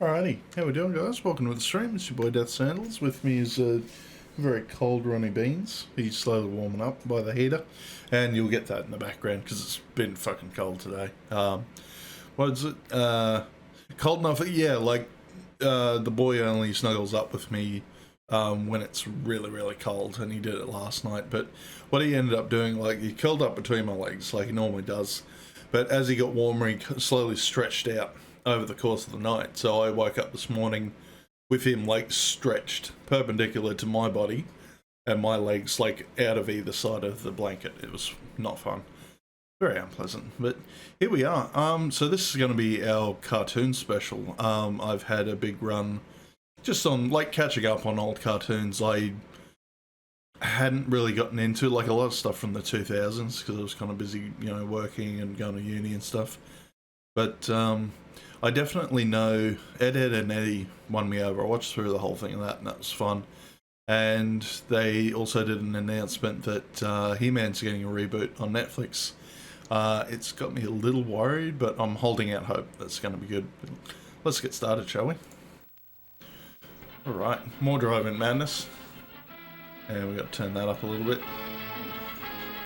Alrighty, how we doing, guys? Welcome to the stream. It's your boy Death Sandals. With me is very cold Ronnie Beans. He's slowly warming up by the heater, and you'll get that in the background because it's been fucking cold today. What is it? Cold enough? Yeah, like the boy only snuggles up with me when it's really, really cold, and he did it last night. But what he ended up doing, like, he curled up between my legs like he normally does, but as he got warmer, he slowly stretched out over the course of the night. So I woke up this morning with him like stretched perpendicular to my body and my legs like out of either side of the blanket. It was not fun. Very unpleasant. But here we are. So this is going to be our cartoon special. I've had a big run just on like catching up on old cartoons. I hadn't really gotten into like a lot of stuff from the 2000s because I was kind of busy, you know, working and going to uni and stuff. But I definitely know Ed and Eddie won me over. I watched through the whole thing of that, and that was fun. And they also did an announcement that He-Man's getting a reboot on Netflix. It's got me a little worried, but I'm holding out hope that's going to be good. Let's get started, shall we? Alright, more Drive-In Madness. And we got to turn that up a little bit.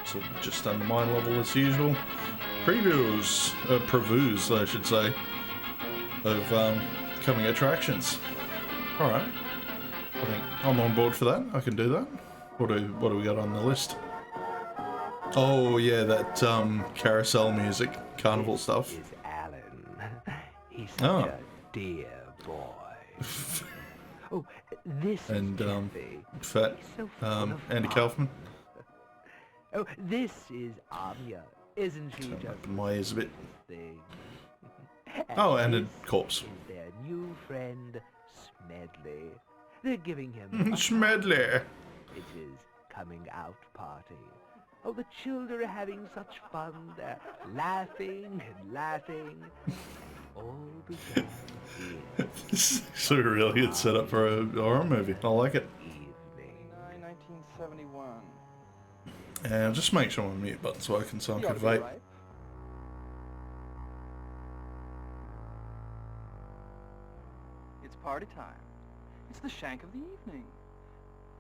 So just under my level as usual. Previews, I should say, of coming attractions. Alright. I think I'm on board for that. I can do that. What do we got on the list? Oh yeah, that carousel music, carnival stuff. Is Alan. He's such a dear boy. Oh, this and is Jeffy. fat So full of Andy fun. Kaufman. Oh, this is Anya. Isn't she Turn just up my ears a bit. thing? Oh, and a this corpse. is their new friend, Smedley. They're giving him a Smedley. It is coming out party. Oh, the children are having such fun. They're laughing and laughing. All began here. This is actually a really good setup for a horror movie. I like it. Evening. 1971. And just make sure my mute button's working so I You can ought to be vape. right. It's party time. It's the shank of the evening.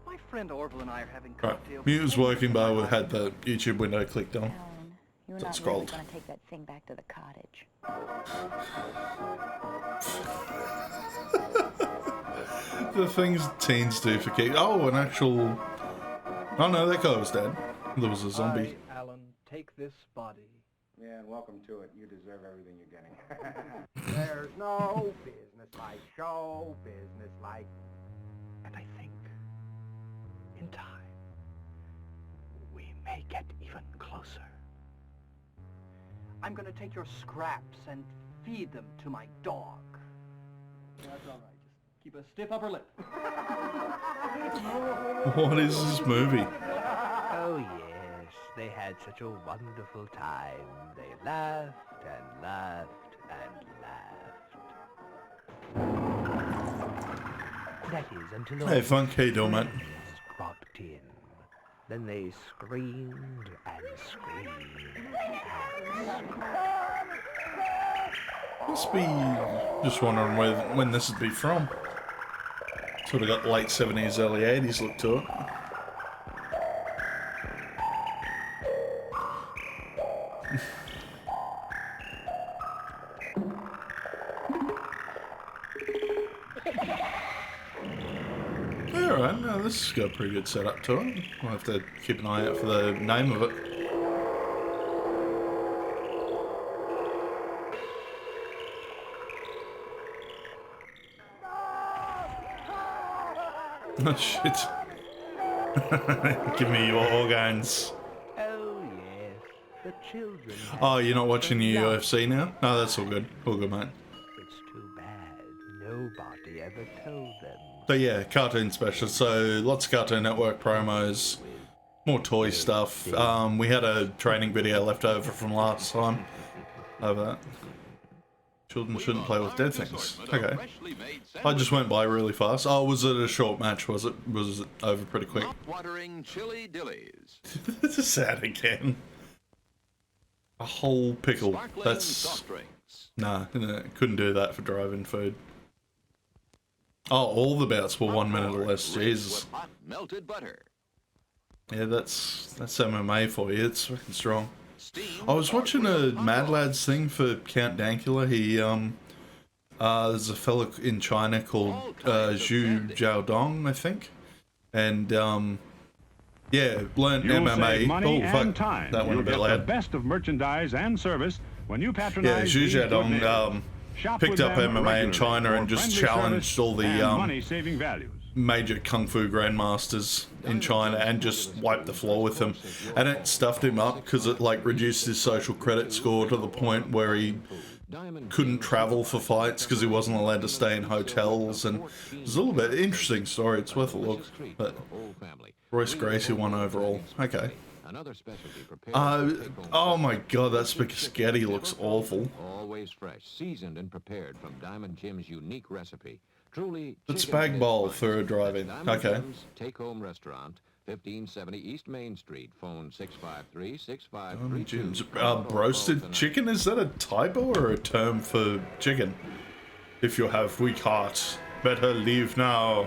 My friend Orville and I are having Right, cocktails. mute was working, but I had the YouTube window clicked on. Alan, you're So not it's really cold. going to take that thing back to the cottage. The things teens do for kids. Oh, an actual... Oh no, that guy was dead. There was a zombie. I, Alan, take this body. Yeah, and welcome to it. You deserve everything you're getting. There's no business like show business like... And I think, in time, we may get even closer. I'm gonna take your scraps and feed them to my dog. That's all right. Just keep a stiff upper lip. What is this movie? Oh yes, they had such a wonderful time. They laughed and laughed and laughed. That is until Hey, Funk, how you doing, mate? friends dropped in. Then they screamed and screamed and screamed. Must be just wondering when this would be from. Sort of got late 70s, early 80s look to it. Alright, no, this has got a pretty good setup to it. I'll have to keep an eye out for the name of it. Oh shit. Give me your organs. Oh yes, the children. had Oh, you're not watching the the UFC now? No, that's all good. All good, mate. It's too bad. Nobody ever told them. So yeah, cartoon special. So lots of Cartoon Network promos, more toy stuff. We had a training video left over from last time over that. Children shouldn't play with dead things. Okay. I just went by really fast. Oh, was it a short match? Was it over pretty quick? Mouth-watering chili dillies. This is sad again. A whole pickle. Sparkling That's soft drinks. nah, couldn't do that for driving food. Oh, all the bouts were 1 minute or less. Rinsed Jesus. with hot melted butter. Yeah, that's MMA for you. It's fucking strong. Steam I was watching a cargrill hot Mad dogs. Lads thing for Count Dankula. He there's a fella in China called Zhu Jiaodong, I think, and yeah, learned You'll MMA. save money Oh fuck, and time. that went You'll a bit get the loud. best of merchandise and service when you patronize Yeah, Zhu these good names. Jiaodong Shop picked with up them MMA in regularly China for and just friendly challenged service all the and money-saving values. major kung fu grandmasters in China and just wiped the floor with him, and it stuffed him up because it like reduced his social credit score to the point where he couldn't travel for fights because he wasn't allowed to stay in hotels, and it was a little bit interesting story. It's worth a look. But Royce Gracie won overall. Okay. Another specialty prepared Oh my god, that spaghetti looks awful. always fresh, seasoned and prepared from Diamond Jim's unique recipe. Truly, It's chicken bag is bowl fine. for driving. Diamond Okay. Jim's Take-Home Restaurant, 1570 East Main Street. Phone 653-6532. Jim's roasted chicken, is that a typo or a term for chicken? If you have weak heart, better leave now.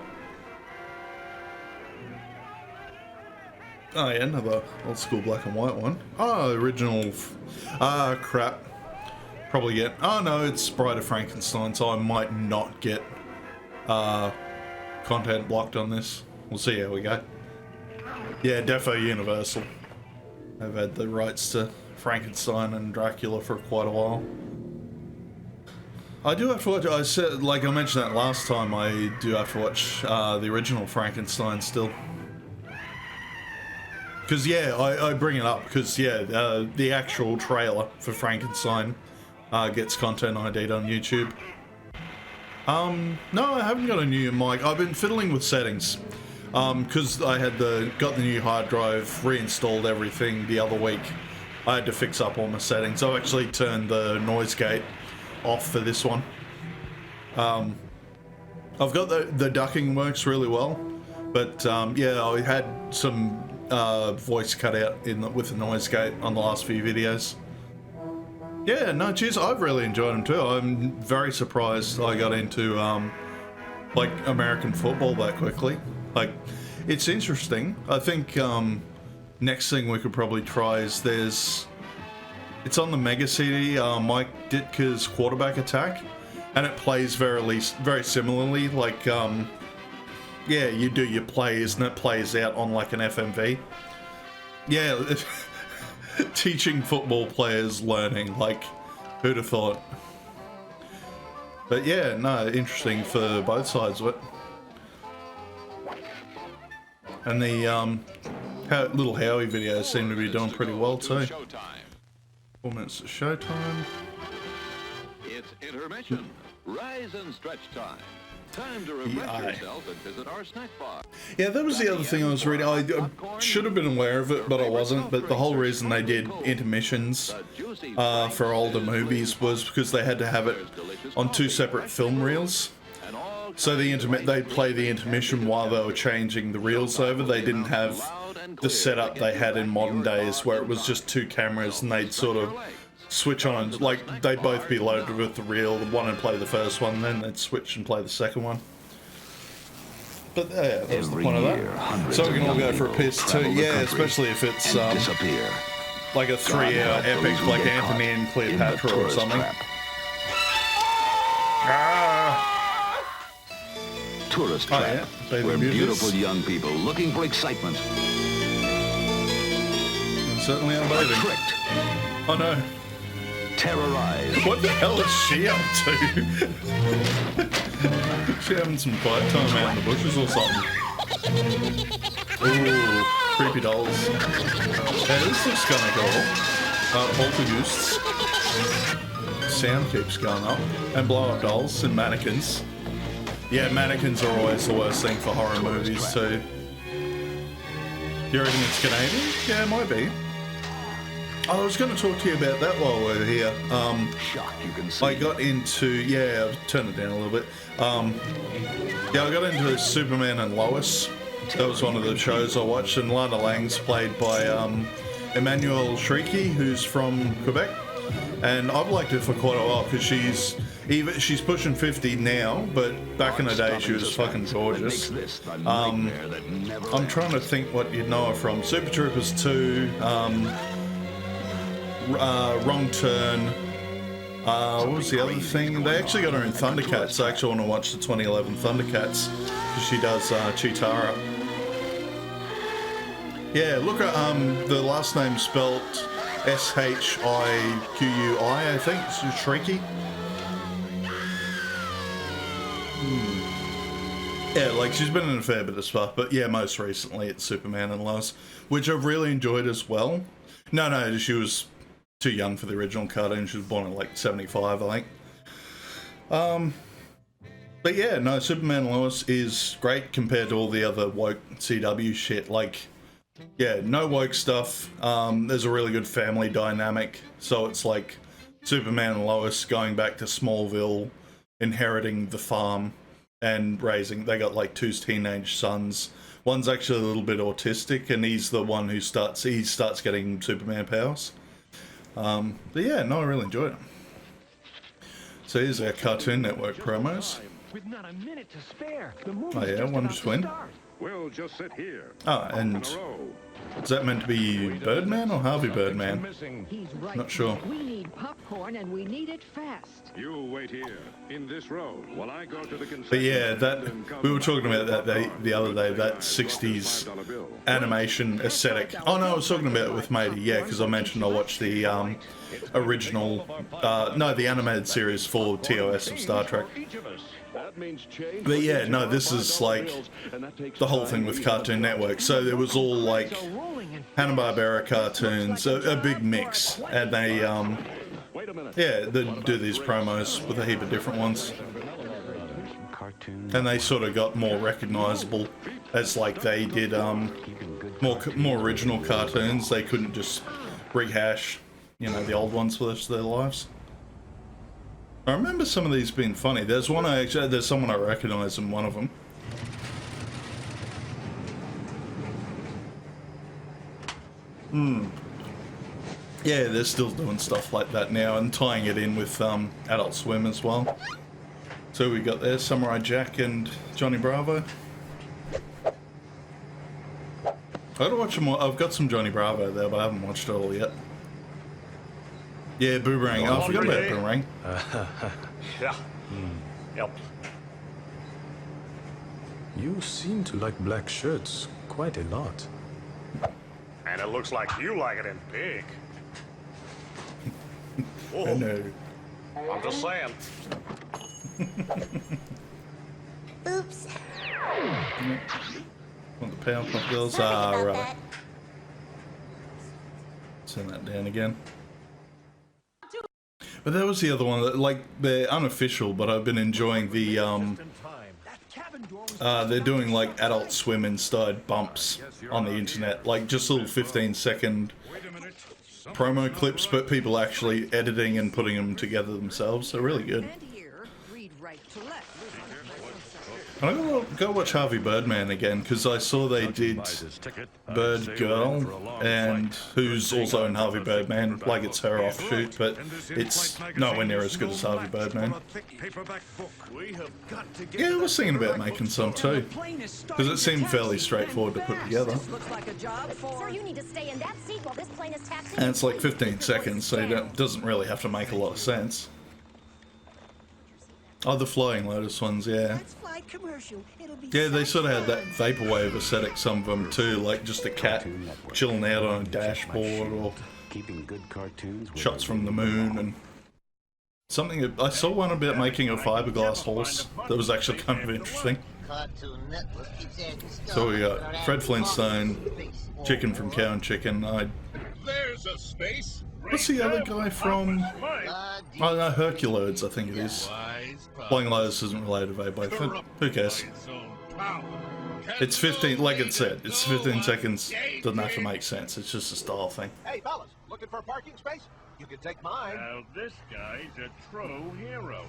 Oh yeah, another old school black and white one. Oh, original. Crap. Probably get. Oh no, it's Bride of Frankenstein, so I might not get content blocked on this. We'll see how we go. Yeah, defo Universal. I've had the rights to Frankenstein and Dracula for quite a while. I do have to watch. I said, like I mentioned that last time. I do have to watch the original Frankenstein still. Because yeah, I bring it up because yeah, the actual trailer for Frankenstein gets content ID'd on YouTube. No, I haven't got a new mic. I've been fiddling with settings. Because I had got the new hard drive, reinstalled everything the other week. I had to fix up all my settings. I've actually turned the noise gate off for this one. I've got the ducking works really well, but yeah, I had some voice cut out with the noise gate on the last few videos. Yeah, no, cheers. I've really enjoyed them too. I'm very surprised I got into like American football that quickly. Like, it's interesting. I think next thing we could probably try is it's on the Mega CD, Mike Ditka's Quarterback Attack, and it plays very similarly. Like, yeah, you do your plays and it plays out on like an FMV. Yeah, teaching football players learning, like, who'd have thought? But yeah, no, interesting for both sides of it. And the little Howie videos seem to be doing pretty well too. Showtime. 4 minutes of showtime. It's intermission. Rise and stretch time. Time to refresh Yeah. yourself and visit our snack bar. Yeah, that was the other thing I was reading. I should have been aware of it, but I wasn't. But the whole reason they did intermissions for older movies was because they had to have it on 2 separate film reels. So they'd play the intermission while they were changing the reels over. They didn't have the setup they had in modern days where it was just 2 cameras and they'd sort of switch on, like they'd both be loaded with the reel, one and play the first one, then they'd switch and play the second one. But yeah, that was the point of that. So we can all go for a piss too. Yeah, especially if it's disappear. like a 3-hour epic like Anthony and Cleopatra or something. Tourist Oh, trap, yeah. Baby where Mutas. beautiful young people looking for excitement And certainly I'm are bathing. tricked, Oh no. terrorized, What the hell is she up to? She having some quiet time out in the bushes or something? Ooh, creepy dolls. Yeah, this looks kinda cool. Poltergeists. Sound keeps going up. And blow-up dolls and mannequins. Yeah, mannequins are always the worst thing for horror movies too. You reckon it's Canadian? Yeah, it might be. I was going to talk to you about that while we're here. shock you can see. I got into, yeah, I've turned it down a little bit. Yeah, I got into Superman and Lois. That was one of the shows I watched, and Lana Lang's played by Emmanuelle Shrieky, who's from Quebec. And I've liked her for quite a while because she's Even she's pushing 50 now, but back in the day she was fucking gorgeous. I'm trying to think what you'd know her from. Super Troopers 2, Wrong Turn. What was the other thing? They actually got her in Thundercats. I actually want to watch the 2011 Thundercats because she does Chitara. Yeah, look at the last name spelt Shiqui, I think. It's Shrieky. Yeah, like she's been in a fair bit of stuff, but yeah, most recently it's Superman and Lois, which I've really enjoyed as well. No, she was too young for the original cartoon. She was born in like 75, I think. But yeah, no, Superman and Lois is great compared to all the other woke CW shit. Like, yeah, no woke stuff. There's a really good family dynamic. So it's like Superman and Lois going back to Smallville, inheriting the farm, and raising. They got like 2 teenage sons. One's actually a little bit autistic, and he's the one who starts getting Superman powers. But yeah, no, I really enjoyed it. So here's our Cartoon Network promos. With not a minute to spare. Oh yeah, one just win. We'll just sit here. Oh, and is that meant to be Birdman or Harvey Birdman? He's right. Not sure. We need popcorn and we need it fast. You wait here in this row while I go to the concession. But yeah, that we were talking about that the other day. That 60s animation aesthetic. Oh no, I was talking about it with Matey. Yeah, because I mentioned I watched the original, the animated series for TOS of Star Trek. But yeah, no, this is like the whole thing with Cartoon Network. So there was all like Hanna-Barbera cartoons, a big mix, and they they do these promos with a heap of different ones, and they sort of got more recognizable as like they did more original cartoons. They couldn't just rehash, the old ones for the rest of their lives. I remember some of these being funny. There's someone I recognize in one of them. Yeah, they're still doing stuff like that now and tying it in with Adult Swim as well. So we got there Samurai Jack and Johnny Bravo. I gotta watch more. I've got some Johnny Bravo there, but I haven't watched it all yet. Yeah, Boomerang. Oh, I forgot about Boomerang. Yeah. Yep. You seem to like black shirts quite a lot. And it looks like you like it in big. Oh, I know. I'm just saying. Oops. Want the Powerpuff Girls? Ah, right. Send that down again. But that was the other one that, like, they're unofficial, but I've been enjoying the, they're doing, like, Adult Swim-inspired bumps on the internet. Like, just little 15-second promo clips, but people actually editing and putting them together themselves. They're really good. And I'm gonna go watch Harvey Birdman again, because I saw they did Bird Girl, and who's also in Harvey Birdman, like it's her offshoot, but it's nowhere near as good as Harvey Birdman. Yeah, I was thinking about making some too, because it seemed fairly straightforward to put together. And it's like 15 seconds, so it doesn't really have to make a lot of sense. Oh, the Flying Lotus ones, yeah. Yeah, they sort of had that vaporwave aesthetic, some of them too, like just a cat chilling out on a dashboard, or shots from the moon, and something. I saw one about making a fiberglass horse that was actually kind of interesting. So we got Fred Flintstone, Chicken from Cow and Chicken. There's a space. What's the other guy from? Oh no, Herculoids, I think it is. Flying Lotus isn't related to Vaporwave. Who cares? It's 15, like it said, it's 15 seconds. Doesn't have to make sense. It's just a style thing. Hey, fellas, looking for a parking space? You can take mine. Now this guy's a true hero.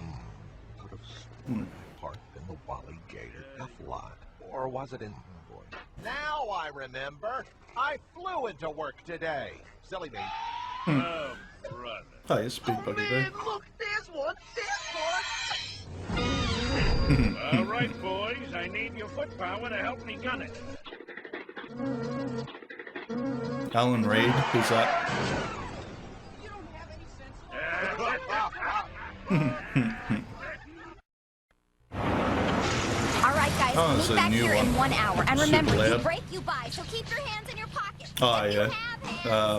Could have stolen parked in the Wally Gator F lot. Or was it in... Now I remember. I flew into work today. Silly me. Oh, brother. Oh, yes, big buddy there. Look, there's one! All right, boys, I need your foot power to help me gun it. Alan Reed, who's that? Alright guys, Oh, it's meet a back new here one. in 1 hour. And Super remember, loud. he break you by, so keep your hands in your pockets. Oh, yeah.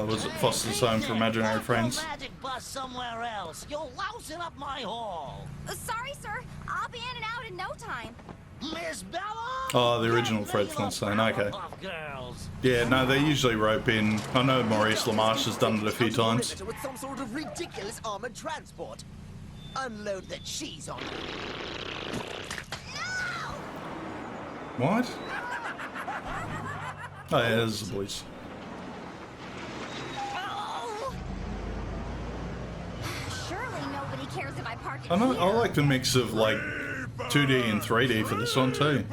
Was it Foster's Home for Imaginary Friends? Magic bus somewhere else. You're lousing up my hall. Sorry, sir. I'll be in and out in no time. Miss Bella? Oh, the original Fred Flintstone, okay. Yeah, no, they usually rope in. I know Maurice LaMarche has done it a few times. With some sort of ridiculous armored transport. Unload the cheese on you. What? Oh, yeah, there's the boys. Surely nobody cares if I park it I here. like the mix of like 2D and 3D for this one too.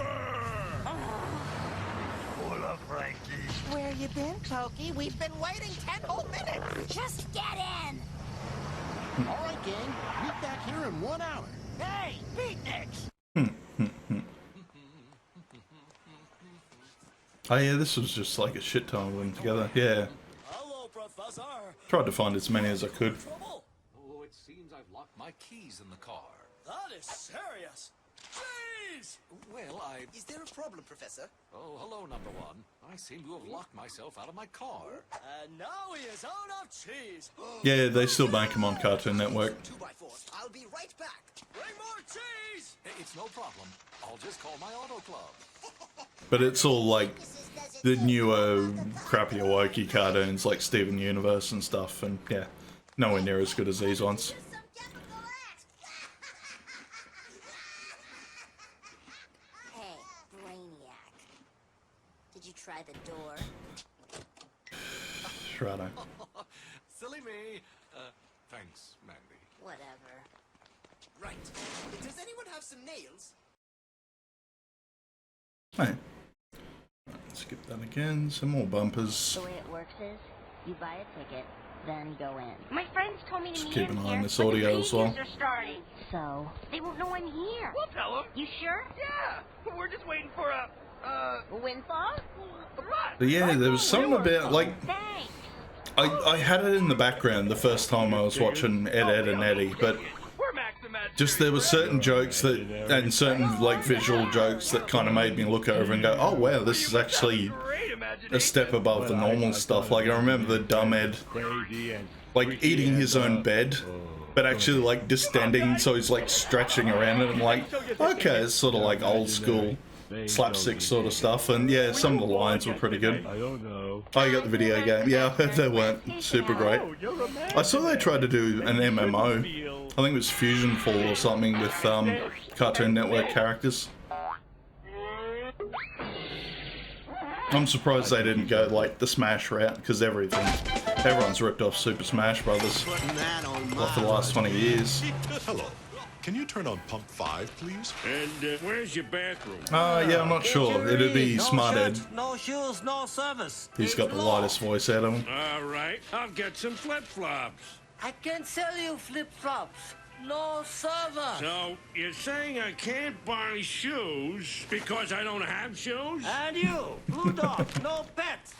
Where you been, Pokey? We've been waiting 10 whole minutes. Just get in. All right, gang. Meet back here in 1 hour. Hey, beatniks! Oh yeah, this was just like a shit ton of them together. Yeah. Hello, Professor. Tried to find as many as I could. Oh, it seems I've locked my keys in the car. That is serious. Jeez! Well, Is there a problem, Professor? Oh, hello, number one. I seem to have locked myself out of my car. And now he is out of cheese. Yeah, they still bank them on Cartoon Network. 2x4. I'll be right back. Bring more cheese! It's no problem. I'll just call my auto club. But it's all like the newer, crappier, wokey cartoons like Steven Universe and stuff, and yeah, nowhere near as good as these ones. Hey, Brainiac. Did you try the door? Righto. Silly me. Thanks, Mandy. Whatever. Right. Does anyone have some nails? Hey. Skip that again. Some more bumpers. The way it works is, you buy a ticket, then go in. My friends told me to Just meet keep him an eye here, on this but audio the as well. previews are starting. So, They won't know I'm here. We'll tell them. You sure? Yeah, we're just waiting for a Windfall? right. But yeah, there was something about like Thanks. I had it in the background the first time I was watching Ed and Eddie, but just there were certain jokes that and certain like visual jokes that kind of made me look over and go, oh wow, this is actually a step above the normal stuff. Like I remember the dumb Ed like eating his own bed, but actually like distending, so he's like stretching around it. I'm like, okay, it's sort of like old school slapstick sort of stuff. And yeah, some of the lines were pretty good. I don't know. Oh, you got the video game. Yeah, I heard they weren't super great. I saw they tried to do an MMO. I think it was Fusion Fall or something with Cartoon Network characters. I'm surprised they didn't go like the Smash route, because everyone's ripped off Super Smash Brothers like for the last 20 years. Hello. Can you turn on pump 5, please? And where's your bathroom? Yeah, I'm not sure. It'd be Smart Ed. No shoes, no service. He's got the lightest voice out of him. All right, I'll get some flip-flops. I can sell you flip-flops. No service. So, you're saying I can't buy shoes because I don't have shoes? And you, blue dog, no pets.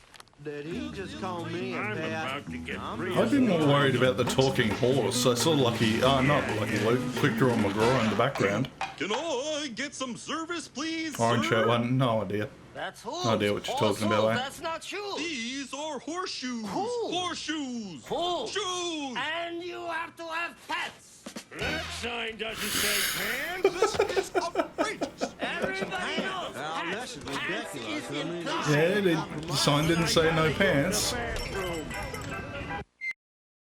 Did he just call me I'm about to get real. I'd be more worried about the talking horse. I saw not Lucky Luke, Quick Draw McGraw in the background. Can I get some service, please? Orange shirt one, no idea. That's No idea what you're talking about, mate. That's not shoes. These are horseshoes. Cool. Horseshoes. Cool. Shoes. And you have to have pets. That sign doesn't say pants. This is outrageous. Everybody knows pants is impossible. Yeah, the sign didn't say no pants.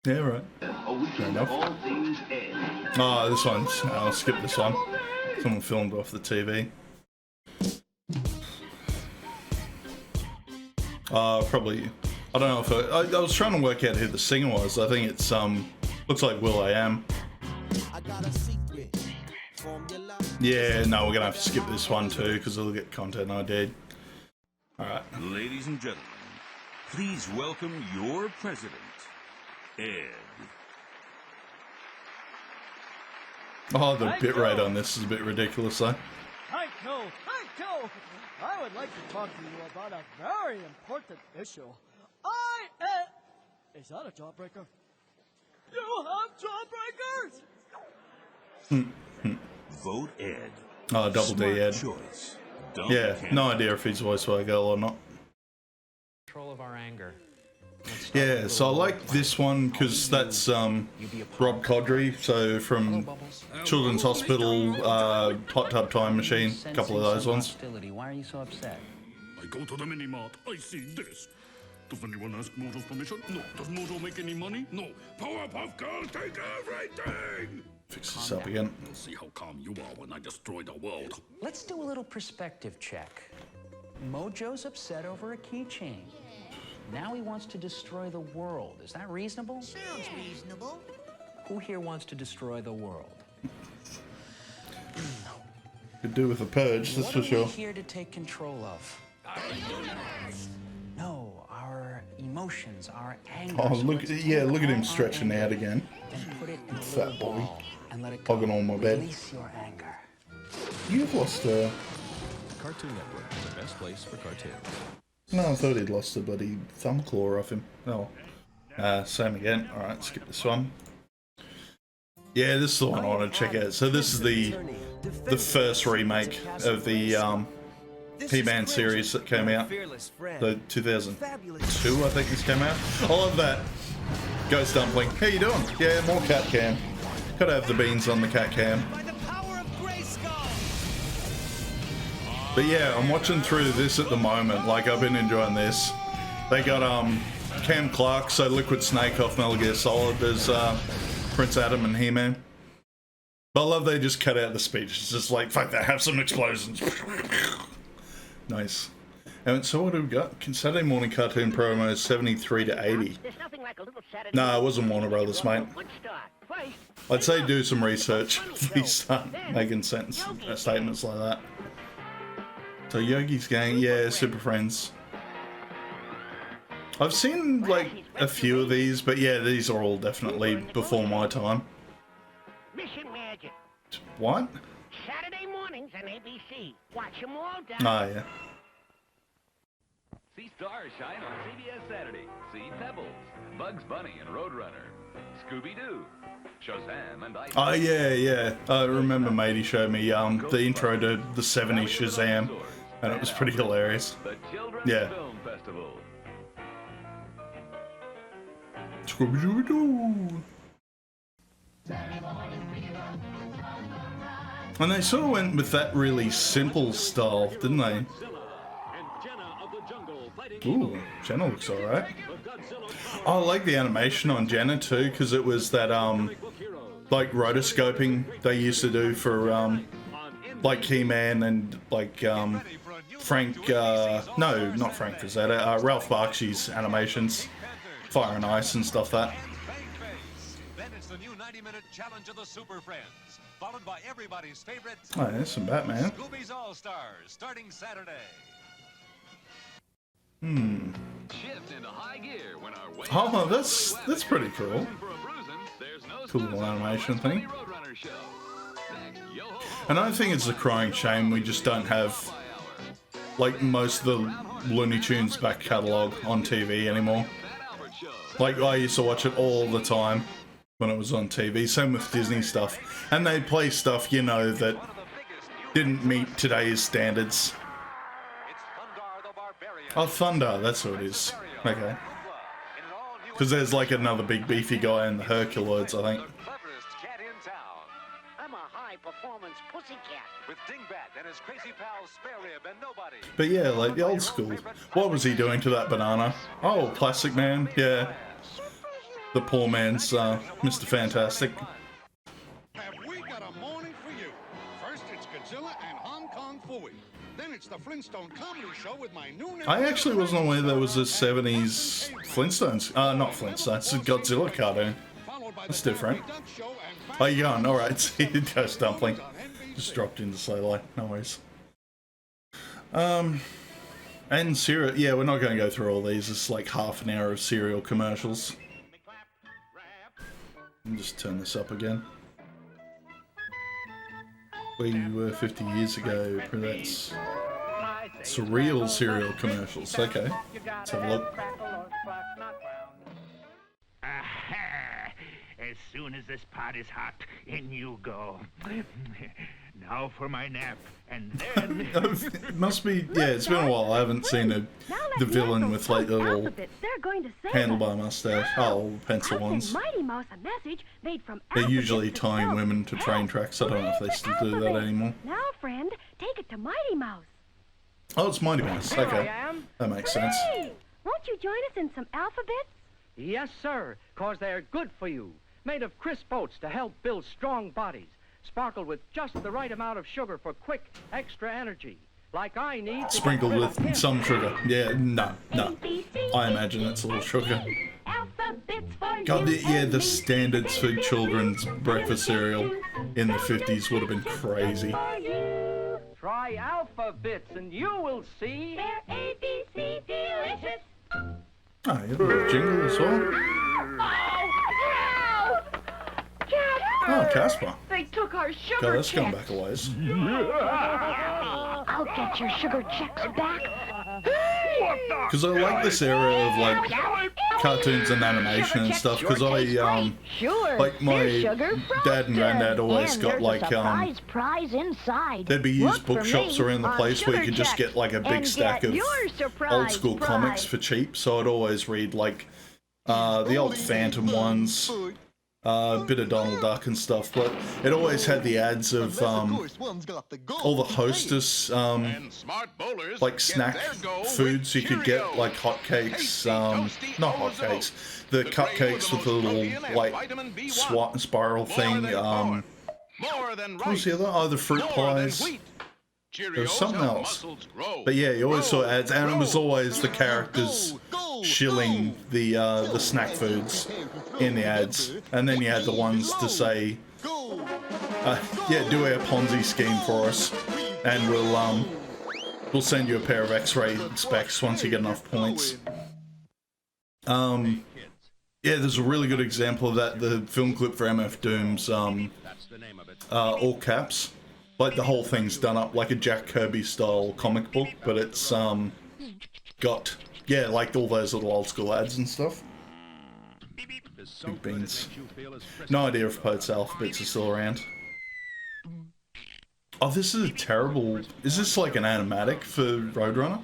Yeah, right. Fair enough. Oh, this one's... I'll skip this one. Someone filmed off the TV. Probably... I don't know if I was trying to work out who the singer was. I think it's, looks like will.i.am. Yeah, no, we're gonna have to skip this one too, because it'll get content ID. Alright. Ladies and gentlemen, please welcome your president, Ed. Oh, the bitrate on this is a bit ridiculous, though. Hi, Joe. I would like to talk to you about a very important issue. Is that a jawbreaker? You have jawbreakers? Vote Ed. Oh, double D Ed. Choice. Yeah, no idea if he's voiced by a girl or not. Control of our anger. Yeah, so I like this one because that's Rob Codry, so from Children's Hospital, Hot Tub Time Machine, a couple of those ones. Why are you so upset? I go to the mini-mart. I see this. Does anyone ask Mojo's permission? No. Does Mojo make any money? No. Powerpuff Girls take everything! Fix this up again. We'll see how calm you are when I destroy the world. Let's do a little perspective check. Mojo's upset over a keychain. Now he wants to destroy the world. Is that reasonable? Sounds reasonable. Who here wants to destroy the world? Could do with a purge, that's for sure. What are we here to take control of? No, our emotions, our anger. Oh, look at him stretching out again. And put it in a Fat little boy. ball and let it go. Hogging on my bed. Release your anger. You've lost her. Cartoon Network, the best place for cartoons. No, I thought he'd lost the bloody thumb claw off him. Oh. Same again. Alright, skip this one. Yeah, this is the one I want to check out. So this is the first remake of the He-Man series that came out. The 2002, I think this came out. I love that. Ghost Dumpling. How you doing? Yeah, more cat cam. Gotta have the beans on the cat cam. But yeah, I'm watching through this at the moment. Like, I've been enjoying this. They got Cam Clark, so Liquid Snake off Metal Gear Solid as Prince Adam and He-Man. But I love they just cut out the speech. It's just like, fuck that, have some explosions. Nice. And so what have we got? Saturday morning cartoon promo 73 to 80. No, it wasn't Warner Brothers, mate. I'd say do some research before you start making statements like that. So Yogi's Gang, yeah, Super Friends. I've seen like a few of these, but yeah, these are all definitely before my time. Mission Magic. What? Saturday mornings on ABC. Watch them all down. Ah, yeah. See stars shine on CBS Saturday. See Pebbles, Bugs Bunny and Roadrunner, Scooby-Doo, Shazam and Ice. Oh yeah, yeah. I remember matey showed me the intro to the 70s Shazam, and it was pretty hilarious. The Children's Yeah. Film Festival. Scooby-Doo. And they sort of went with that really simple style, didn't they? Ooh, Jenna looks alright. I like the animation on Jenna too, because it was that like rotoscoping they used to do for like He-Man and like Frank no, not Frank Frazetta, Ralph Bakshi's animations, Fire and Ice and stuff that. Then it's the new 90-minute challenge of the Super Friends, followed by everybody's favorite. Oh, there's some Batman. Scooby's All-Stars, starting Saturday. Shift into high gear when our way Oh, that's pretty cool. Cool little animation thing. And I think it's a crying shame we just don't have like most of the Looney Tunes back catalogue on TV anymore. Like I used to watch it all the time when it was on TV. Same with Disney stuff, and they play stuff you know that didn't meet today's standards. Oh, Thunder, that's what it is. Okay. Because there's like another big beefy guy in the Herculoids, I think. I'm a high-performance pussycat. With Dingbat and his crazy pals Spare Rib and Nobody. But yeah, like the old school. What was he doing to that banana? Oh, Plastic Man, yeah. The poor man's Mr. Fantastic. Have we got a morning for you? First it's Godzilla and Hong Kong Phooey. Then it's the Flintstone Comedy Show with my new... I actually wasn't aware there was a 70s Flintstones. Not Flintstones, it's a Godzilla cartoon. That's different. Oh, you going? Alright, see the Ghost Dumpling. Just dropped into Solo, no worries. And cereal, yeah, we're not going to go through all these. It's like half an hour of cereal commercials. And just turn this up again. Where you were 50 years ago, that's surreal cereal commercials. Okay, let's have a look. Aha! As soon as this pot is hot, in you go. Now for my nap, and then... It must be, yeah, it's been a while. I haven't seen the villain with like the little handlebar mustache. Oh, the pencil ones. Mighty Mouse a message made from They're usually tying women to train tracks. I don't know if they still do that anymore. Now, friend, take it to Mighty Mouse. Oh, it's Mighty Mouse. Okay, that makes sense. Hey, won't you join us in some alphabets? Yes, sir, 'cause they're good for you. Made of crisp oats to help build strong bodies. Sparkled with just the right amount of sugar for quick, extra energy. Like I need. Sprinkled with some sugar. Yeah, no. I imagine it's a little sugar. God, the standards for children's breakfast cereal in the 50s would have been crazy. Try alphabets and you will see. They're ABC delicious. Oh, yeah, the jingle as well. Oh, Casper. They took our sugar God, that's going checks. back a ways. I'll get your sugar checks back. Because I like this era of like cartoons and animation and stuff. Because like my dad and granddad always got like prize inside. there'd be used bookshops around the place where you could just get like a big stack of old school comics for cheap. So I'd always read like the old Phantom ones. A bit of Donald Duck and stuff, but it always had the ads of all the Hostess like snack foods you could get, like hotcakes, not hotcakes, the cupcakes with the little like spiral thing. What was the other? Oh, the fruit pies. There was something else, but yeah, you always saw ads, and it was always the characters shilling the snack foods in the ads, and then you had the ones to say, yeah, do our Ponzi scheme for us, and we'll send you a pair of X-ray specs once you get enough points. Yeah, there's a really good example of that. The film clip for MF Doom's all caps. Like the whole thing's done up like a Jack Kirby style comic book, but it's got, yeah, like all those little old school ads and stuff. Big beans. No idea if Poet's Alphabets are still around. Oh, this is a terrible... Is this like an animatic for Roadrunner?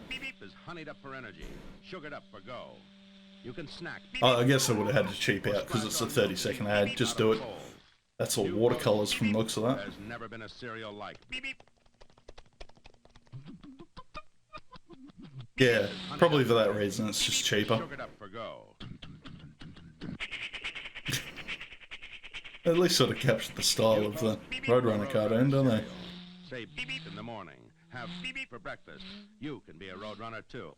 Oh, I guess I would have had to cheap out because it's a 30-second ad. Just do it. That's all watercolors from the looks of that. There's never been a cereal like. Yeah, probably for that reason. It's just cheaper. At least sort of captured the style of the Roadrunner cartoon, don't they? Say beep in the morning. Have beep for breakfast. You can be a Roadrunner too.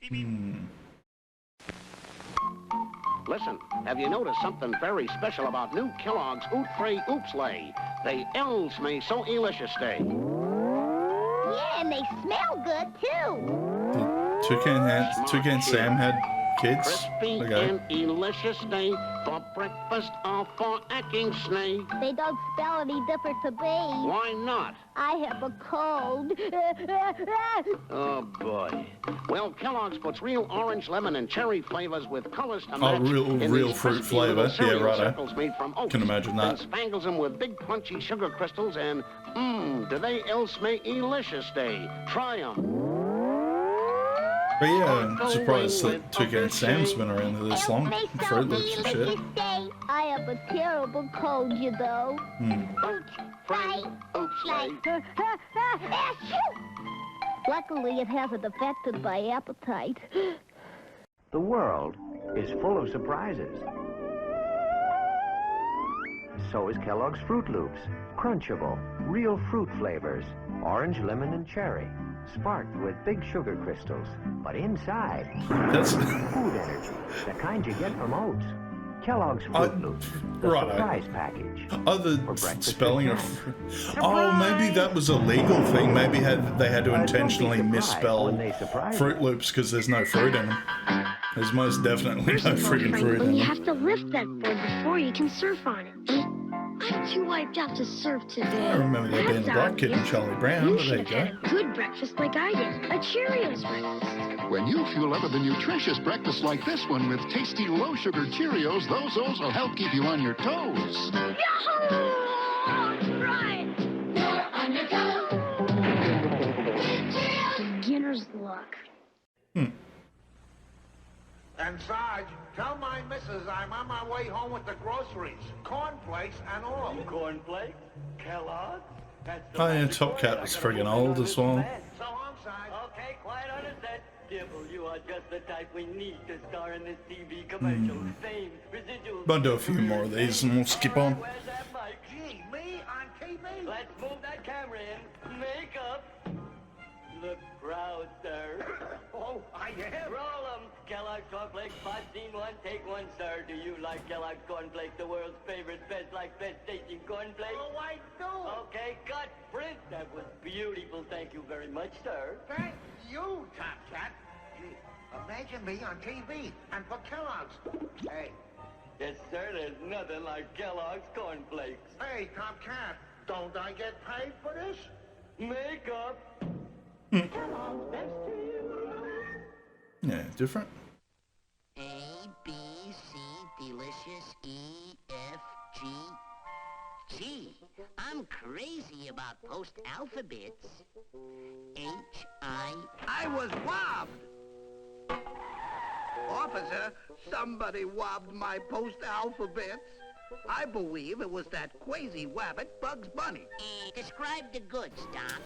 Listen, have you noticed something very special about new Kellogg's Oot-Free Oops Lay? They elves me so delicious day. Yeah, and they smell good too. Toucan Sam had kids? Crispy and delicious day for breakfast or for acting snake. They don't spell any different to me. Why not? I have a cold. Oh, boy. Well, Kellogg's puts real orange, lemon, and cherry flavors with colors to match. Oh, real fruit flavor. Yeah, righto. Made from oats. Can imagine that. And spangles them with big, crunchy sugar crystals, and, do they else make delicious day? Try them. But yeah, I'm surprised that Toucan Sam's been around for this long. Fruit Loops and shit. I have a terrible cold, you know. Luckily, it hasn't affected my appetite. The world is full of surprises. So is Kellogg's Fruit Loops. Crunchable, real fruit flavors. Orange, lemon, and cherry. Sparked with big sugar crystals. But inside, that's food energy. The kind you get from oats. Kellogg's Fruit Loops. The surprise package. Oh, the spelling of... Oh, maybe that was a legal thing. Maybe they had to intentionally misspell Fruit Loops because there's no fruit in them. There's most definitely no freaking fruit in them. You have to lift that board before you can surf on it. too wiped out to surf today. I remember there being a black kid in Charlie Brown, You but there you should have go. had a good breakfast like I did. A Cheerios breakfast. When you fuel up with a nutritious breakfast like this one with tasty low-sugar Cheerios, those O's will help keep you on your toes. Yahoo! Right! You're on your toes. Beginner's luck. And Sarge, tell my missus I'm on my way home with the groceries. Cornflakes and all. Cornflakes? Kellogg's? Oh yeah, Top Cat was friggin' old as well. So I'm Sarge. Okay, quiet on the set. Dibble, you are just the type we need to star in this TV commercial. Fame, residuals. I'll do a few more of these and we'll skip on. Where's that mic? Gee, me on TV? Let's move that camera in. Makeup. Look proud, sir. Oh, I am. Roll 'em. Kellogg's Cornflakes, spot scene one, take one, sir. Do you like Kellogg's Cornflakes, the world's favorite, best tasting cornflakes? Oh, I do. Okay, cut, print. That was beautiful. Thank you very much, sir. Thank you, Top Cat. Gee, imagine me on TV and for Kellogg's. Hey. Yes, sir. There's nothing like Kellogg's Cornflakes. Hey, Top Cat, don't I get paid for this? Makeup. Kellogg's best Yeah, different. A, B, C, delicious, E, F, G. Gee, I'm crazy about post-alphabets. H, I was robbed. Officer, somebody robbed my post-alphabets. I believe it was that crazy rabbit, Bugs Bunny. Describe the goods, Doc.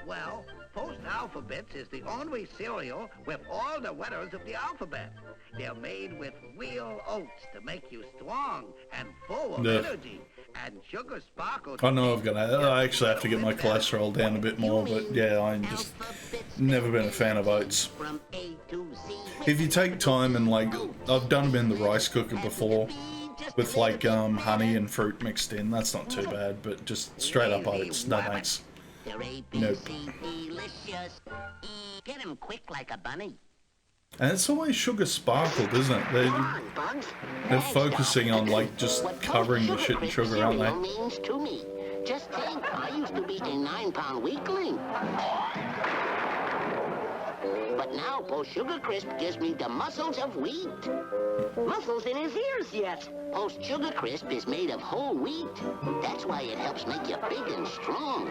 Well, Post-Alphabets is the only cereal with all the letters of the alphabet. They're made with real oats to make you strong and full of energy. And sugar sparkles. I know I actually have to get my cholesterol down a bit more, but yeah, I'm just never been a fan of oats. If you take time and like, I've done them in the rice cooker before, with like honey and fruit mixed in, that's not too bad, but just straight up oats, no thanks. Nope. Get him quick like a bunny. And it's always sugar sparkled, isn't it? They're focusing on like just covering the shit in sugar, aren't they? Means to me. Just think, I used to be a 9-pound weakling. But now Post Sugar Crisp gives me the muscles of wheat. Muscles in his ears yet. Post Sugar Crisp is made of whole wheat. That's why it helps make you big and strong.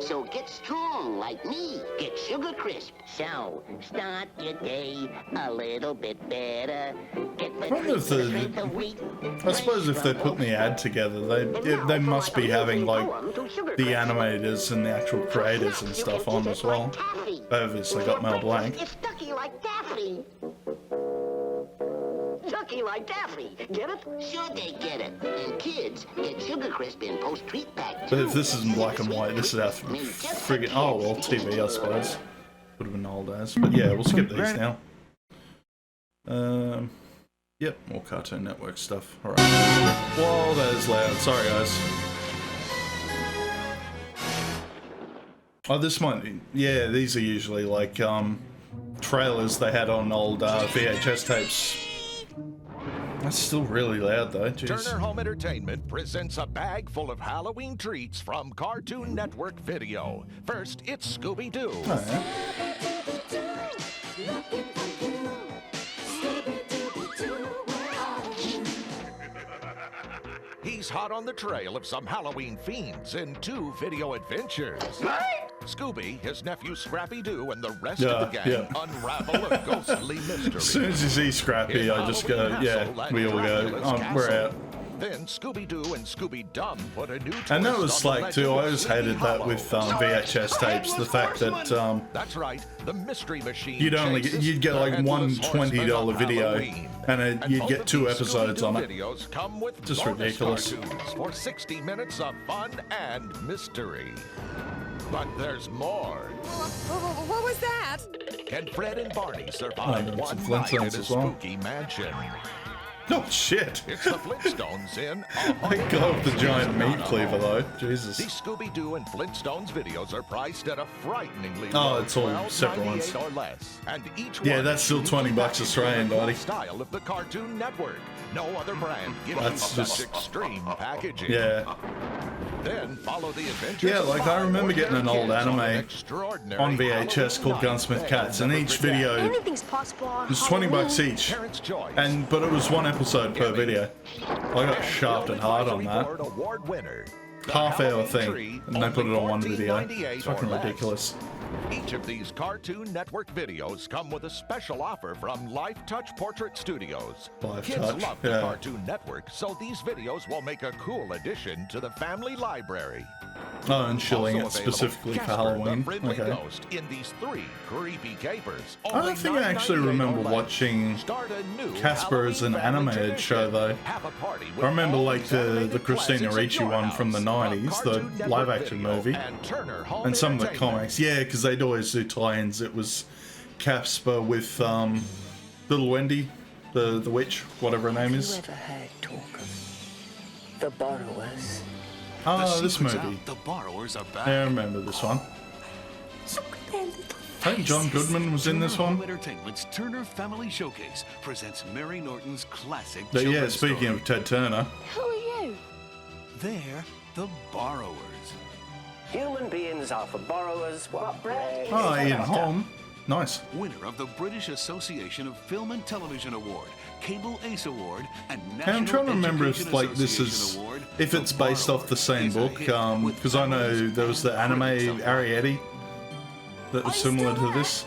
So get strong like me. Get Sugar Crisp. So start your day a little bit better. Get the strength of wheat. I suppose if they put the ad together, they must be having like the animators and the actual creators and stuff on as well. They obviously got Mel Blanc. It's Ducky like Daffy. Ducky like Daffy. Get it? Sure they get it. And kids get Sugar Crisp in Post-Treat Pack. But if this isn't black and white, this is our friggin' oh well, TV I suppose. Would have been old as. But yeah, we'll skip these now. Yep, more Cartoon Network stuff. Alright. Whoa, that is loud. Sorry guys. Oh, this might be, yeah, these are usually like trailers they had on old VHS tapes. That's still really loud though, jeez. Turner Home Entertainment presents a bag full of Halloween treats from Cartoon Network Video. First, it's Scooby-Doo. Oh, yeah. He's hot on the trail of some Halloween fiends in 2 video adventures. Scooby, his nephew Scrappy-Doo, and the rest of the gang unravel a ghostly mystery. As soon as you see Scrappy, I just go, yeah, we all go, we're out. Then Scooby-Doo and Scooby-Dum put a new twist And that was on the like too, I always hated that with VHS tapes, the fact that That's right, the Mystery Machine you'd get like one $20 video and you'd get 2 episodes on it. Videos come with Just bonus ridiculous. cartoons for 60 minutes of fun and mystery. But there's more. What was that? Can Fred and Barney survive one night in a spooky mansion? Oh shit! It's the Flintstones in Let go of the giant meat cleaver though. Jesus. These Scooby-Doo and Flintstones videos are priced at a frighteningly Oh, low it's all separate ones. $12.98 or less, and each Yeah, one that's still is $20 Australian, buddy. style of the Cartoon Network. No other brand gives That's you just- such extreme packaging. Yeah. Then follow the adventures. Yeah, of like I five remember getting an old kids on anime extraordinary on VHS called Halloween Gunsmith night. Cats, and each video Anything's possible on was $20 each, Parents' choice. but it was one episode per video. I got shafted hard on that. Award winner. Half-hour thing, and they put it on one video. It's fucking ridiculous. Each of these Cartoon Network videos come with a special offer from Life Touch Portrait Studios. Life Kids Touch, love the yeah. Cartoon Network, so these videos will make a cool addition to the family library. Oh, and shilling Also it available, specifically for Casper, Halloween. the friendly Okay. ghost in these 3 creepy capers. I don't think I actually remember watching Casper as an animated show though. I remember like the Christina Ricci one from the 90s, the live action movie, and some of the comics. Yeah, because they'd always do tie-ins. It was Casper with Little Wendy, the witch, whatever her name is. Have you ever heard talk of the borrowers? Oh, this movie. The borrowers are back. Yeah, I remember this one. I think John Goodman was in this one. Entertainment's Turner Family Showcase presents Mary Norton's classic But yeah, children's speaking story. of Ted Turner, Who are you? They're the borrowers. Human beings are for borrowers what bread is oh, for Ian butter. Holm, nice. Winner of the British Association of Film and Television Award, Cable Ace Award, and Hey, National I'm trying to remember if Education like this Association is Award. if it's based off the same book, because I know there was the anime Arrietty that was similar to this.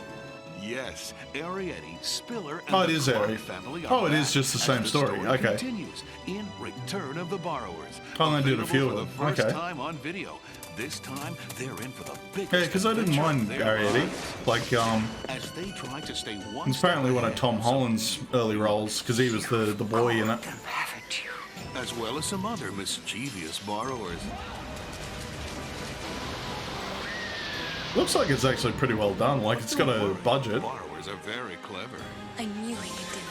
Yes, Arrietty, Spiller, and Oh, it the is Clark Arrietty. family are Oh, it is back just the as same story. story Okay. Continues in Return of the Borrowers. Oh, they did a few Available of for them. the first Okay. time on video. This time, they're in for the biggest Yeah, because I didn't adventure mind of their Arrietty. lives. Like, As they try to stay one it's apparently step one of ahead Tom Holland's early roles because he was the boy in it. as well as some other mischievous borrowers. Looks like it's actually pretty well done. Like, it's got a budget. Borrowers are very clever. I knew you did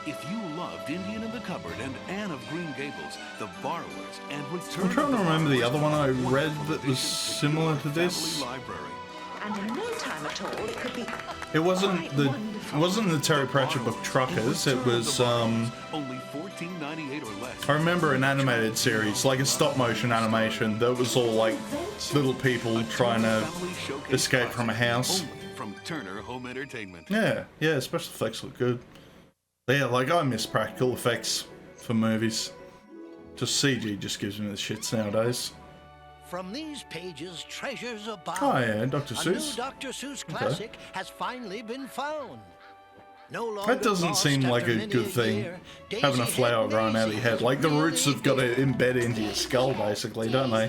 If you loved Indian in the Cupboard and Anne of Green Gables, The Borrowers, and Return I'm trying of to the remember the Borrowers other one I are read wonderful that was additions to similar your to this. family library. And in no time at all, it could be It wasn't the Terry Pratchett book Truckers. It was Only $14.98 or less. I remember an animated series, like a stop motion animation that was all like little people trying to escape from a house. Only from Turner Home Entertainment. Yeah, special effects look good. Yeah, like I miss practical effects for movies. Just CG just gives me the shits nowadays. From these pages, treasures abound. Oh yeah, Dr. A Seuss. new Dr. Seuss Okay. classic has finally been found. No longer That doesn't lost seem like after a many good thing, year, having a Daisy flower Head growing out of your head. Like the roots have got to embed into your skull basically, don't they?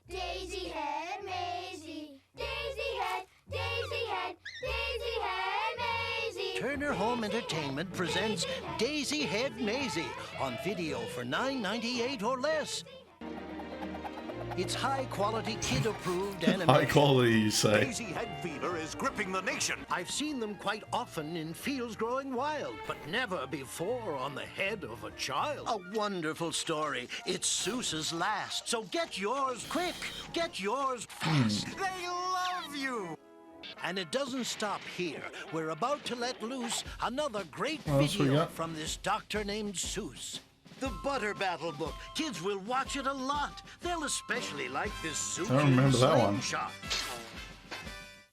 Daisy Head Maisie. Daisy Head, Daisy Head, Daisy Head Maisie. Turner Home Entertainment presents Daisy Head Maisie on video for $9.98 or less. It's high-quality, kid-approved animation. High quality, you say. Daisy Head fever is gripping the nation. I've seen them quite often in fields growing wild, but never before on the head of a child. A wonderful story. It's Seuss's last, so get yours quick. Get yours fast. They love you. And it doesn't stop here. We're about to let loose another great What else we video got? from this doctor named Seuss. The Butter Battle book. Kids will watch it a lot. They'll especially like this Seuss. I don't remember that one. slingshot.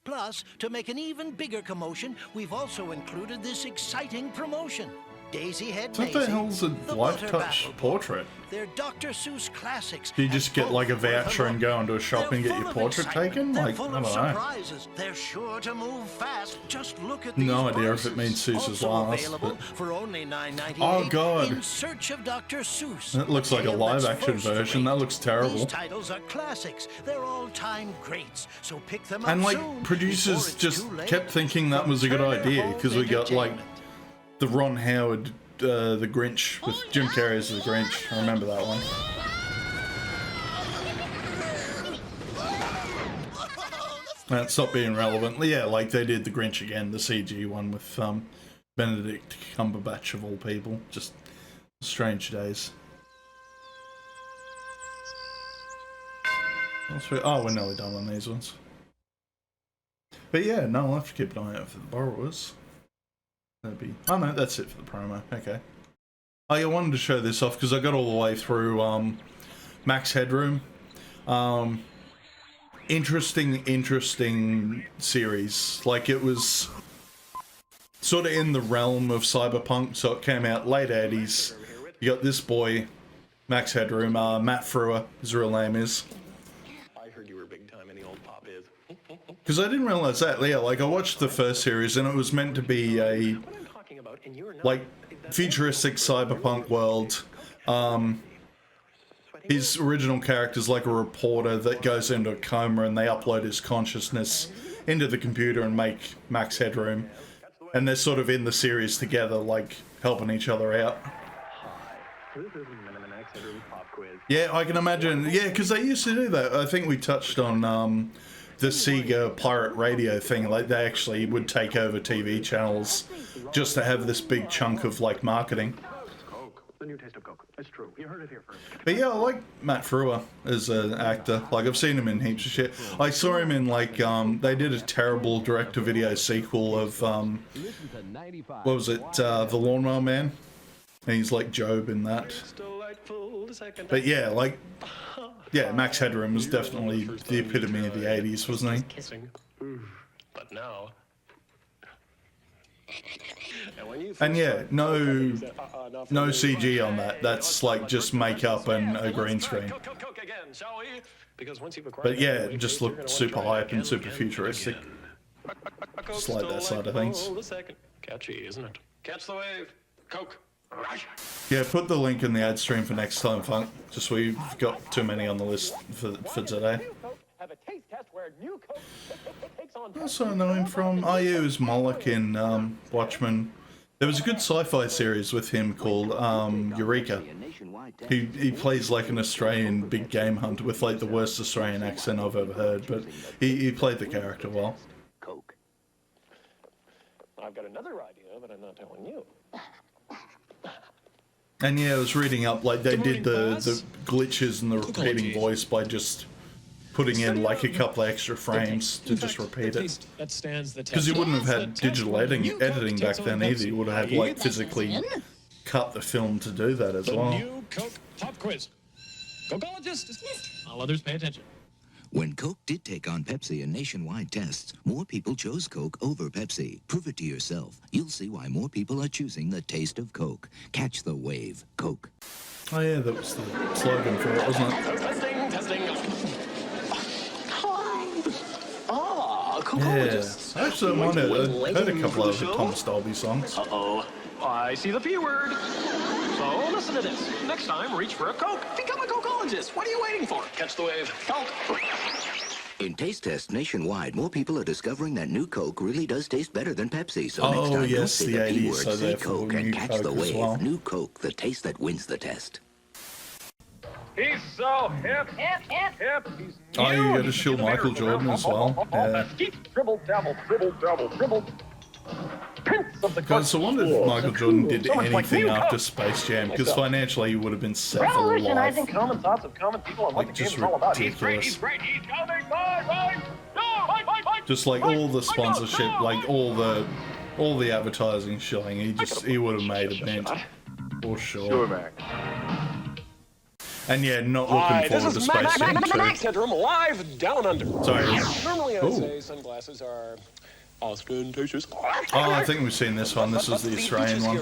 Plus, to make an even bigger commotion, we've also included this exciting promotion. Daisy Head What the Maisie, hell's a the life Butter touch Battle book. portrait? They're Dr. Seuss classics. Do you just get like a voucher and go into a shop and get your portrait taken? Like, I Full don't of know. surprises. They're sure to move fast. Just look at No these idea if it prices. means Seuss's Also last. available But for only $9.98. Oh, God. In Search of Dr. Seuss. that looks like a Tale live that's action first version. rate. That looks These terrible. titles are classics. They're all-time greats. So pick them up And like soon producers before it's just too late. kept thinking that was a good Turner idea Home because we got like Entertainment. the Ron Howard, the Grinch with Jim Carrey as the Grinch. I remember that one. And it stopped being relevant. Yeah, like they did the Grinch again, the CG one with Benedict Cumberbatch of all people. Just strange days. Oh, we're nearly done on these ones. But yeah, no, I'll have to keep an eye out for the borrowers. That'd be... Oh no, that's it for the promo. Okay. Oh, yeah, I wanted to show this off because I got all the way through Max Headroom. Interesting series. Like, it was sort of in the realm of cyberpunk, so it came out late 80s. You got this boy, Max Headroom, Matt Frewer, his real name is. I heard you were big time in the old pop is. Because I didn't realize that. Yeah, like I watched the first series and it was meant to be a like futuristic cyberpunk world. His original character's like a reporter that goes into a coma and they upload his consciousness into the computer and make Max Headroom. And they're sort of in the series together, like helping each other out. Yeah, I can imagine. Yeah, because they used to do that. I think we touched on the Sega pirate radio thing. Like they actually would take over TV channels just to have this big chunk of like marketing. The new taste of Coke. It's true. You heard it here first. But yeah, I like Matt Frewer as an actor. Like I've seen him in heaps of shit. I saw him in like they did a terrible direct-to-video sequel of what was it? The Lawnmower Man. And he's like Job in that. But yeah, like yeah, Max Headroom was definitely the epitome of the 80s, wasn't he? Kissing. But now. And yeah, no CG on that. That's like just makeup and a green screen. But yeah, it just looked super hype and super futuristic. Just like that side of things. Catchy, isn't it? Catch the wave. Coke. Yeah, put the link in the ad stream for next time, Funk. Just we've got too many on the list for today. Also know him from IU as Moloch in Watchmen. There was a good sci-fi series with him called Eureka. He plays like an Australian big game hunter with like the worst Australian accent I've ever heard, but he played the character well. Coke. I've got another idea, but I'm not telling you. And yeah, I was reading up, like they did the glitches and the repeating voice by just putting in like a couple of extra frames to just repeat it. Because you wouldn't have had digital editing back then either. You would have had like physically cut the film to do that as well. New Coke Pop Quiz. Cokeologist dismissed. All others pay attention. When Coke did take on Pepsi in nationwide tests, more people chose Coke over Pepsi. Prove it to yourself. You'll see why more people are choosing the taste of Coke. Catch the wave, Coke. Oh yeah, that was the slogan for it, wasn't it? Testing. Yeah, actually, I heard a couple of Thomas Dolby songs. Uh-oh. I see the P word. So listen to this. Next time, reach for a Coke. Become a Cokeologist. What are you waiting for? Catch the wave. Coke. In taste tests nationwide, more people are discovering that new Coke really does taste better than Pepsi. So next time, don't say the P word, say Coke and catch the wave. Well. New Coke, the taste that wins the test. He's so hip. He's Oh, you got to shield Michael Jordan as well. Yeah. Dribble, dabble. Guys, I wonder if Michael Jordan did anything after Space Jam, because financially he would have been set for life. Revolutionizing common thoughts of common people on what the game's all about. He's great. He's coming. Bye. Just like all the sponsorship, like all the advertising shilling, he would have made a mint. For sure. Sure, Mac. And yeah, not looking forward to Space Jam 2. Max Headroom live down under. Sorry. Normally I would say sunglasses are ostentatious. Oh, I think we've seen this one. This is the Australian one.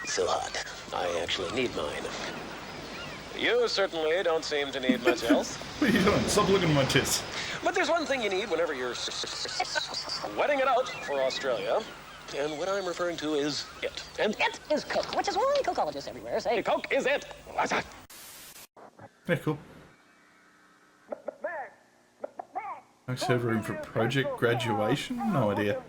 So hot. I actually need mine. You certainly don't seem to need much else. What are you doing? Stop looking at my tits. But there's one thing you need whenever you're sweating it out for Australia. And what I'm referring to is it. And it is Coke, which is why Cokeologists everywhere say Coke is it. Yeah, cool. Max Headroom for project graduation? No idea.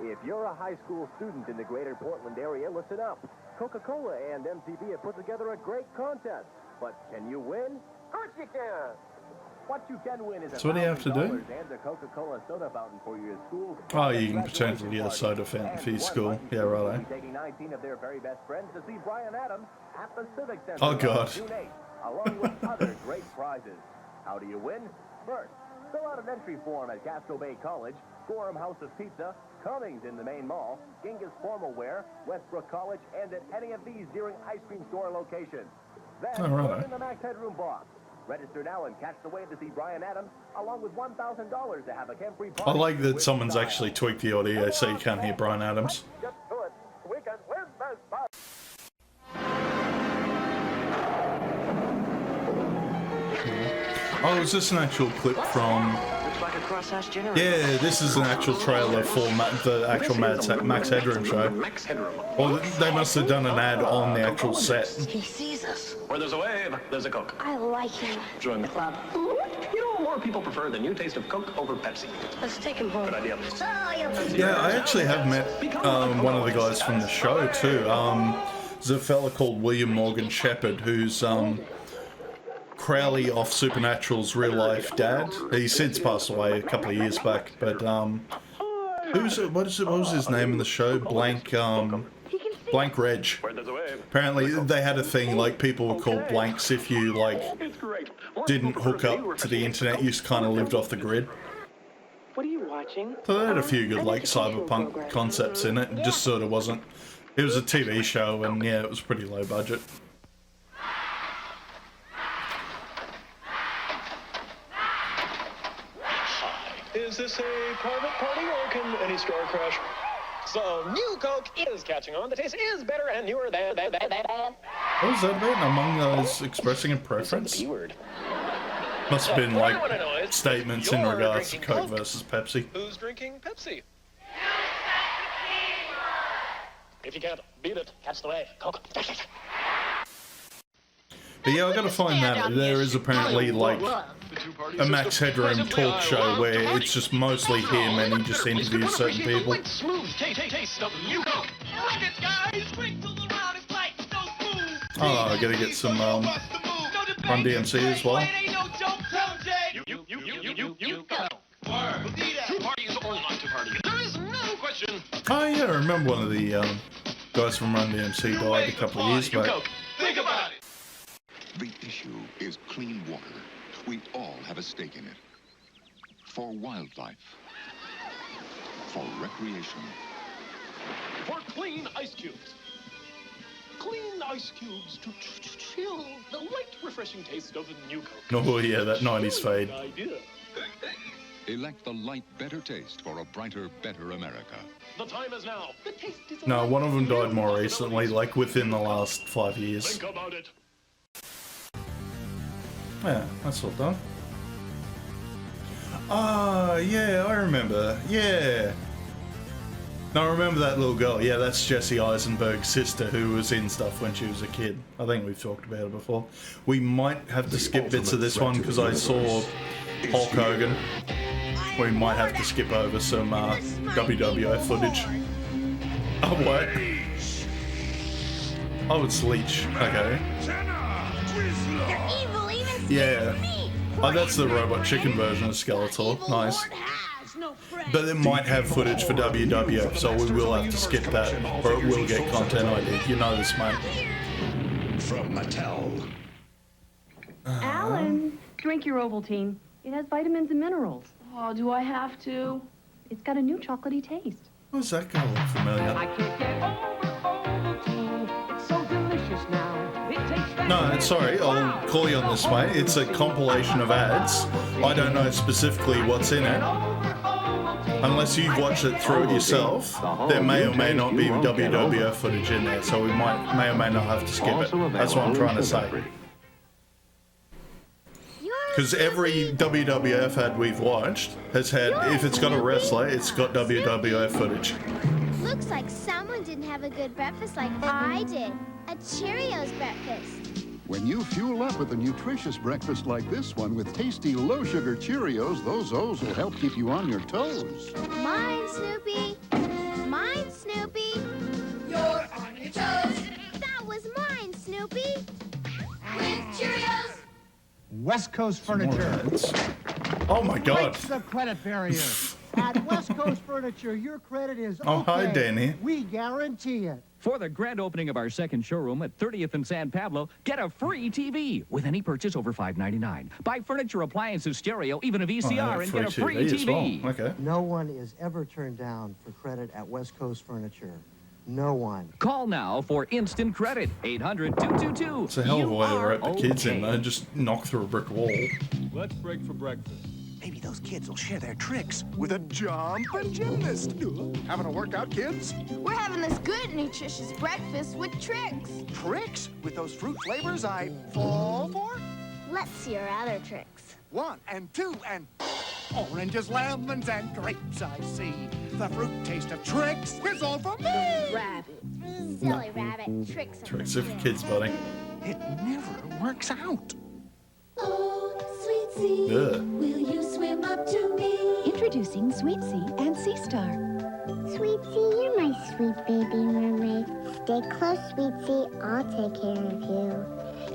If you're a high school student in the greater Portland area, listen up. Coca-Cola and MTV have put together a great contest. But can you win? Of course you can. What you can win is So what do you have to do? and a Coca-Cola soda fountain for your school. Oh, you can potentially get a soda fountain for your school. Yeah, righto. Taking 19 of their very best friends to see Brian Adams at the Civic Center. Oh, God. June 8th, along with other great prizes. How do you win? First, fill out an entry form at Casco Bay College, Gorham House of Pizza, Cummings in the main mall, Genghis Formal Wear, Westbrook College, and at any of these Deering ice cream store locations. Then, Oh, righto. put in the Max Headroom box. Register now and catch the wave to see Brian Adams, along with $1,000 to have a Kemp-free I party like that with someone's style. actually tweaked the audio so you can't hear Brian Adams. Get to it. We can win this fight. Oh, is this an actual clip from... Looks like a cross-hatch generator. Yeah, this is an actual trailer for the actual Max Headroom show. Max Headroom. Well, they must have done an ad on the actual set. He sees us. Where there's a wave, there's a Coke. I like him. Join the club. You know, more people prefer the new taste of Coke over Pepsi. Let's take him home. Good idea. Yeah, I actually have met one of the guys from the show too. There's a fella called William Morgan Shepherd who's Crowley off Supernatural's real life dad. He's since passed away a couple of years back, but what was his name in the show? Blank Reg. Apparently they had a thing like people were called blanks if you like didn't hook up to the internet, you just kind of lived off the grid. What are you watching? So they had a few good like cyberpunk concepts in it. It just sort of wasn't. It was a TV show and yeah, it was pretty low budget. Is this a private party or can any store crash? So, new Coke is catching on. The taste is better and newer than. What was that about? Among those expressing a preference? Must have been like statements in regards to Coke versus Pepsi. Who's drinking Pepsi? If you can't beat it, catch the wave. Coke. But yeah, I gotta find that. There is apparently like a Max Headroom talk show where it's just mostly him and he just interviews certain people. Oh, I gotta get some Run DMC as well. Oh yeah, I remember one of the guys from Run DMC died a couple of years back. Think about it. The issue is clean water. We all have a stake in it. For wildlife. For recreation. For clean ice cubes. Clean ice cubes to chill the light, refreshing taste of the new Coke. Oh yeah, that 90s fade. Idea. Elect the light, better taste for a brighter, better America. The time is now. The taste is No, one of them died more recently, like within the last 5 years. Think about it. Yeah, that's all done. Ah, yeah, I remember. Yeah. No, I remember that little girl. Yeah, that's Jesse Eisenberg's sister who was in stuff when she was a kid. I think we've talked about it before. We might have to skip bits of this one because I saw Hulk Hogan. We might have to skip over some WWF footage. Oh, what? Oh, it's Leech. Okay. Yeah. Oh, that's the Robot Chicken version of Skeletor. Nice. But it might have footage for WWF, so we will have to skip that, or it will get content ID. You know this, mate. From Mattel. Alan, drink your Ovaltine. It has vitamins and minerals. Oh, do I have to? It's got a new chocolatey taste. What's that going to look familiar? I can't get over Ovaltine. It's so delicious now. It tastes better. No, sorry, I'll call you on this, mate. It's a compilation of ads. I don't know specifically what's in it. Unless you've watched it through it yourself, there may or may not be WWF footage in there, so we may or may not have to skip it. That's what I'm trying to say. Because every WWF ad we've watched has had, if it's got a wrestler, it's got WWF footage. Looks like someone didn't have a good breakfast like I did. A Cheerios breakfast. When you fuel up with a nutritious breakfast like this one with tasty low-sugar Cheerios, those O's will help keep you on your toes. Mine, Snoopy. Mine, Snoopy. You're on your toes. That was mine, Snoopy. With Cheerios. West Coast Furniture. Oh my God. Breaks the credit barrier. At West Coast Furniture, your credit is okay. Oh, hi, Danny. We guarantee it. For the grand opening of our second showroom at 30th and San Pablo, get a free TV with any purchase over $5.99. Buy furniture, appliances, stereo, even a VCR, and get a free TV. Well. Okay. No one is ever turned down for credit at West Coast Furniture. No one. Call now for instant credit. 800-222. It's a hell of a way to wrap the kids in, though. Just knock through a brick wall. Let's break for breakfast. Maybe those kids will share their tricks with a jumping gymnast. Having a workout, kids? We're having this good, nutritious breakfast with tricks. Tricks? With those fruit flavors I fall for? Let's see your other tricks. 1 and 2 and oranges, lemons, and grapes I see. The fruit taste of tricks is all for me. Rabbit. Silly rabbit. Tricks are for kids, buddy. It never works out. Oh, Sweet Sea, will you swim up to me? Introducing Sweet Sea and Sea Star. Sweet Sea, you're my sweet baby mermaid. Stay close, Sweet Sea. I'll take care of you.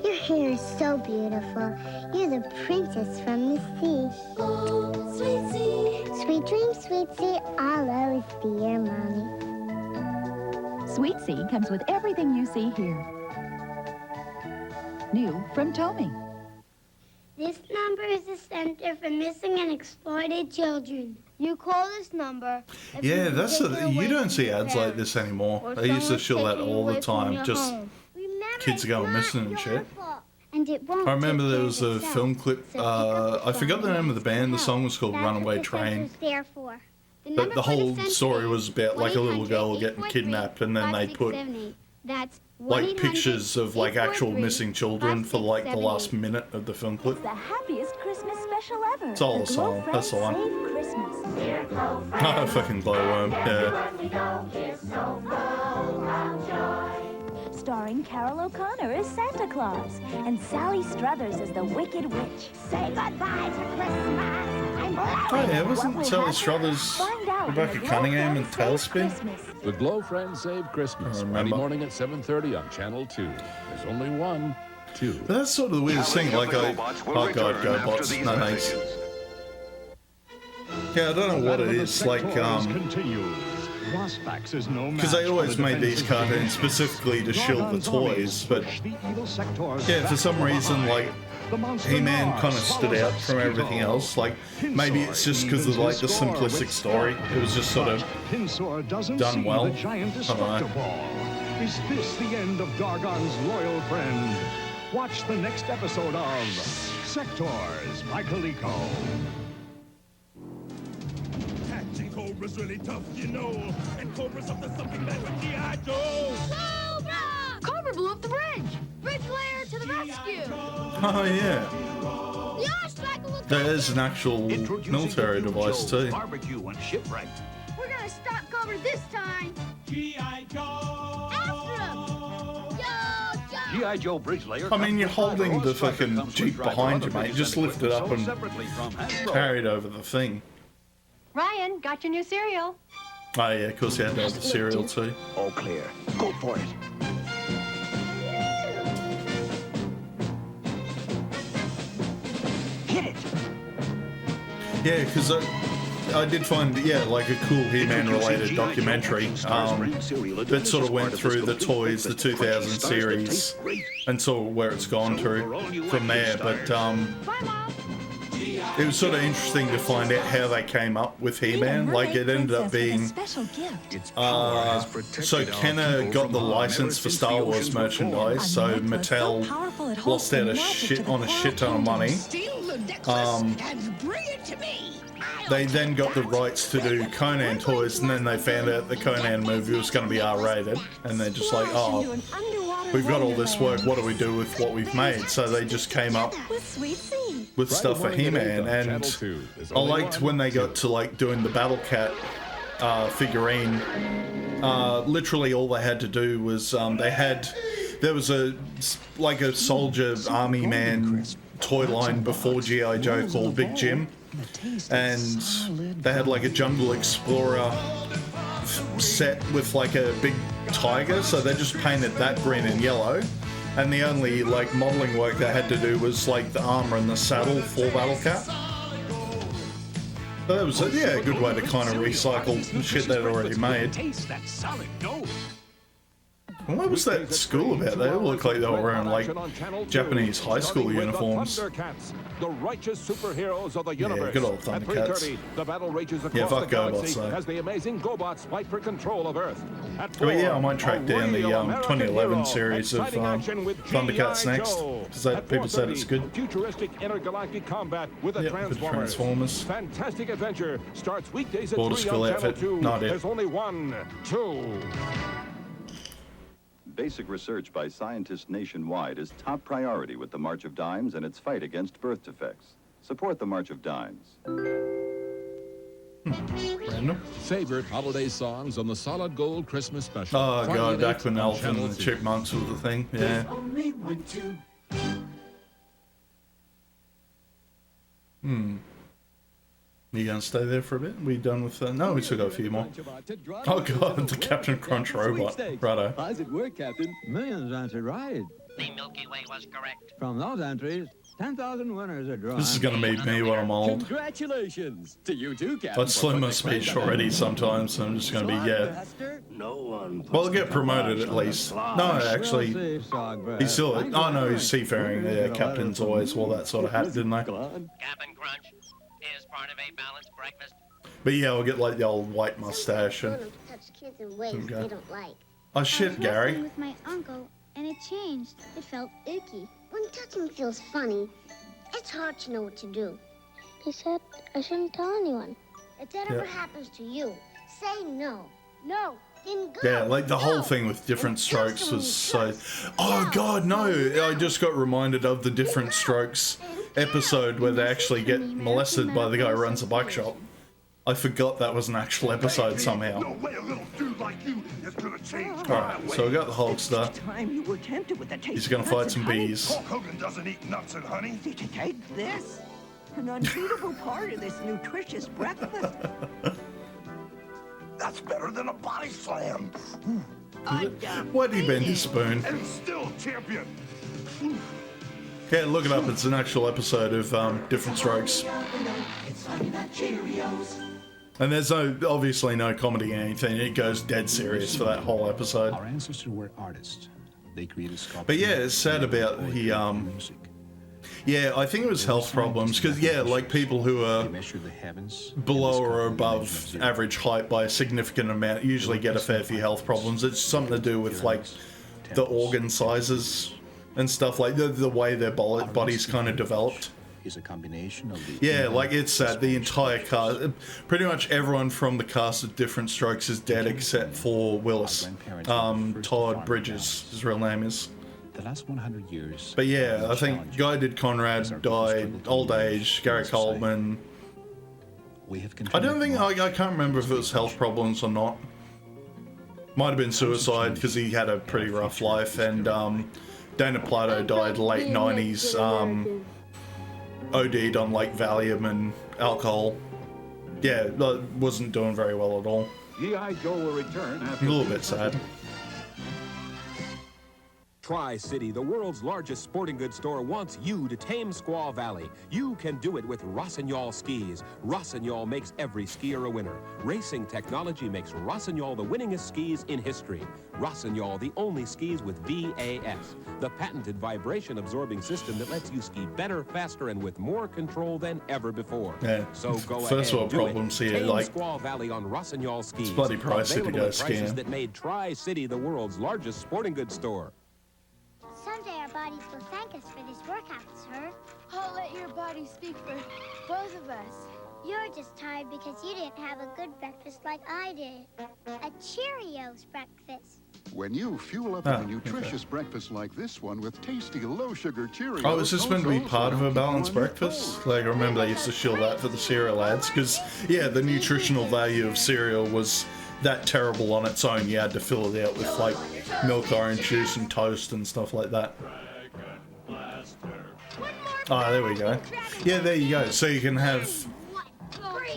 Your hair is so beautiful. You're the princess from the sea. Oh, Sweet Sea. Sweet dreams, Sweet Sea. I'll always be your mommy. Sweet Sea comes with everything you see here. New from Tomy. This number is the Center for Missing and Exploited Children. You call this number. Yeah, that's you don't see ads like this anymore. They used to show that all the time. Just kids are going missing and shit. And it won't I remember there was a film clip. I forgot the name of the band. The song was called "Runaway Train." But the whole story was about like a little girl getting kidnapped, and then they put like pictures of like actual missing children for like the last minute of the film clip. The happiest Christmas special ever. It's all the song. That's the one. Oh, fucking glowworm. Yeah. Starring Carol O'Connor as Santa Claus and Sally Struthers as the Wicked Witch. Say goodbye to Christmas. Oh yeah, wasn't Sally Struthers, Rebecca Cunningham and Tailspin? The Glow Friends Save Christmas. Friday morning at 7:30 on Channel 2. There's only one, 2. But that's sort of the weirdest thing. Like oh god, GoBots. No thanks. Yeah, I don't know what it is. Like because they always made these cartoons specifically to shill the toys, but yeah, for some reason, like He-Man kind of stood out from everything else. Like maybe it's just because of like the simplistic story. It was just sort of done well. I don't know. Is this the end of Gargon's loyal friend? Watch the next episode of Sectors by Coleco. Cobra's really tough, you know. And Cobra's up to something that with G.I. Joe. Cobra! Cobra blew up the bridge. Bridge layer to the rescue. Oh yeah. That is an actual military device too. Barbecue and shipwreck. We're gonna stop Cobra this time. G.I. Joe. After him. Yo, Joe. G.I. Joe bridge layer. I mean, you're holding the fucking Jeep behind you, mate. Just lift it up and carry it over the thing. Ryan, got your new cereal. Oh yeah, of course you had to have the cereal too. All clear. Go for it. Hit it. Yeah, because I did find like a cool He-Man related documentary that sort of went through the toys, the 2000 series, and saw where it's gone to from there. But it was sort of interesting to find out how they came up with He-Man. Like it ended up being so Kenner got the license for Star Wars merchandise, so Mattel lost out a shit ton of money. They then got the rights to do Conan toys, and then they found out the Conan movie was going to be R-rated, and they're just like, oh, we've got all this work, what do we do with what we've made? So they just came up with stuff for He-Man, and I liked when they got to like doing the Battle Cat figurine. Literally all they had to do was there was a soldier army man toy line before G.I. Joe called Big Jim, and they had like a Jungle Explorer set with like a big tiger, so they just painted that green and yellow, and the only like modelling work they had to do was like the armour and the saddle for Battle Cat. So that was a good way to kind of recycle the shit they'd already made. Taste that solid gold. And what was that school about? They all look like they were wearing like Japanese high school uniforms. The righteous superheroes of the universe. Good old Thundercats. At 3:30, the battle rages across the galaxy as the amazing GoBots fight for control of Earth. At 4, I might track down the 2011 series of Thundercats next, because people said it's good. Futuristic intergalactic combat with the Transformers. Fantastic adventure starts weekdays at 3 on Channel 2. There's only 1, 2. Basic research by scientists nationwide is top priority with the March of Dimes and its fight against birth defects. Support the March of Dimes. Random. Favorite holiday songs on the Solid Gold Christmas Special. Oh god, back when Elf and the Chipmunks was the thing. Yeah. You gonna stay there for a bit? We done with no, we still got a few more. Oh god, the Captain Crunch robot. Righto. How's it work, Captain? Millions answered right. The Milky Way was correct. From those entries, 10,000 winners are drawn. This is gonna be me when I'm old. Congratulations to you too, Captain. I'd slow my speech already sometimes, so I'm just gonna be No one. Well, I'll get promoted at least. No, actually, he's still. Oh no, he's seafaring. Yeah, captains always wore that sort of hat, didn't they? Captain Crunch is part of a balanced breakfast. But yeah, I'll get like the old white mustache and. Touch kids in ways they don't like. Oh shit, Gary. With my uncle, and it changed. It felt icky. When touching feels funny, it's hard to know what to do. He said I shouldn't tell anyone. If that ever happens to you, say no. No. Then go. Yeah, like the whole thing with Different Strokes was so. Oh god, no! I just got reminded of the Different Strokes episode where they actually get molested by the guy who runs a bike shop. I forgot that was an actual episode somehow. Alright, so we got the Hulkster. He's gonna fight some bees. Hulk Hogan doesn't eat nuts and honey. Did you take this? An unbeatable part of this nutritious breakfast. That's better than a body slam. Why'd he bend his spoon? And still champion. Yeah, look it up. It's an actual episode of Different Strokes. And there's obviously no comedy or anything. It goes dead serious for that whole episode. Our ancestors were artists. They created sculpture. But yeah, it's sad about he yeah, I think it was health problems because like people who are below or above average height by a significant amount usually get a fair few health problems. It's something to do with like the organ sizes and stuff, like the way their bodies kind of developed. Is a combination of the like it's sad. The entire cast, pretty much everyone from the cast of Different Strokes is dead except for Willis. Todd Bridges, his real name is. The last 100 years. But yeah, I think Guy did Conrad died, old age. Gary Coleman. I don't think I can't remember if it was health problems or not. Might have been suicide because he had a pretty rough life, and Dana Plato died late 90s. OD'd on like Valium and alcohol. Yeah, wasn't doing very well at all. G.I. Joe will return after a little bit sad. Tri-City, the world's largest sporting goods store, wants you to tame Squaw Valley. You can do it with Rossignol skis. Rossignol makes every skier a winner. Racing technology makes Rossignol the winningest skis in history. Rossignol, the only skis with VAS, the patented vibration-absorbing system that lets you ski better, faster, and with more control than ever before. Yeah. So go First ahead, world problems here, Tame like Squaw Valley on Rossignol skis. It's bloody pricey to go skiing. That made Tri-City the world's largest sporting goods store. Someday our bodies will thank us for this workout, sir. I'll let your body speak for both of us. You're just tired because you didn't have a good breakfast like I did. A Cheerios breakfast. When you fuel up a nutritious breakfast like this one with tasty low-sugar Cheerios... Oh, is this meant to be part of a balanced breakfast? Like, I remember they used to shill that for the cereal ads, because, yeah, the nutritional value of cereal was that terrible on its own. You had to fill it out with, like, milk, orange juice, and toast and stuff like that. Ah, there we go. Yeah, there you go. So you can have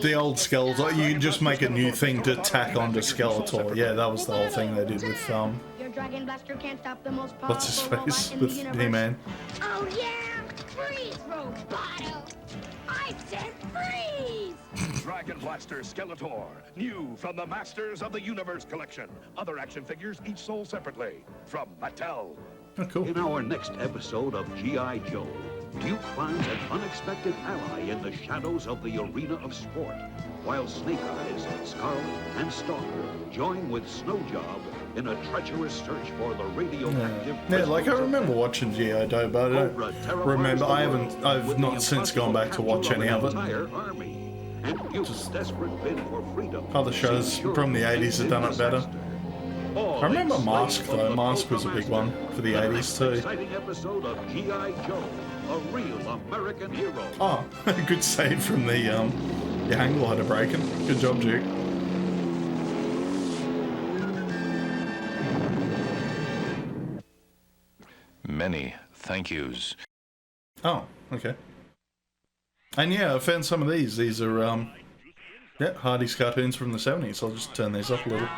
the old Skeletor. You can just make a new thing to tack onto Skeletor. Yeah, that was the whole thing they did with Dragon Blaster can't stop the most What's his powerful face robot in the with universe. He-Man? Oh yeah, freeze, Roboto! I said freeze! Dragon Blaster Skeletor, new from the Masters of the Universe collection. Other action figures each sold separately from Mattel. Oh, cool. In our next episode of G.I. Joe, Duke finds an unexpected ally in the shadows of the arena of sport, while Snake Eyes, Scarlet, and Stalker join with Snowjob in a treacherous search for the radioactive. Yeah, like I remember watching G.I. Joe, but I don't remember. I've not since gone back to watch any of it. Just desperate bid for freedom. Other shows from the 80s have done it better. I remember Mask though. Mask was a big one for the 80s too. Exciting episode of G.I. Joe, a real American hero. Oh, good save from the hang glider breaking. Good job, Duke. Many thank yous. Oh, okay. And yeah, I found some of these. These are yeah, Hardy's cartoons from the 70s. I'll just turn these up a little.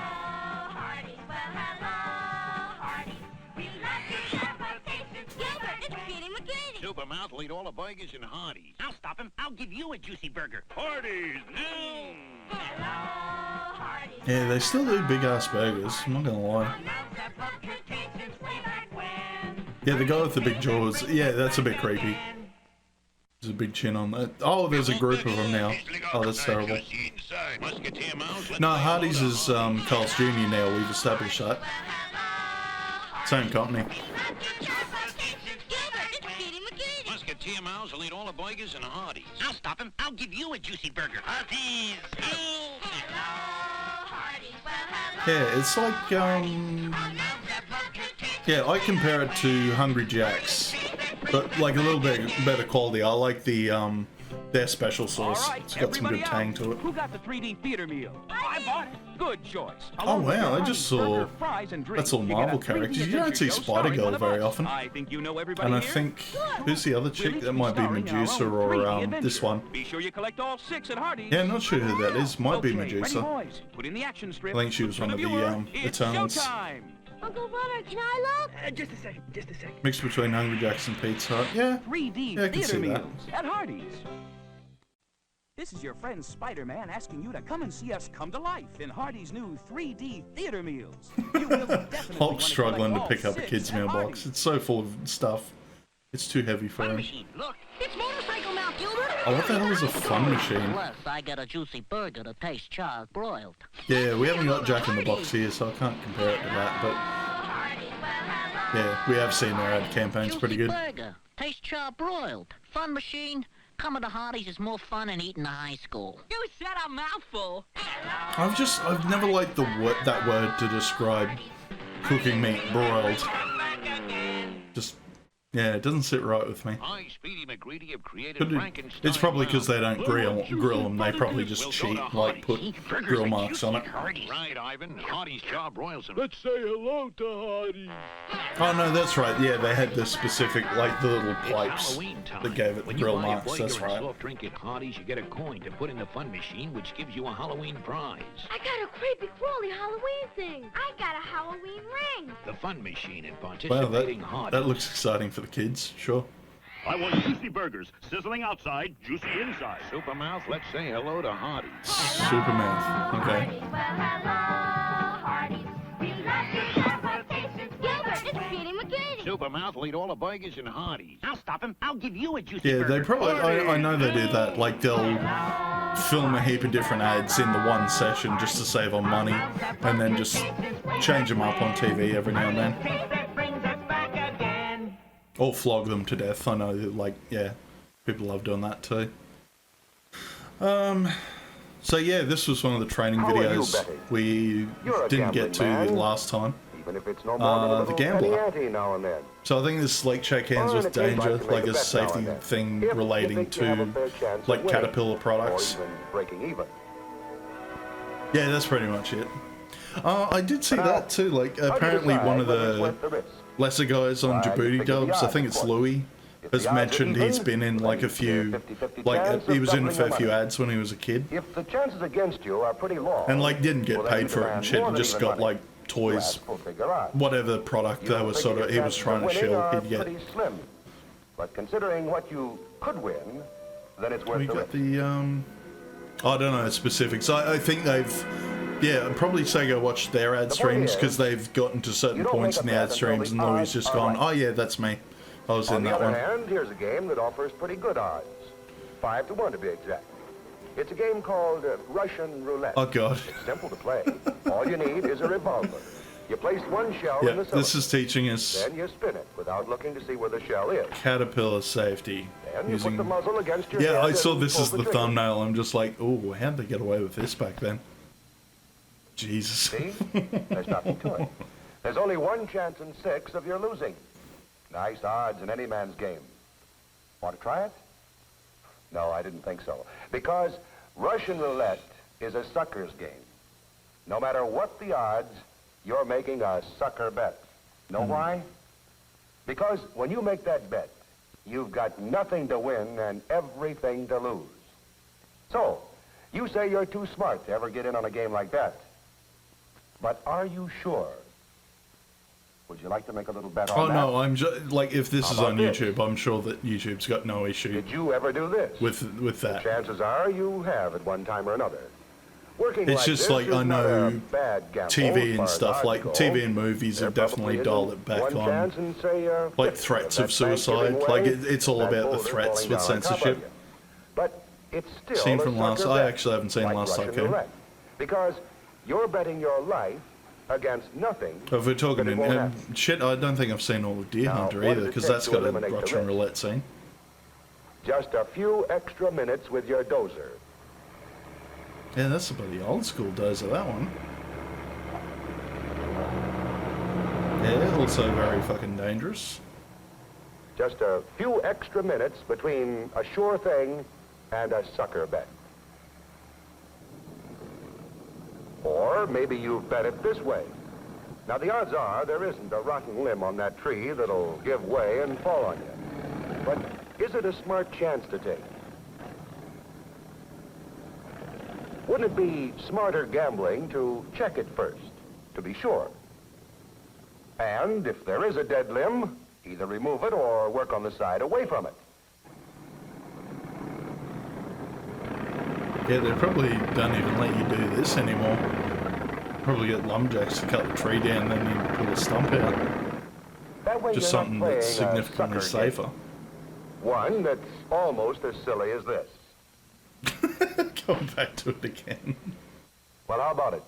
Supermouth will eat all the burgers and Hardee's. I'll stop him. I'll give you a juicy burger. Hardee's, no! Yeah, they still do big ass burgers. I'm not gonna lie. Yeah, the guy with the big jaws. Yeah, that's a bit creepy. There's a big chin on that. Oh, there's a group of them now. Oh, that's terrible. No, Hardee's is Carl's Jr. now. We've established that. Same company. Musketeer Mouse will eat all the burgers and Hardee's. I'll stop him. I'll give you a juicy burger. Hardee's, no! Yeah, it's like yeah, I compare it to Hungry Jack's, but like a little bit better quality. I like the their special sauce. It's got some good tang to it. Who got the 3D theater meal? I bought it. Good choice. Oh wow, I just saw that's all Marvel characters. You don't see Spider-Girl very often. And I think who's the other chick? That might be Medusa or this one. Be sure you collect all 6 at Hardee's. Yeah, not sure who that is. Might be Medusa. Put in the action strip. I think she was one of the Eternals. Uncle Butter, can I look? Just a second. Mixed between Hungry Jack's and Pizza Hut. Yeah. 3D Yeah, I can theater see that. meals at Hardee's. This is your friend Spider-Man asking you to come and see us come to life in Hardee's new 3D theater meals. Hulk's struggling to pick up a kid's meal box. It's so full of stuff. It's too heavy for him. Look, it's motorcycle mouth, Gilbert. Oh, what the hell is a fun machine? Plus, I got a juicy burger that tastes charred broiled. Yeah, we haven't got Jack in the Box here, so I can't compare it to that, but yeah, we have seen their ad campaigns pretty good. Burger, tastes charred broiled. Fun machine. Coming to Hardee's is more fun than eating a high school. You said a mouthful. I've never liked that word to describe cooking meat broiled. Just, yeah, it doesn't sit right with me. I, Speedy McGreedy, have created Frankenstein. It's probably because they don't grill them. They probably just cheat, like put grill marks on it. Right, Ivan. Hardee's charred broils. Let's say hello to Hardee's. Oh no, that's right. Yeah, they had the specific, like the little pipes that gave it the grill marks. That's right. Soft drink at Hardee's, you get a coin to put in the fun machine, which gives you a Halloween prize. I got a creepy crawly Halloween thing. I got a Halloween ring. The fun machine and Wow, participating Hardee's. that looks exciting for the kids. Sure. I want juicy burgers, sizzling outside, juicy inside. Supermouth, let's say hello to Hardee's. Supermouth. Okay. Supermouth will eat all the burgers in Hardee's. I'll stop him. I'll give you a juicy Yeah, burger. they probably. I know they do that. Like they'll film a heap of different ads in the one session just to save on money, and then just change them up on TV every now and then. Or flog them to death. I know, like, yeah, people love doing that too. So yeah, this was one of the training videos we didn't get to last time. Even if it's no more the Gambler. ante now and then. So I think this like shake hands with danger, like a safety thing relating to like Caterpillar products. Breaking even. Yeah, that's pretty much it. I did see that too. Like apparently one of the lesser guys on Djibouti dubs, I think it's Louis, has mentioned he's been in like a few, like he was in a fair few ads when he was a kid. If the chances against you are pretty long. And like didn't get paid for it and shit, and just got like toys, full figure odds. whatever product You they don't were think sort your of he was chances trying to of winning shill, are he'd get. pretty slim. But considering what you could win, then it's worth We the got risk. the I don't know specifics. I think they've, yeah, I'd probably say go watch their ad streams because they've gotten to certain points in the ad streams and Louis just gone, oh yeah, that's me. I was in that one. On the other hand, here's a game that offers pretty good odds. 5 to 1 to be exact. It's a game called Russian Roulette. Oh god. It's simple to play. All you need is a revolver. You place one shell Yeah, in the cylinder. this is teaching us Then you spin it without looking to see where the shell is. caterpillar safety. Then you put the muzzle against your Yeah, head I saw and this pull as the the trigger. thumbnail. I'm just like, oh, how'd they get away with this back then? Jesus. See? There's nothing to it. There's only one chance in 6 of your losing. Nice odds in any man's game. Want to try it? No, I didn't think so. Because Russian roulette is a sucker's game. No matter what the odds, you're making a sucker bet. Know why? Because when you make that bet, you've got nothing to win and everything to lose. So, you say you're too smart to ever get in on a game like that. But are you sure? Would you like to make a little bet Oh on that? no, I'm just like if this How is about on this? YouTube, I'm sure that YouTube's got no issue. Did you ever do this? with that? Chances are you have at one time or another. Working It's like just this like is I not a know bad gamble TV as far and as stuff odds like go. TV and movies There have definitely probably dialed isn't it back one on chance in, say, like 50 threats of of that suicide. bank Like giving it's all away, about the that threats boulder with falling down on top of censorship. you. But it's still Seen a from last, sucker I bet, actually haven't seen like Last Russian Tycoon. roulette, because you're betting your life against nothing. If we're talking that it in won't happen. shit, I don't think I've seen all of Deer Now, Hunter what either does it because take that's to got a eliminate the Russian risk? roulette scene. Just a few extra minutes with your dozer. Yeah, that's about the old school dozer, that one. Yeah, also very fucking dangerous. Just a few extra minutes between a sure thing and a sucker bet. Or maybe you've bet it this way. Now the odds are there isn't a rotten limb on that tree that'll give way and fall on you. But is it a smart chance to take? Wouldn't it be smarter gambling to check it first, to be sure? And if there is a dead limb, either remove it or work on the side away from it. Yeah, they probably don't even let you do this anymore. Probably get lumberjacks to cut the tree down, then you pull a stump out. That way Just you're not something that's playing a significantly sucker game. safer. One that's almost as silly as this. Going back to it again. Well, how about it?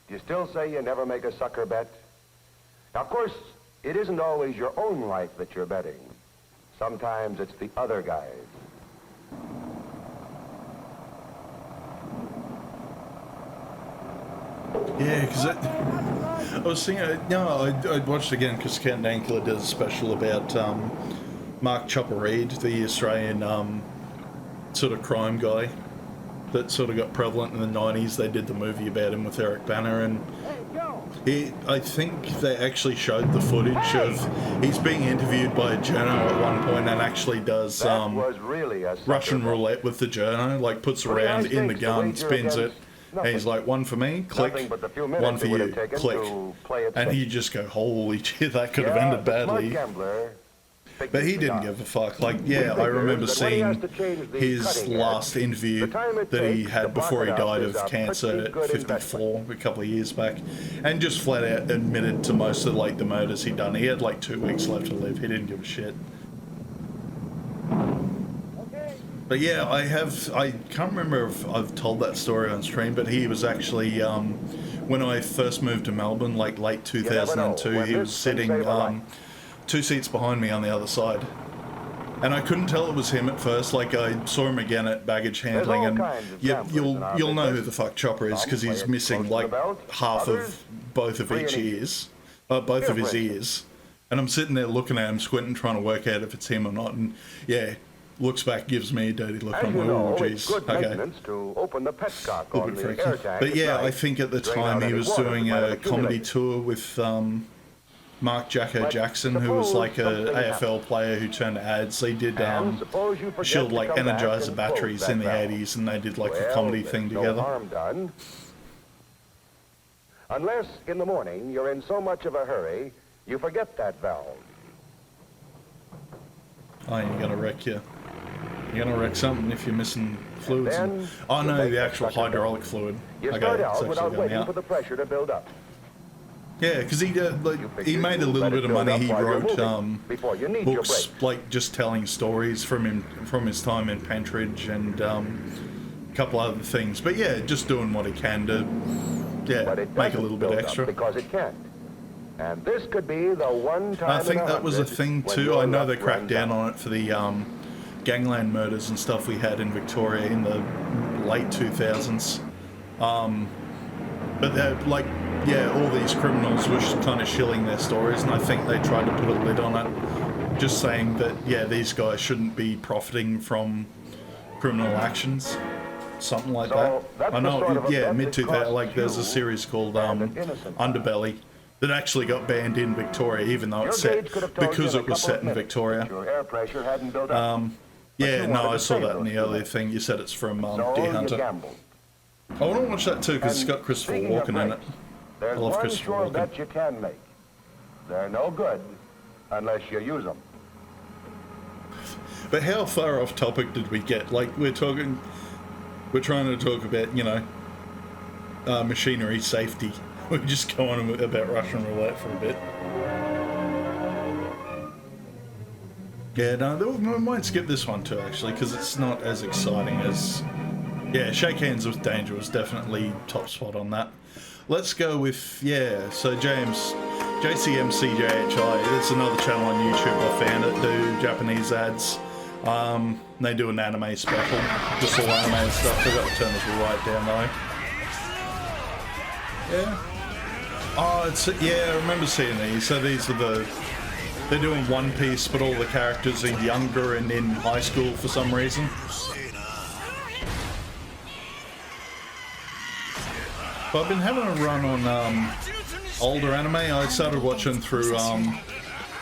Do you still say you never make a sucker bet? Now, of course, it isn't always your own life that you're betting. Sometimes it's the other guy's. Yeah, because I was thinking, I'd watched it again because Ken Dankler did a special about Mark Chopper Reed, the Australian sort of crime guy that sort of got prevalent in the 90s. They did the movie about him with Eric Banner, and I think they actually showed the footage of he's being interviewed by a journo at one point and actually does That was really a sucker Russian bet. roulette with the journo, like puts a Pretty round high in the stakes to gun, wager spins it, against and he's like, one for me, click, Nothing but the few minutes one for it would you, have taken click. to play it And safe. he'd just go, holy shit, that could have Yeah, ended the smart badly. gambler But he didn't give a fuck. Like, yeah, I remember seeing his last interview that he had before he died of cancer at 54, a couple of years back, and just flat out admitted to most of like the murders he'd done. He had like 2 weeks left to live. He didn't give a shit. But yeah, I can't remember if I've told that story on stream, but he was actually, when I first moved to Melbourne, like late 2002, he was sitting 2 seats behind me on the other side. And I couldn't tell it was him at first. Like, I saw him again at baggage handling, and you'll know who the fuck Chopper is because he's missing like half of both of each ears, both of his ears. And I'm sitting there looking at him, squinting, trying to work out if it's him or not. And yeah, looks back, gives me a dirty look. As I'm you like, know, oh, it's jeez, good okay. maintenance to open the petcock A on little the bit air freaky. tank But at yeah, night. I think at the Drain time out he any was water doing that might a have comedy accumulated. tour with Mark Jacko But Jackson, who was like a suppose AFL something player who turned ads. They did And suppose you forget Shield to like come back Energizer and batteries close in that the valve. 80s, and they did like a Well, comedy there's thing no together. harm done. Unless, in the morning, you're in so much of a hurry, you forget that valve. Oh, you're gonna wreck you. You're gonna wreck something if you're missing fluids. Oh no, the actual hydraulic fluid. You Okay, start it's out actually without going waiting out. for the pressure to build up. Yeah, because he he made a little bit of money. He wrote books like just telling stories from his time in Pentridge and a couple other things. But yeah, just doing what he can to make a little bit extra. Because it can't. And this could be the one time. I think that was a thing too. I know they cracked down on it for the gangland murders and stuff we had in Victoria in the late 2000s. But they're like, yeah, all these criminals were kind of shilling their stories, and I think they tried to put a lid on it, just saying that, yeah, these guys shouldn't be profiting from criminal actions, something like that. I know, yeah, mid-2000s, like there's a series called Underbelly that actually got banned in Victoria, even though it's set, because it was set in Victoria. Yeah, no, I saw that in the earlier thing. You said it's from Deer Hunter. I want to watch that too because it's got Christopher Walken in it. I love Christopher Walken. That you can make. They're no good unless you use them. But how far off topic did we get? Like we're trying to talk about, you know, machinery safety. We just go on about Russian roulette for a bit. Yeah, no, we might skip this one too actually because it's not as exciting as. Yeah, Shake Hands with Danger was definitely top spot on that. Let's go with, yeah, so James, JCMCJHI, it's another channel on YouTube I found it, do Japanese ads. They do an anime special, just all anime stuff. They've got to turn this right down though. Yeah. Oh, yeah, I remember seeing these. So these are they're doing One Piece, but all the characters are younger and in high school for some reason. But I've been having a run on older anime. I started watching through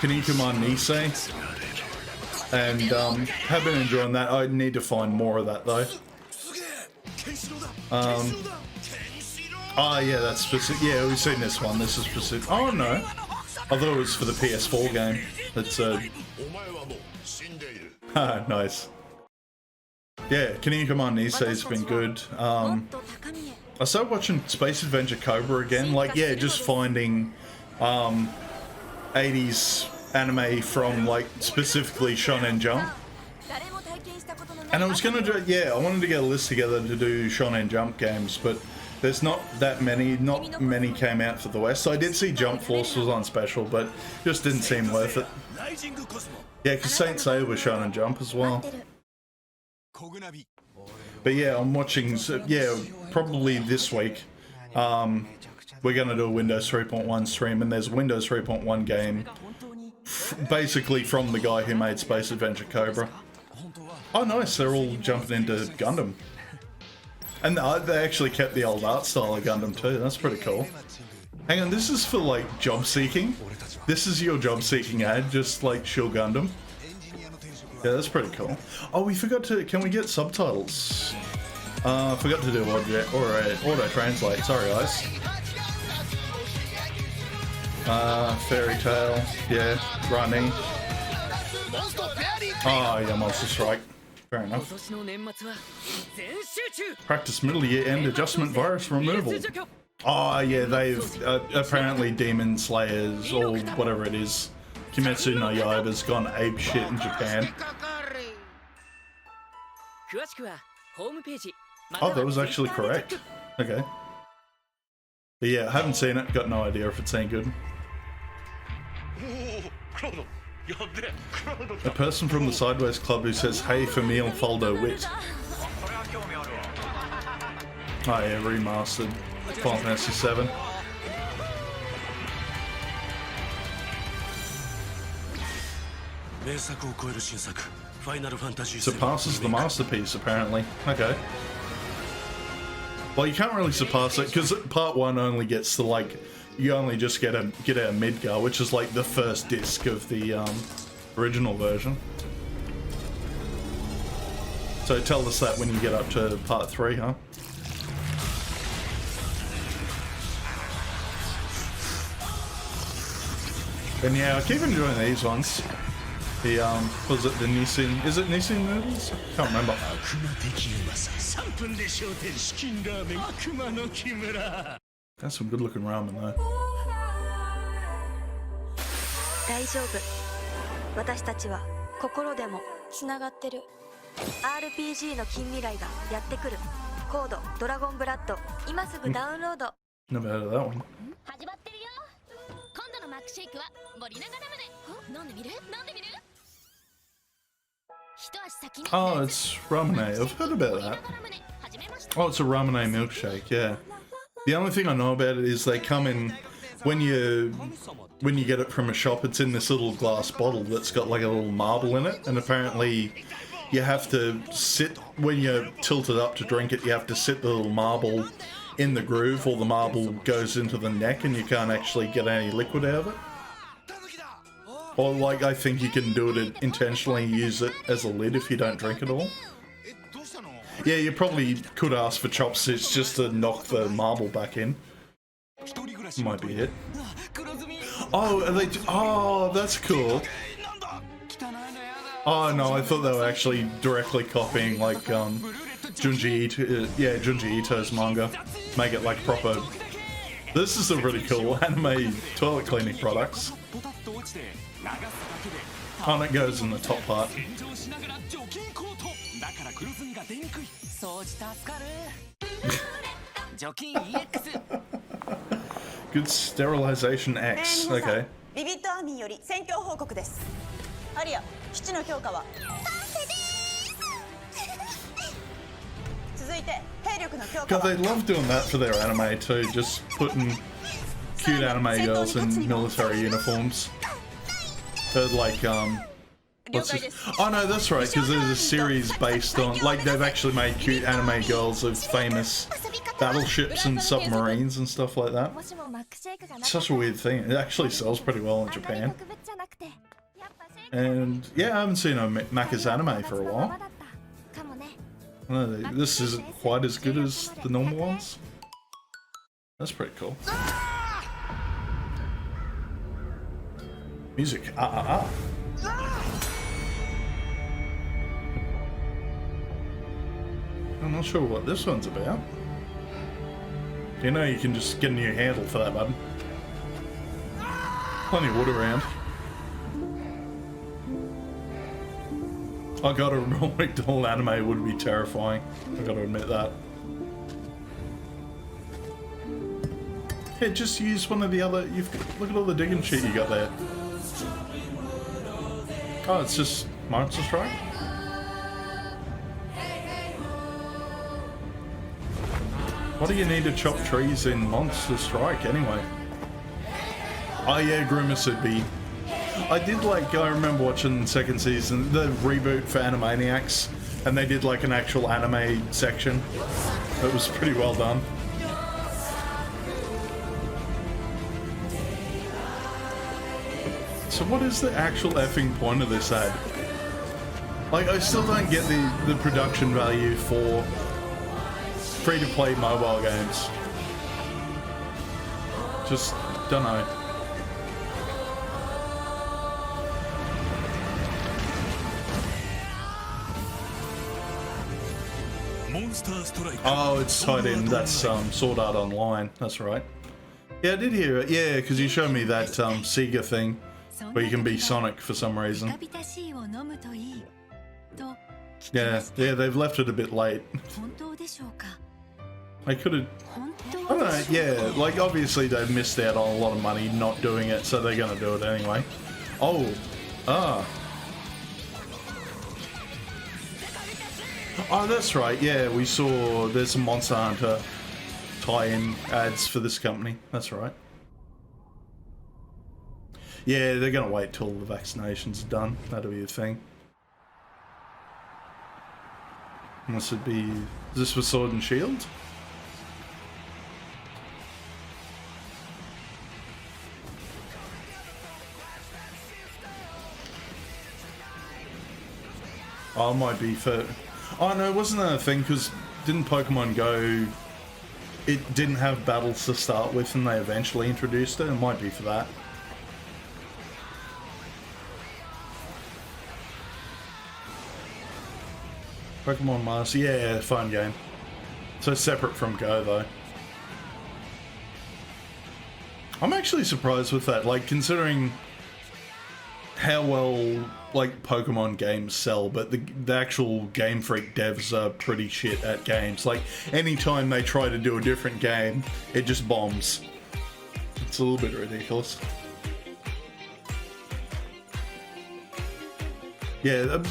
Kinikuma Nisei, and have been enjoying that. I need to find more of that though. Oh yeah, that's specific. Yeah, we've seen this one. This is specific. Oh no, I thought it was for the PS4 game. It's nice. Yeah, Kinikuma Nisei's been good. I started watching Space Adventure Cobra again, like, yeah, just finding 80s anime from, like, specifically Shonen Jump. And I was gonna do, yeah, I wanted to get a list together to do Shonen Jump games, but there's not that many, not many came out for the West. So I did see Jump Force was on special, but just didn't seem worth it. Yeah, because Saint Seiya was Shonen Jump as well. But yeah, I'm watching, so yeah, probably this week, we're going to do a Windows 3.1 stream, and there's a Windows 3.1 game, basically from the guy who made Space Adventure Cobra. Oh nice, they're all jumping into Gundam. And they actually kept the old art style of Gundam too, that's pretty cool. Hang on, this is for like job seeking? This is your job seeking ad, just like Shill Gundam? Yeah, that's pretty cool. Oh, we forgot to, can we get subtitles? Forgot to do auto translate, sorry guys. Fairy Tail, yeah, Running. Oh yeah, Monster Strike. Fair enough. Practice middle year end adjustment virus removal. Oh yeah, they've apparently Demon Slayers or whatever it is. Kimetsu no Yaiba's gone ape shit in Japan. Oh, that was actually correct. Okay. But yeah, I haven't seen it, got no idea if it's any good. A person from the Sideways Club who says, hey for meal folder wit. Oh yeah, remastered. Final Fantasy 7. Surpasses the masterpiece, apparently. Okay. Well, you can't really surpass it because part 1 only gets to like, you only just get a Midgar, which is like the first disc of the original version. So tell us that when you get up to part 3, huh? And yeah, I keep enjoying these ones. The was it the Nissin? Is it Nissin noodles? Can't remember. That's some good looking ramen though. 大丈夫。私たちは心でもつながってる。RPG の近未来がやってくる。コードドラゴンブラッド。今すぐダウンロード。 Never heard of that one. 始まってるよ。今度のマックシェイクは森永ラムネ。飲んでみる？飲んでみる？ Oh, it's ramen. I've heard about that. Oh, it's a ramen milkshake. Yeah. The only thing I know about it is they come in when you get it from a shop. It's in this little glass bottle that's got like a little marble in it, and apparently you have to sit when you're tilted up to drink it. You have to sit the little marble in the groove, or the marble goes into the neck, and you can't actually get any liquid out of it. Or, like, I think you can do it intentionally, use it as a lid if you don't drink it all. Yeah, you probably could ask for chopsticks just to knock the marble back in. Might be it. Oh, are they... Oh, that's cool. Oh, no, I thought they were actually directly copying, like, Junji Ito's manga. Make it, like, proper... This is a really cool anime toilet cleaning products. Oh, and it goes in the top part. Good sterilization X. Okay. ビビットアーミーより戦況報告です。アリア、基地の強化は続いて兵力の強化 God, they love doing that for their anime too. Just putting cute anime girls in military uniforms. Heard like what's this? Oh no, that's right, because there's a series based on, like, they've actually made cute anime girls of famous battleships and submarines and stuff like that. It's such a weird thing. It actually sells pretty well in Japan. And yeah, I haven't seen a Macca's anime for a while. No, this isn't quite as good as the normal ones. That's pretty cool. Music. I'm not sure what this one's about. You know, you can just get a new handle for that button. Plenty of wood around. I gotta admit, McDonald anime would be terrifying. I gotta admit that. Yeah, just use one of the other. Look at all the digging shit you got there. Oh, it's just Monster Strike? What do you need to chop trees in Monster Strike anyway? Oh yeah, Grimace would be... I remember watching second season, the reboot for Animaniacs, and they did like an actual anime section. It was pretty well done. So what is the actual effing point of this ad? Like, I still don't get the production value for free-to-play mobile games. Just don't know. Oh, it's tied in. That's Sword Art Online. That's right. Yeah, I did hear it. Yeah, because you showed me that Sega thing where you can be Sonic for some reason. Yeah, they've left it a bit late. I could have... I don't know, yeah, like obviously they've missed out on a lot of money not doing it, so they're going to do it anyway. Oh, Oh, that's right, yeah, we saw there's some Monster Hunter tie-in ads for this company, that's right. Yeah, they're going to wait till the vaccinations are done, that'll be a thing. Unless it be... Is this for Sword and Shield? Oh, it might be for... Oh no, wasn't that a thing? Because didn't Pokemon Go... It didn't have battles to start with and they eventually introduced it? It might be for that. Pokemon Mars, yeah, fun game. So separate from Go though. I'm actually surprised with that, like considering how well like Pokemon games sell, but the actual Game Freak devs are pretty shit at games. Like anytime they try to do a different game, it just bombs. It's a little bit ridiculous. Yeah,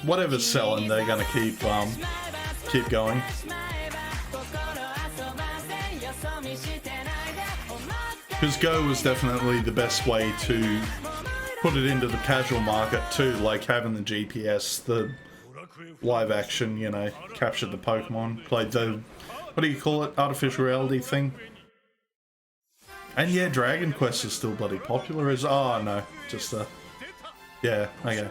whatever's selling, they're gonna keep going. Because Go was definitely the best way to put it into the casual market too, like having the GPS, the live action, you know, capture the Pokemon, played the, what do you call it, artificial reality thing. And yeah, Dragon Quest is still bloody popular as, oh no, just yeah, okay.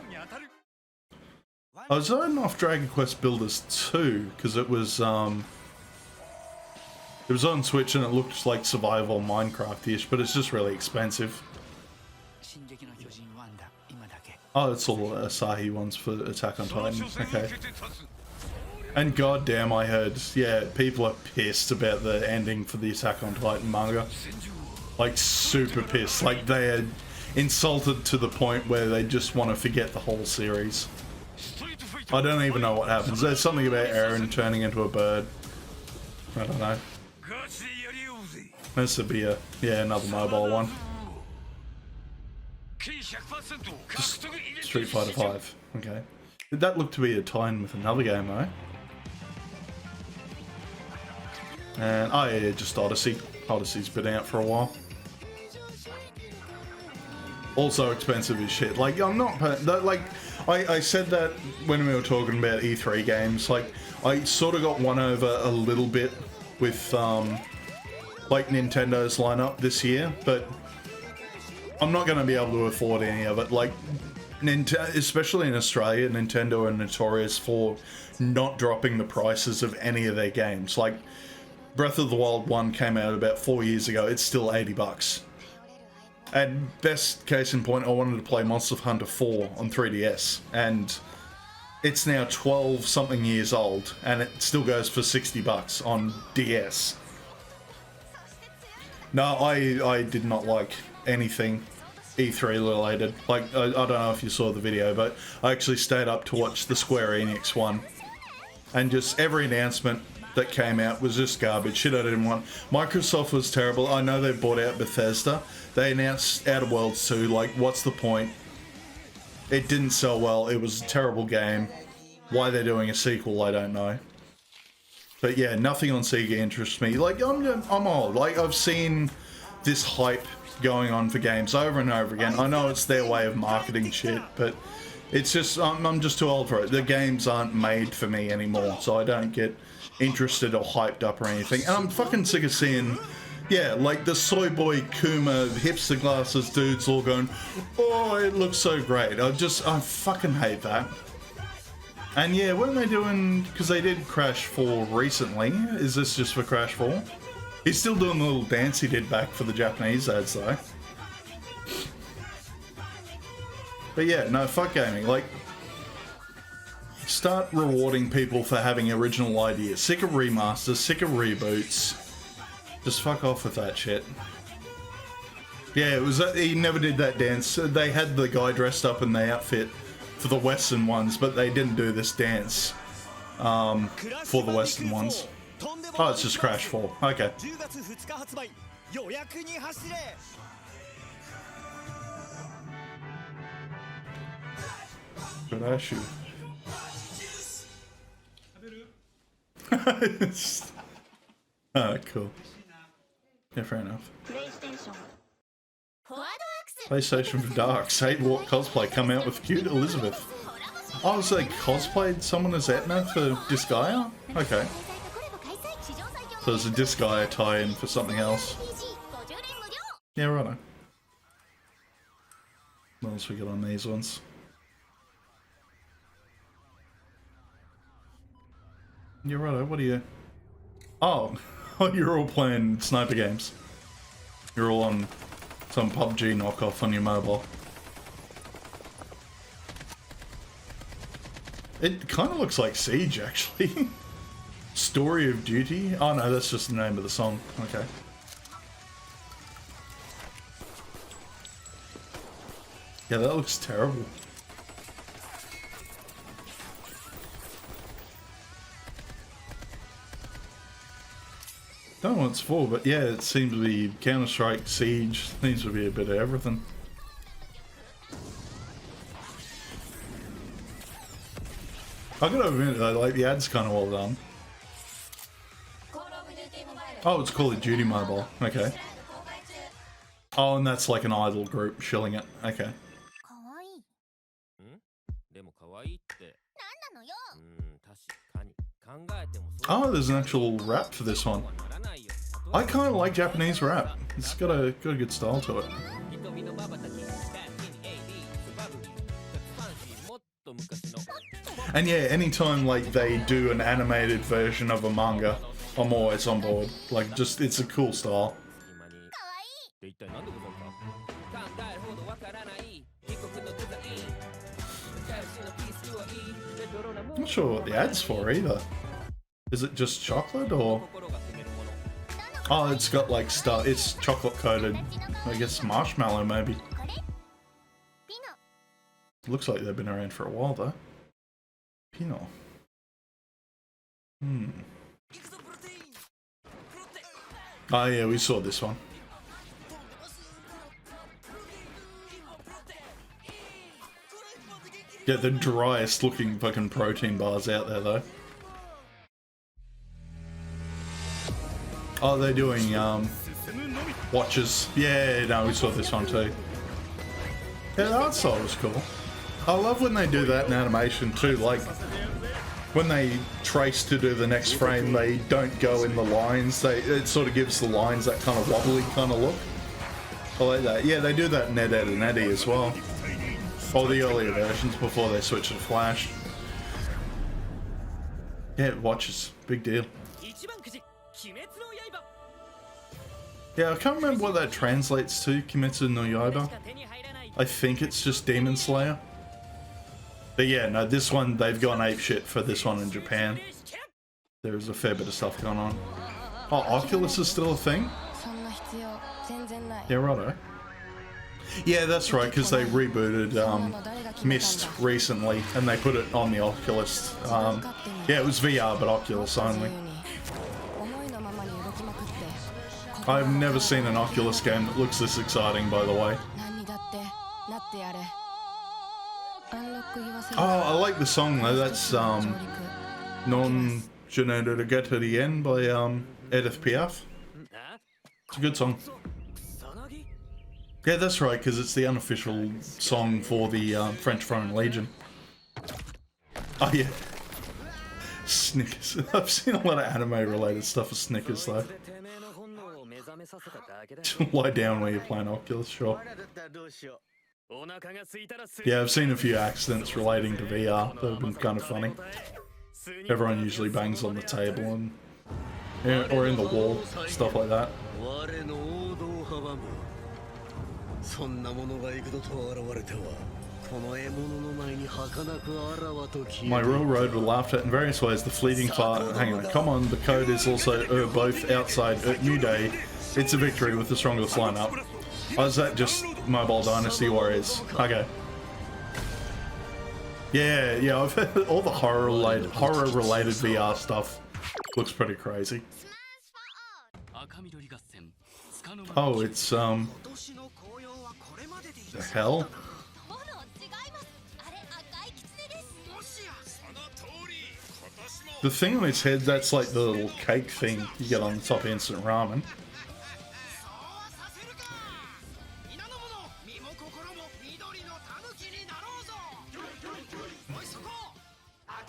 I was on off Dragon Quest Builders 2 because it was on Switch and it looked like survival Minecraft-ish, but it's just really expensive. Oh, it's all Asahi ones for Attack on Titan. Okay. And goddamn, I heard, yeah, people are pissed about the ending for the Attack on Titan manga. Like super pissed. Like they are insulted to the point where they just want to forget the whole series. I don't even know what happens. There's something about Eren turning into a bird. I don't know. This would be a, yeah, another mobile one. Street Fighter 5. Okay. Did that look to be a tie-in with another game though? And oh yeah, just Odyssey. Odyssey's been out for a while. Also expensive as shit. Like I'm not like I said that when we were talking about E3 games. Like I sort of got won over a little bit with like Nintendo's lineup this year, but I'm not going to be able to afford any of it. Like, especially in Australia, Nintendo are notorious for not dropping the prices of any of their games. Like, Breath of the Wild 1 came out about 4 years ago. It's still $80. And best case in point, I wanted to play Monster Hunter 4 on 3DS, and it's now 12 something years old, and it still goes for $60 on DS. No, I did not like anything E3 related. Like, I don't know if you saw the video, but I actually stayed up to watch the Square Enix one. And just every announcement that came out was just garbage. Shit I didn't want. Microsoft was terrible. I know they bought out Bethesda. They announced Outer Worlds 2. Like, what's the point? It didn't sell well. It was a terrible game. Why they're doing a sequel, I don't know. But yeah, nothing on Sega interests me. Like, I'm old. Like, I've seen this hype going on for games over and over again. I know it's their way of marketing shit, but it's just, I'm just too old for it. The games aren't made for me anymore, so I don't get interested or hyped up or anything. And I'm fucking sick of seeing, yeah, like the soy boy Kuma hipster glasses dudes all going, oh, it looks so great. I fucking hate that. And yeah, weren't they doing, because they did Crash 4 recently, is this just for Crash 4? He's still doing the little dance he did back for the Japanese ads though. But yeah, no, fuck gaming. Like, start rewarding people for having original ideas. Sick of remasters, sick of reboots. Just fuck off with that shit. Yeah, it was, he never did that dance. They had the guy dressed up in the outfit for the Western ones, but they didn't do this dance for the Western ones. Oh, it's just Crash 4. Okay. Crash you. Oh, cool. Yeah, fair enough. PlayStation for Dark. Sadewalk cosplay come out with cute Elizabeth. Oh, so they cosplayed someone as Etna for Disgaea? Okay. So there's a Disgaea tie-in for something else. Yeah, righto. What else we got on these ones? Yeah, righto, what are you... Oh, you're all playing sniper games. You're all on some PUBG knockoff on your mobile. It kind of looks like Siege, actually. Story of Duty? Oh no, that's just the name of the song. Okay. Yeah, that looks terrible. Don't know what it's for, but yeah, it seems to be Counter-Strike, Siege, seems to be a bit of everything. I gotta admit though, like the ad's kind of well done. Oh, it's Call of Duty Mobile. Okay. Oh, and that's like an idol group shilling it. Okay. Oh, there's an actual rap for this one. I kind of like Japanese rap. It's got a good style to it. And yeah, anytime like they do an animated version of a manga, I'm always on board. Like, just it's a cool style. I'm not sure what the ad's for either. Is it just chocolate or? Oh, it's got like stuff. It's chocolate coated. I guess marshmallow maybe. Looks like they've been around for a while though. Pinot. Oh yeah, we saw this one. Yeah, the driest looking fucking protein bars out there though. Oh, they're doing watches. Yeah, no, we saw this one too. Yeah, the art style was cool. I love when they do that in animation too, like when they trace to do the next frame, they don't go in the lines. It sort of gives the lines that kind of wobbly kind of look. I like that. Yeah, they do that in Ed, Edd and Eddy as well. Or the earlier versions before they switch to Flash. Yeah, watches. Big deal. Yeah, I can't remember what that translates to, Kimetsu no Yaiba. I think it's just Demon Slayer. But yeah, no, this one, they've gone apeshit for this one in Japan. There's a fair bit of stuff going on. Oh, Oculus is still a thing? Yeah, righto. Yeah, that's right, because they rebooted Myst recently, and they put it on the Oculus. Yeah, it was VR, but Oculus only. I've never seen an Oculus game that looks this exciting, by the way. Oh, I like the song though. That's Non Je ne regrette rien by Edith Piaf. It's a good song. Yeah, that's right, because it's the unofficial song for the French Foreign Legion. Oh yeah. Snickers. I've seen a lot of anime-related stuff with Snickers though. Lie down while you're playing Oculus, sure. Yeah, I've seen a few accidents relating to VR that have been kind of funny. Everyone usually bangs on the table and or in the wall, stuff like that. My railroad were laughed at in various ways. The fleeting far. Hang on, come on. The code is also both outside New Day. It's a victory with the strongest lineup. Oh, is that just Mobile Dynasty Warriors? Okay. Yeah, I've heard all the horror-related VR stuff looks pretty crazy. Oh, it's the hell? The thing on its head, that's like the little cake thing you get on the top of instant ramen.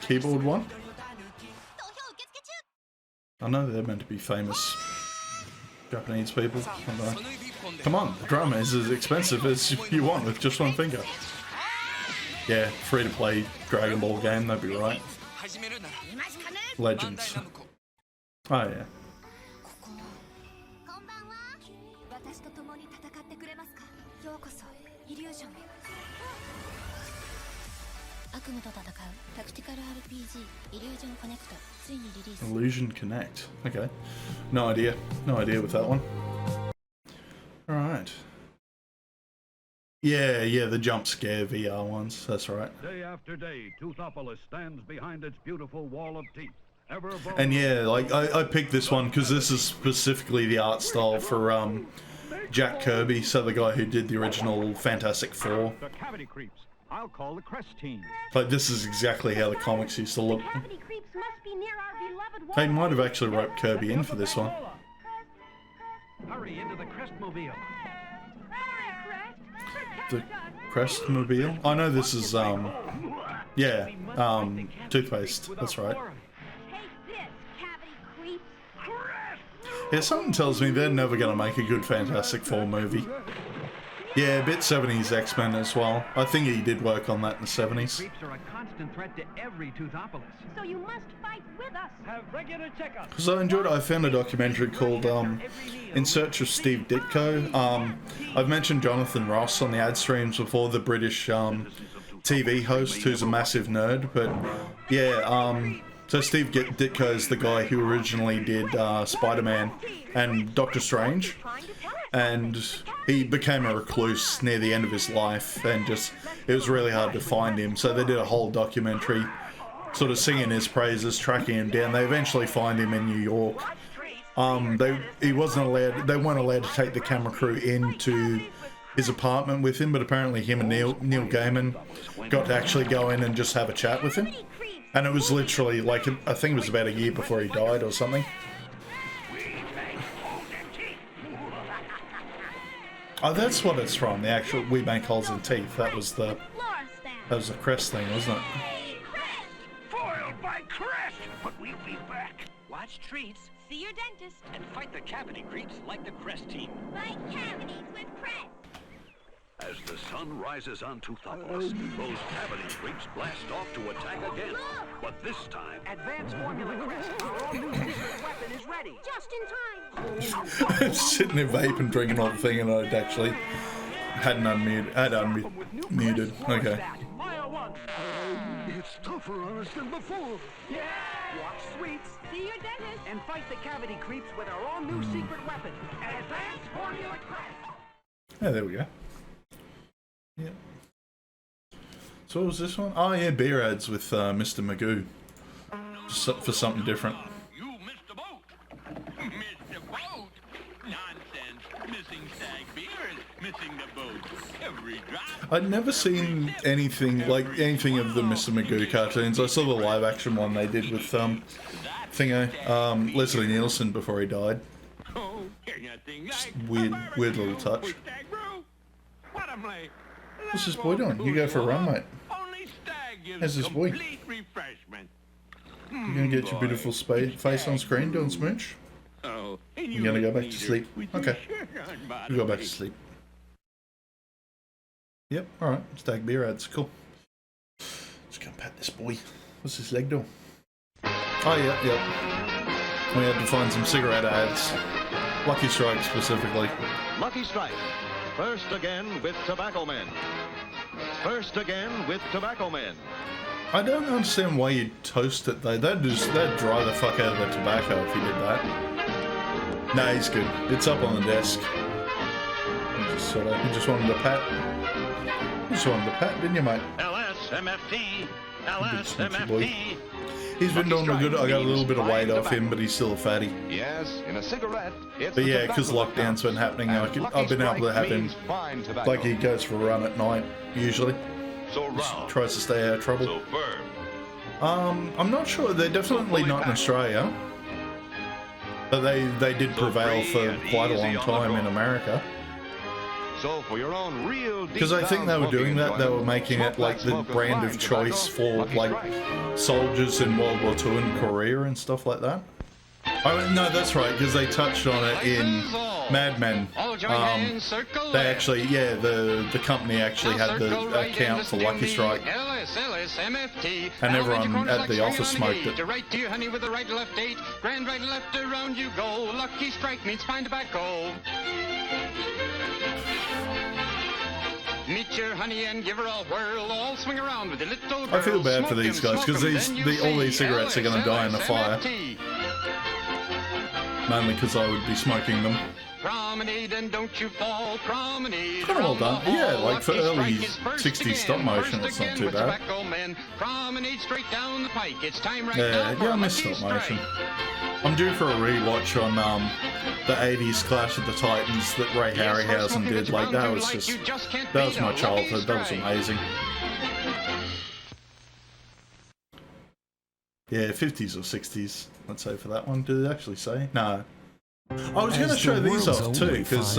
Keyboard one? I know they're meant to be famous Japanese people. Come on, the drum is as expensive as you want with just one finger. Yeah, free to play Dragon Ball game, that'd be right. Legends. Oh yeah. Illusion Connect. Okay. No idea. No idea with that one. Alright. Yeah, the jump scare VR ones. That's right. Day after day, Toothopolis stands behind its beautiful wall of teeth. And yeah, like I picked this one because this is specifically the art style for Jack Kirby, so the guy who did the original Fantastic Four. The cavity creeps. I'll call the crest team. Like this is exactly how the comics used to look. They might have actually roped Kirby in for this one. Hurry into the Crestmobile. The Crestmobile? I know this is toothpaste. That's right. Yeah, something tells me they're never going to make a good Fantastic Four movie. Yeah, a bit 70s X-Men as well. I think he did work on that in the 70s. Creeps are a constant threat to every Toothopolis. So you must fight with us. Have regular checkups. Because I enjoyed it. I found a documentary called In Search of Steve Ditko. I've mentioned Jonathan Ross on the ad streams before, the British TV host who's a massive nerd. But yeah, so Steve Ditko is the guy who originally did Spider-Man and Doctor Strange. And he became a recluse near the end of his life, and just it was really hard to find him. So they did a whole documentary sort of singing his praises, tracking him down. They eventually find him in New York. They weren't allowed to take the camera crew into his apartment with him, but apparently him and Neil Gaiman got to actually go in and just have a chat with him. And it was literally like, I think it was about a year before he died or something. Oh, that's what it's from, the actual We Make Holes in Teeth. That was the crest thing, wasn't it? Foiled by Crest! But we'll be back. Watch treats. See your dentist. And fight the cavity creeps like the Crest team. Fight cavities with Crest. As the sun rises on Toothopolis, those cavity creeps blast off to attack again. But this time... Advanced Formula Crest. Our all-new secret weapon is ready. Just in time. Sitting there vaping, drinking all the thing, and I'd actually hadn't unmuted. Okay. It's tougher on us than before. Yeah! Watch sweets. See your dentist. And fight the cavity creeps with our all-new secret weapon. Advanced Formula Crest. Yeah, there we go. Yeah. So what was this one? Oh yeah, beer ads with Mr. Magoo. Just for something different. You missed the boat. Missed the boat? Nonsense. Missing stag beer is missing the boat. Every drop. I'd never seen anything of the Mr. Magoo cartoons. I saw the live action one they did with Leslie Nielsen before he died. Just weird little touch. What's this boy doing? You go for a run, mate. How's this boy? You gonna get your beautiful face on screen doing smooch? You gonna go back to sleep? Okay. You go back to sleep. Yep, alright. Stag beer ads, cool. Just gonna pat this boy. What's his leg doing? Oh, yeah. We had to find some cigarette ads. Lucky Strike specifically. Lucky Strike. First again with Tobacco Men. First again with Tobacco Men. I don't understand why you'd toast it though. That'd dry the fuck out of the tobacco if you did that. Nah, he's good. It's up on the desk. You just wanted to pat. You just wanted to pat, didn't you, mate? LSMFT. LSMFT. He's been doing good. I got a little bit of weight off him, but he's still a fatty. Yes, in a cigarette. But yeah, because lockdown's been happening, I've been able to have him, like he goes for a run at night, usually. Just tries to stay out of trouble. I'm not sure. They're definitely not in Australia. But they did prevail for quite a long time in America. So for your own real because I think they were doing that, they were making it like the brand of choice for like soldiers in World War II and Korea and stuff like that. Oh no, that's right, because they touched on it in Mad Men. They actually, yeah, the company actually had the account for Lucky Strike, and everyone at the office smoked it. Right to you, honey, with the right left 8. Grand right left around you go. Lucky Strike means fine tobacco. Meet your honey and give her a whirl. All swing around with the little girl. I feel bad for these guys because all these cigarettes are going to die in the fire. Mainly because I would be smoking them. Promenade and don't you fall. Promenade. Kind of well done. Yeah, like for early 60s stop motion, it's not too bad. Promenade straight down the pike. It's time right Yeah, now. yeah, I miss stop motion. I'm due for a rewatch on the 80s Clash of the Titans that Ray Harryhausen did. Like, that was that was my childhood. That was amazing. Yeah, 50s or 60s, let's say for that one. Did it actually say? No. I was going to show these off too, because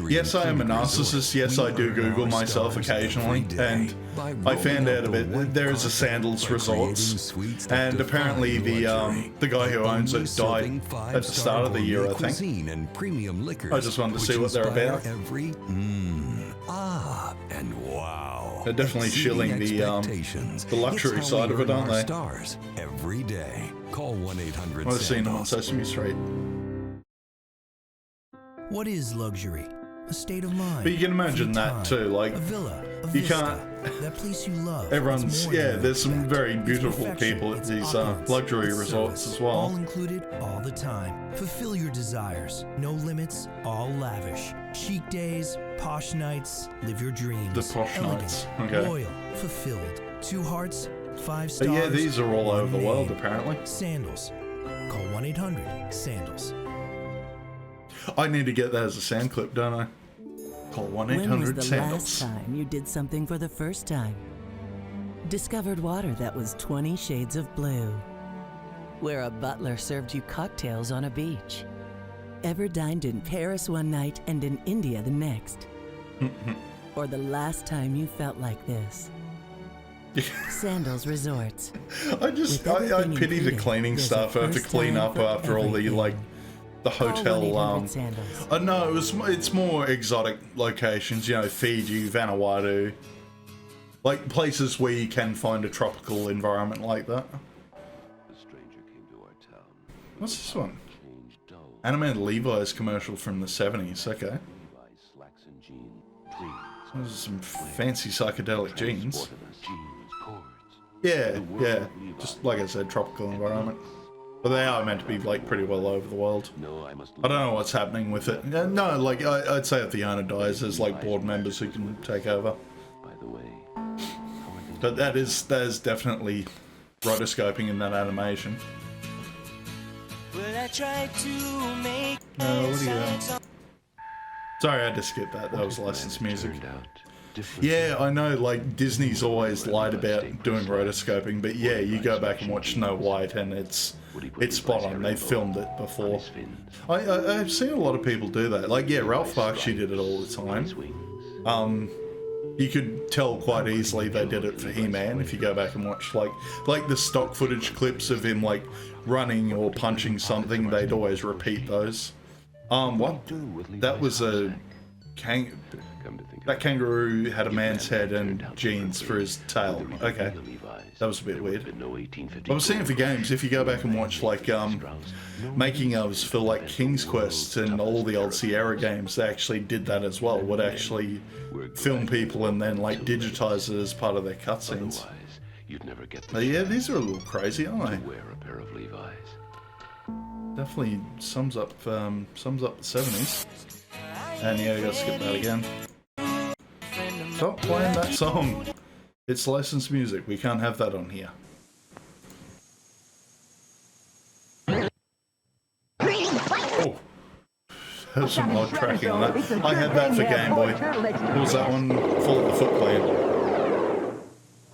yes, I am a narcissist. Yes, I do Google myself occasionally, and I found out a bit. There is a Sandals Resorts, and apparently the guy who owns it died at the start of the year, I think. I just wanted to see what they're about. And wow. They're definitely shilling the luxury side of it, aren't they? Stars every day. Call 1-800. I've seen them on Sesame Street. What is luxury? A state of mind. But you can imagine that too, like, a villa, a you vista, can't. that place you love. Everyone's, yeah, there's some very beautiful people at these luxury resorts as well. All included, all the time. Fulfill your desires. No limits, all lavish. Chic days, posh nights, live your dreams. The posh Elegant, nights, okay. Loyal, fulfilled. 2 hearts, 5 stars. But yeah, these are all over the world apparently. Sandals. Call 1-800-SANDALS. I need to get that as a sound clip, don't I? Call 1-800-SANDALS. When was the last time you did something for the first time? Discovered water that was 20 shades of blue. Where a butler served you cocktails on a beach. Ever dined in Paris one night and in India the next? Or the last time you felt like this? Sandals Resorts. I pity the cleaning staff who have to clean up after all the, like, the hotel, no, it's more exotic locations, you know, Fiji, Vanuatu. Like, places where you can find a tropical environment like that. What's this one? Animated Levi's commercial from the 70s, okay. Those are some fancy psychedelic jeans. Yeah, yeah, just like I said, tropical environment. But they are meant to be, like, pretty well over the world. I don't know what's happening with it. No, like, I'd say if the owner dies, there's, like, board members who can take over. But that is definitely rotoscoping in that animation. What do you got? Sorry, I had to skip that. That was licensed music. Yeah, I know, like, Disney's always lied about doing rotoscoping, but yeah, you go back and watch Snow White and it's spot on. They filmed it before. I've seen a lot of people do that. Like, yeah, Ralph Bakshi did it all the time. You could tell quite easily they did it for He-Man if you go back and watch, like the stock footage clips of him, like, running or punching something, they'd always repeat those. What? That was a... That kangaroo had a man's head and jeans for his tail. Okay. That was a bit weird. I was seeing for games, if you go back and watch, like, making ofs for, like, King's Quest and all the old Sierra games, they actually did that as well. Would actually film people and then, like, digitize it as part of their cutscenes. But yeah, these are a little crazy, aren't they? Definitely sums up the 70s. And yeah, I gotta skip that again. Stop playing that song. It's licensed music. We can't have that on here. Oh. There's some odd tracking on that. I had that for Game Boy. What was that one? Fall of the Foot Clan.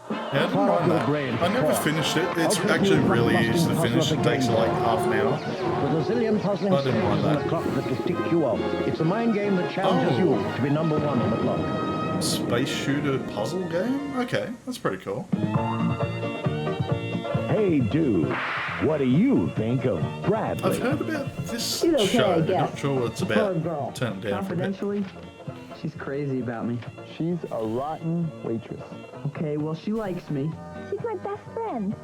Yeah, I didn't mind that. I never finished it. It's actually really easy to finish. It takes like half an hour. There's a zillion puzzling I didn't mind on that. the clock that will tick you off. It's a mind game that challenges you to be number one on the clock. Space shooter puzzle game? Okay, that's pretty cool. Hey, dude, what do you think of Bradley? I've heard about this She's okay, show. I guess. Not sure what it's about. Turn it down for a bit. Confidentially, she's crazy about me. She's a rotten waitress. Okay, well, she likes me. She's my best friend,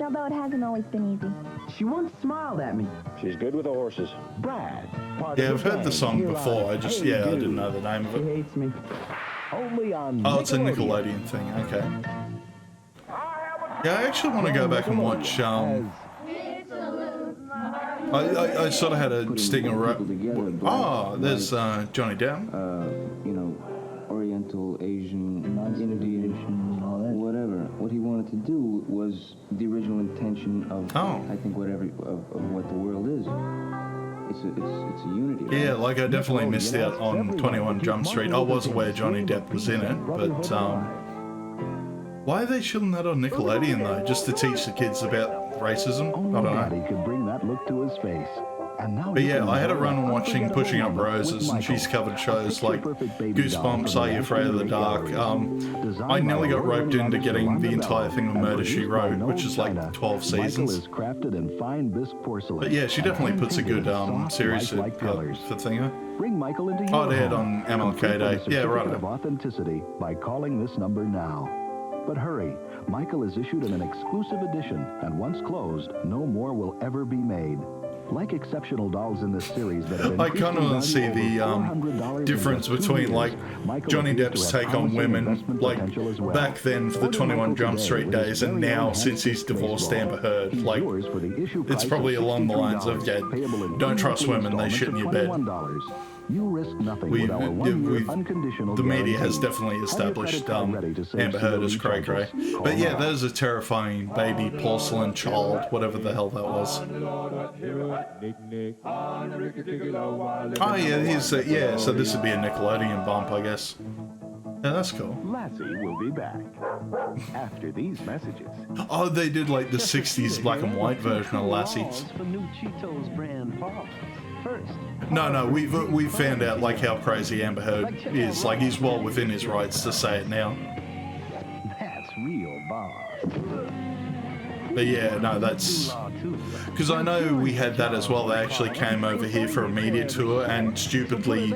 although it hasn't always been easy. She once smiled at me. She's good with the horses. Brad. Yeah, I've heard the song before. I just, I didn't know the name of it. She hates me. Only on Oh, it's a Nickelodeon thing. Okay. Yeah, I actually want to go back and watch. I sort of had a stinger. There's Johnny Depp. You know, Oriental, Asian, Indian, whatever. What he wanted to do was the original intention of, I think, of what the world is. It's a unity. Right? Yeah, like I definitely missed out on 21 Jump Street. I was aware Johnny Depp was in it, but why are they shooting that on Nickelodeon though? Just to teach the kids about racism? I don't know. Could bring that look to his face. And now but yeah, I had a run watching Pushing Up Roses, and she's covered shows like Goosebumps, Are You Afraid of the Dark? I nearly got roped into getting the entire thing of Murder, She Wrote, which is like 12 seasons. But yeah, she definitely puts a good series for Thingo. Bring Michael into your Oh, they had on MLK Day. Yeah, right. Of authenticity by calling this number now. But hurry, Michael is issued in an exclusive edition, and once closed, no more will ever be made. Like exceptional dolls in this series that have I kind of see the difference between like Johnny Depp's take on women, like back then for the 21 Jump Street days, and now since he's divorced Amber Heard. Like it's probably along the lines of don't trust women, they shit in your bed. You risk nothing with our one-year unconditional the media has definitely established Amber Heard as cray cray. But yeah, that is a terrifying baby porcelain child, whatever the hell that was. Oh yeah, so this would be a Nickelodeon bump, I guess. Yeah, that's cool. Lassie will be back after these messages. Oh, they did like the 60s black and white version of Lassie. For new Cheetos brand pops. First. No, we've found out like how crazy Amber Heard is. Like he's well within his rights to say it now. That's real boss. But yeah, no, that's because I know we had that as well. They actually came over here for a media tour and stupidly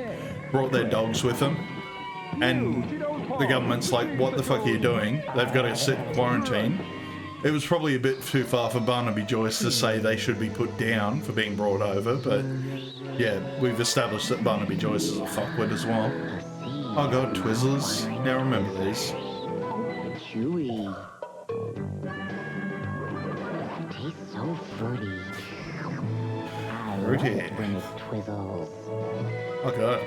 brought their dogs with them. And the government's like, what the fuck are you doing? They've got to sit in quarantine. It was probably a bit too far for Barnaby Joyce to say they should be put down for being brought over, but yeah, we've established that Barnaby Joyce is a fuckwit as well. Oh god, Twizzlers. Now remember these. Chewy. Tastes so fruity. Fruity. When it's Twizzles. Oh god.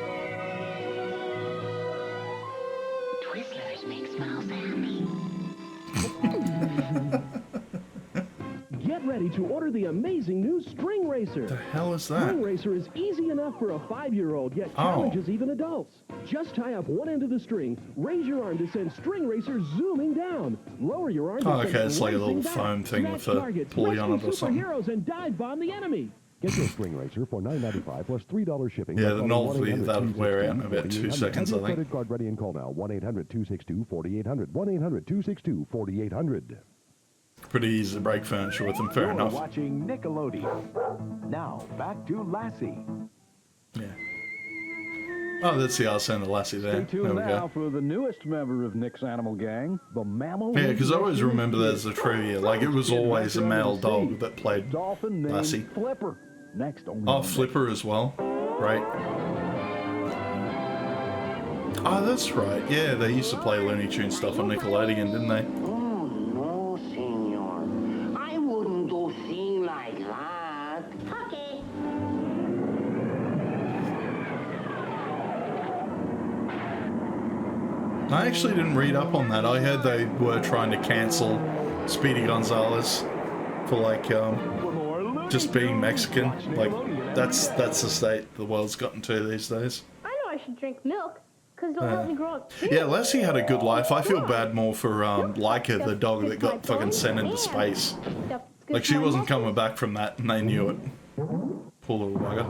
Twizzlers make smiles happy. Get ready to order the amazing new String Racer. The hell is that? String Racer is easy enough for a 5-year-old, yet challenges even adults. Just tie up one end of the string, raise your arm to send String Racer zooming down. Lower your arm to send okay, it's like a little racing foam back. thing Smash with a targets, pulley on it rescue or something. superheroes and dive bomb the enemy. Get your String Racer for $9.95 plus $3 shipping. Yeah, the novelty of that would wear out in about 2 seconds, I think. Credit card ready and call now. 1-800-262-4800. 1-800-262-4800. Pretty easy to break furniture with them, fair You're enough. watching Nickelodeon. Now, back to Lassie. Yeah. Oh, that's the Arsene and Lassie there. Stay tuned now for the newest member of Nick's animal gang, the mammal. Yeah, because I always remember that as a trivia. Like, it was always a male dog that played Lassie. Flipper. Next only Oh, Flipper as well. Right. Oh, that's right. Yeah, they used to play Looney Tunes stuff on Nickelodeon, didn't they? I actually didn't read up on that. I heard they were trying to cancel Speedy Gonzalez for like just being Mexican. Like that's the state the world's gotten to these days. I know I should drink milk, because it'll help me grow up too. Yeah, Lassie had a good life. I feel bad more for Leica, the dog that got fucking sent into space. Like she wasn't coming back from that, and they knew it. Poor little bugger.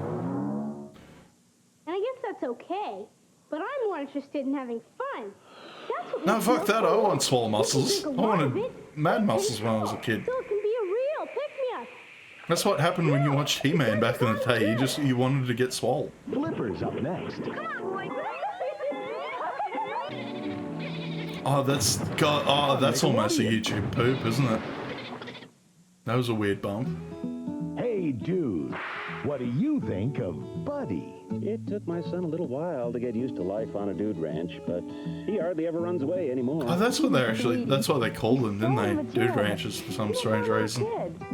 And I guess that's okay, but I'm more interested in having fun. That's what No, makes fuck milk that. I good. want swole muscles. I wanted mad muscles when I was a kid. So it can be a real pick-me-up. That's what happened when you watched He-Man back in the day. You wanted to get swole. Flipper's up next. Oh, that's almost a YouTube poop, isn't it? That was a weird bump. Hey, dude. What do you think of Buddy? It took my son a little while to get used to life on a dude ranch, but he hardly ever runs away anymore. Oh, that's what that's what they called them, didn't they? Dude ranches for some strange reason.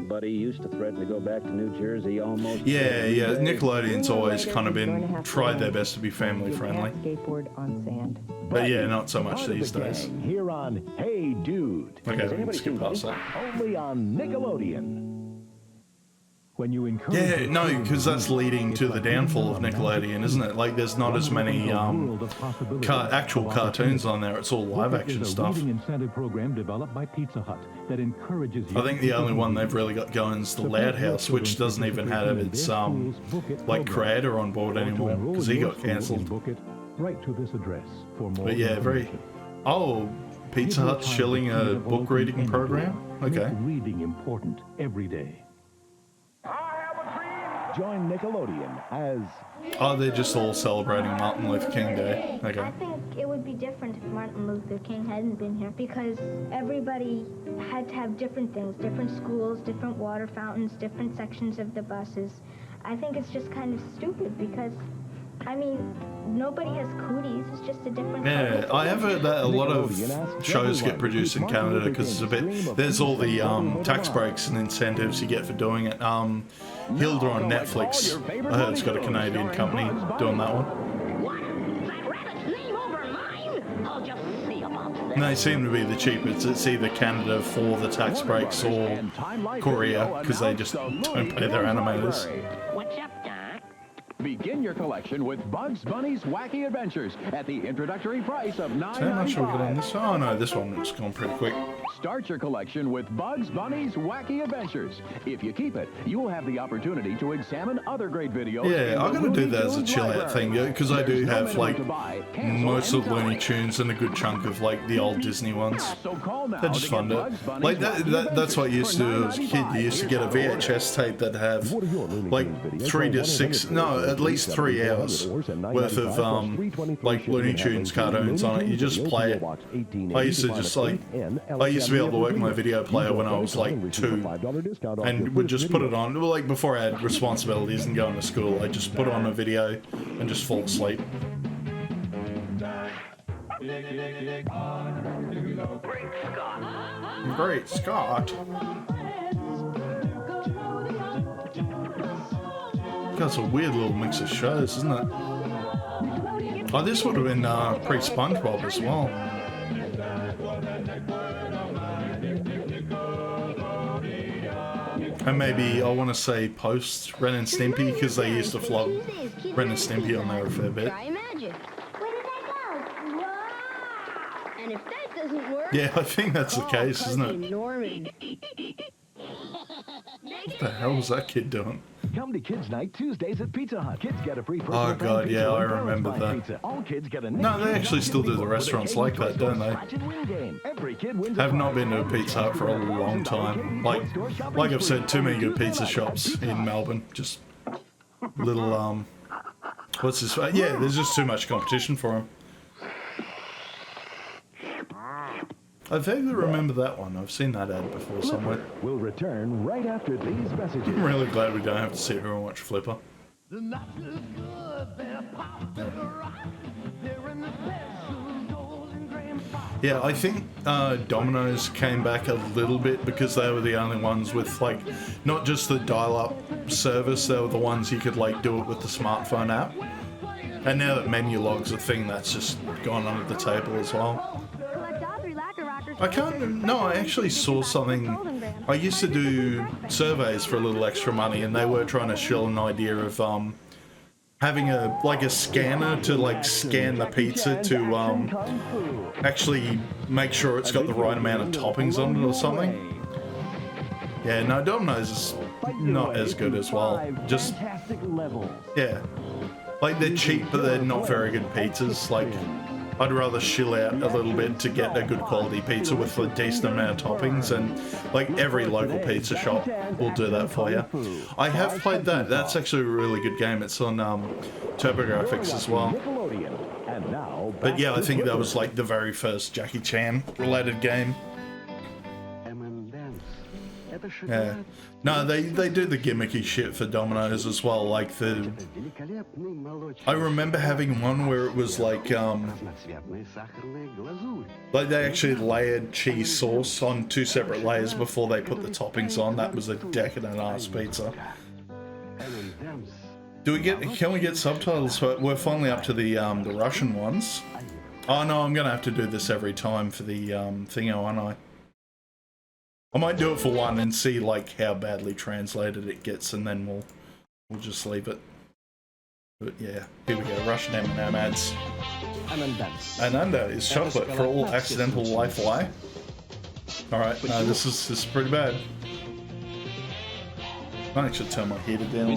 Buddy used to threaten to go back to New Jersey almost. Yeah. Nickelodeon's always kind of been tried their best to be family friendly. Skateboard on sand. But yeah, not so much these days. Here on Hey Dude. Okay, we can skip past that. Only on Nickelodeon. When you encourage... Yeah, no, because that's leading to the downfall of Nickelodeon, isn't it? Like, there's not as many actual cartoons on there. It's all live-action stuff. Incentive program developed by Pizza Hut that encourages I think the only one they've really got going is the Loud House, which doesn't even have its like creator on board anymore because he got cancelled. Right to this address for more. But yeah, Pizza Hut's shilling a book reading program. Okay. Reading important every day. Join Nickelodeon as... Oh, they're just all celebrating Martin Luther King Day. Okay. I think it would be different if Martin Luther King hadn't been here because everybody had to have different things, different schools, different water fountains, different sections of the buses. I think it's just kind of stupid because, I mean, nobody has cooties. It's just a different... Yeah, I have heard that a lot of shows get produced in Canada because there's all the tax breaks and incentives you get for doing it. Hilda on Netflix, I heard it's got a Canadian company doing that one. And they seem to be the cheapest. It's either Canada for the tax breaks or Korea because they just don't pay their animators. What's up, Doc? Begin your collection with Bugs Bunny's Wacky Adventures at the introductory price of $9.95. How much will we get on this? Oh no, this one's gone pretty quick. Start your collection with Bugs Bunny's Wacky Adventures. If you keep it, you will have the opportunity to examine other great videos. Yeah, I'm gonna do that as a chill out thing because I do have like most of Looney Tunes and a good chunk of like the old Disney ones. They're just fun to like. That's what I used to do as a kid. You used to get a VHS tape that have like 3 to 6, no, at least 3 hours worth of like Looney Tunes cartoons on it. You just play it. I used to just like I used to be able to work my video player when I was like 2 and would just put it on. Well, like before I had responsibilities and going to school, I just put on a video and just fall asleep. Great Scott. That's a weird little mix of shows, isn't it? Oh, this would have been pre-SpongeBob as well. And maybe I want to say post Ren and Stimpy because they used to flog Ren and Stimpy on there a fair bit. Try magic. Where did that go? Wow! And if that doesn't work... Yeah, I think that's the case, isn't it? Norman. What the hell was that kid doing? Come to Kids Night Tuesdays at Pizza Hut. Kids get a free personal Oh god, yeah, I remember that. All kids get a no, they actually still do the restaurants like that, don't they? Have not been to a Pizza Hut for a long time. Like I've said, too many good pizza shops in Melbourne. Just little what's this? Yeah, there's just too much competition for them. I vaguely remember that one. I've seen that ad before somewhere. We'll return right after these messages. I'm really glad we don't have to sit here and watch Flipper. Yeah, I think Domino's came back a little bit because they were the only ones with like not just the dial-up service, they were the ones you could like do it with the smartphone app. And now that menu log's a thing, that's just gone under the table as well. I actually saw something. I used to do surveys for a little extra money, and they were trying to shill an idea of having a scanner to like scan the pizza to actually make sure it's got the right amount of toppings on it or something. Yeah, no, Domino's is not as good as well. Just yeah, like they're cheap, but they're not very good pizzas. Like, I'd rather shill out a little bit to get a good quality pizza with a decent amount of toppings, and like every local pizza shop will do that for you. I have played that. That's actually a really good game. It's on TurboGrafx as well. But yeah, I think that was like the very first Jackie Chan related game. Yeah. No, they do the gimmicky shit for Domino's as well. Like I remember having one where it was like they actually layered cheese sauce on 2 separate layers before they put the toppings on. That was a decadent ass pizza. Can we get subtitles? We're finally up to the Russian ones. Oh no, I'm gonna have to do this every time for the thingo, aren't I? I might do it for one and see like how badly translated it gets, and then we'll just leave it. But yeah, here we go. Russian M&M ads. Ananda is chocolate for all accidental life lie. All right, no, this is pretty bad. I should turn my heater down.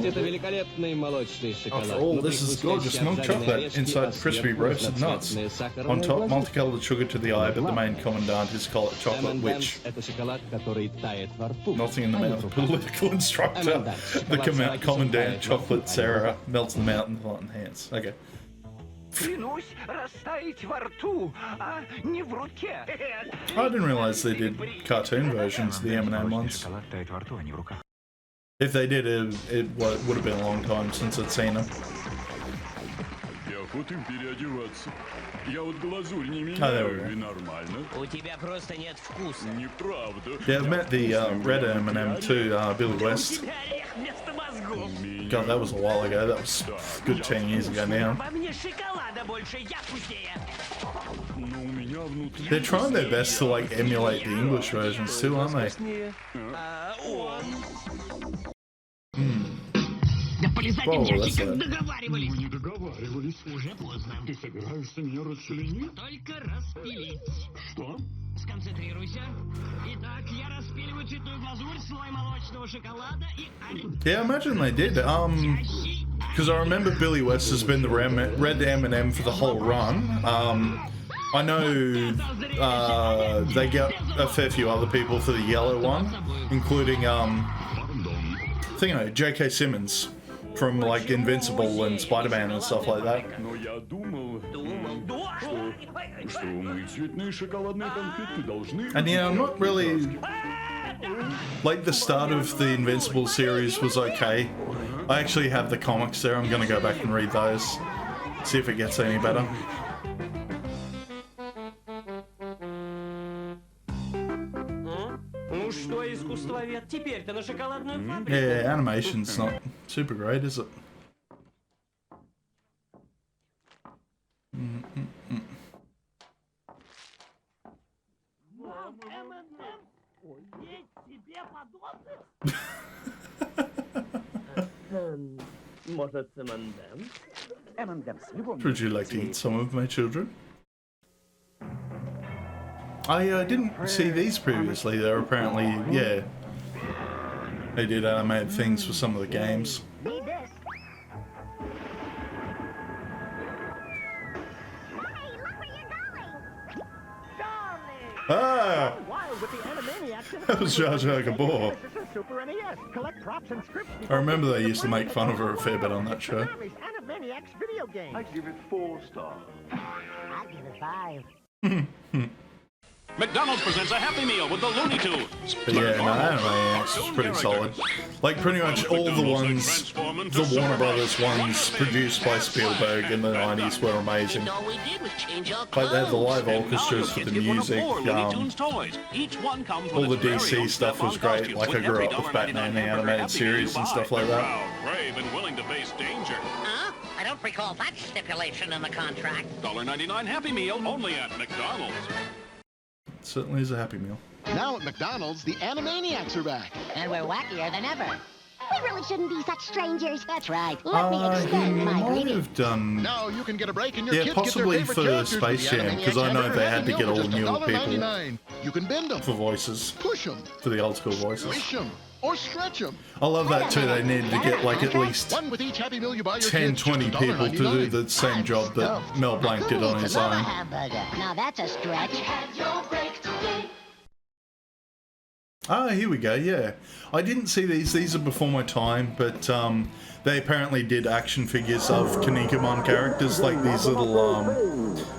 After all, this is gorgeous milk chocolate inside crispy roasted nuts. On top, multicolored sugar to the eye, but the main commandant is chocolate, which melting in the mouth of political instructor. The commandant, chocolate Sarah, melts in the mouth and hot hands. Okay. I didn't realize they did cartoon versions of the M&M ones. If they did, it would have been a long time since I'd seen them. Oh, there we go. Yeah, I've met the red M&M too, Billy West. God, that was a while ago. That was a good 10 years ago now. They're trying their best to like emulate the English versions too, aren't they? Whoa, that's that. Yeah, I imagine they did. Because I remember Billy West has been the red M&M for the whole run. I know they get a fair few other people for the yellow one, including J.K. Simmons from like Invincible and Spider-Man and stuff like that. And yeah, I'm not really like the start of the Invincible series was okay. I actually have the comics there. I'm gonna go back and read those, see if it gets any better. Yeah, animation's not super great, is it? Would you like to eat some of my children? I didn't see these previously. They're apparently, yeah, they did animated things for some of the games. Ah! That was Jar Jar Gabor. I remember they used to make fun of her a fair bit on that show. I give it 4 stars. I give it 5. McDonald's presents a Happy Meal with the Looney Tunes. But yeah, no, Animaniacs is pretty solid. Like pretty much all the ones, the Warner Brothers ones produced by Spielberg in the 90s were amazing. Like they had the live orchestras for the music. All the DC stuff was great. Like I grew up with Batman the animated series and stuff like that. Brave and willing to face danger. Huh? I don't recall that stipulation in the contract. $1.99 Happy Meal only at McDonald's. It certainly is a Happy Meal. Now at McDonald's, the Animaniacs are back. And we're wackier than ever. We really shouldn't be such strangers. That's right. Let me extend my might greeting. have done. Now you can get a break and your Yeah, kids possibly get their for favorite Space Jam, because I know they had to get all the newer people You can bend them, for voices, push them, for the old school voices. squish them, or stretch them. I love that too. They needed to get like at least One with each Happy Meal you buy your 10, kids, 20 just people to do the same job that Mel Blanc did on his Love a own. hamburger. Now that's a stretch. Ah, here we go, yeah. I didn't see these. These are before my time, but they apparently did action figures of Kinnikuman characters, like these little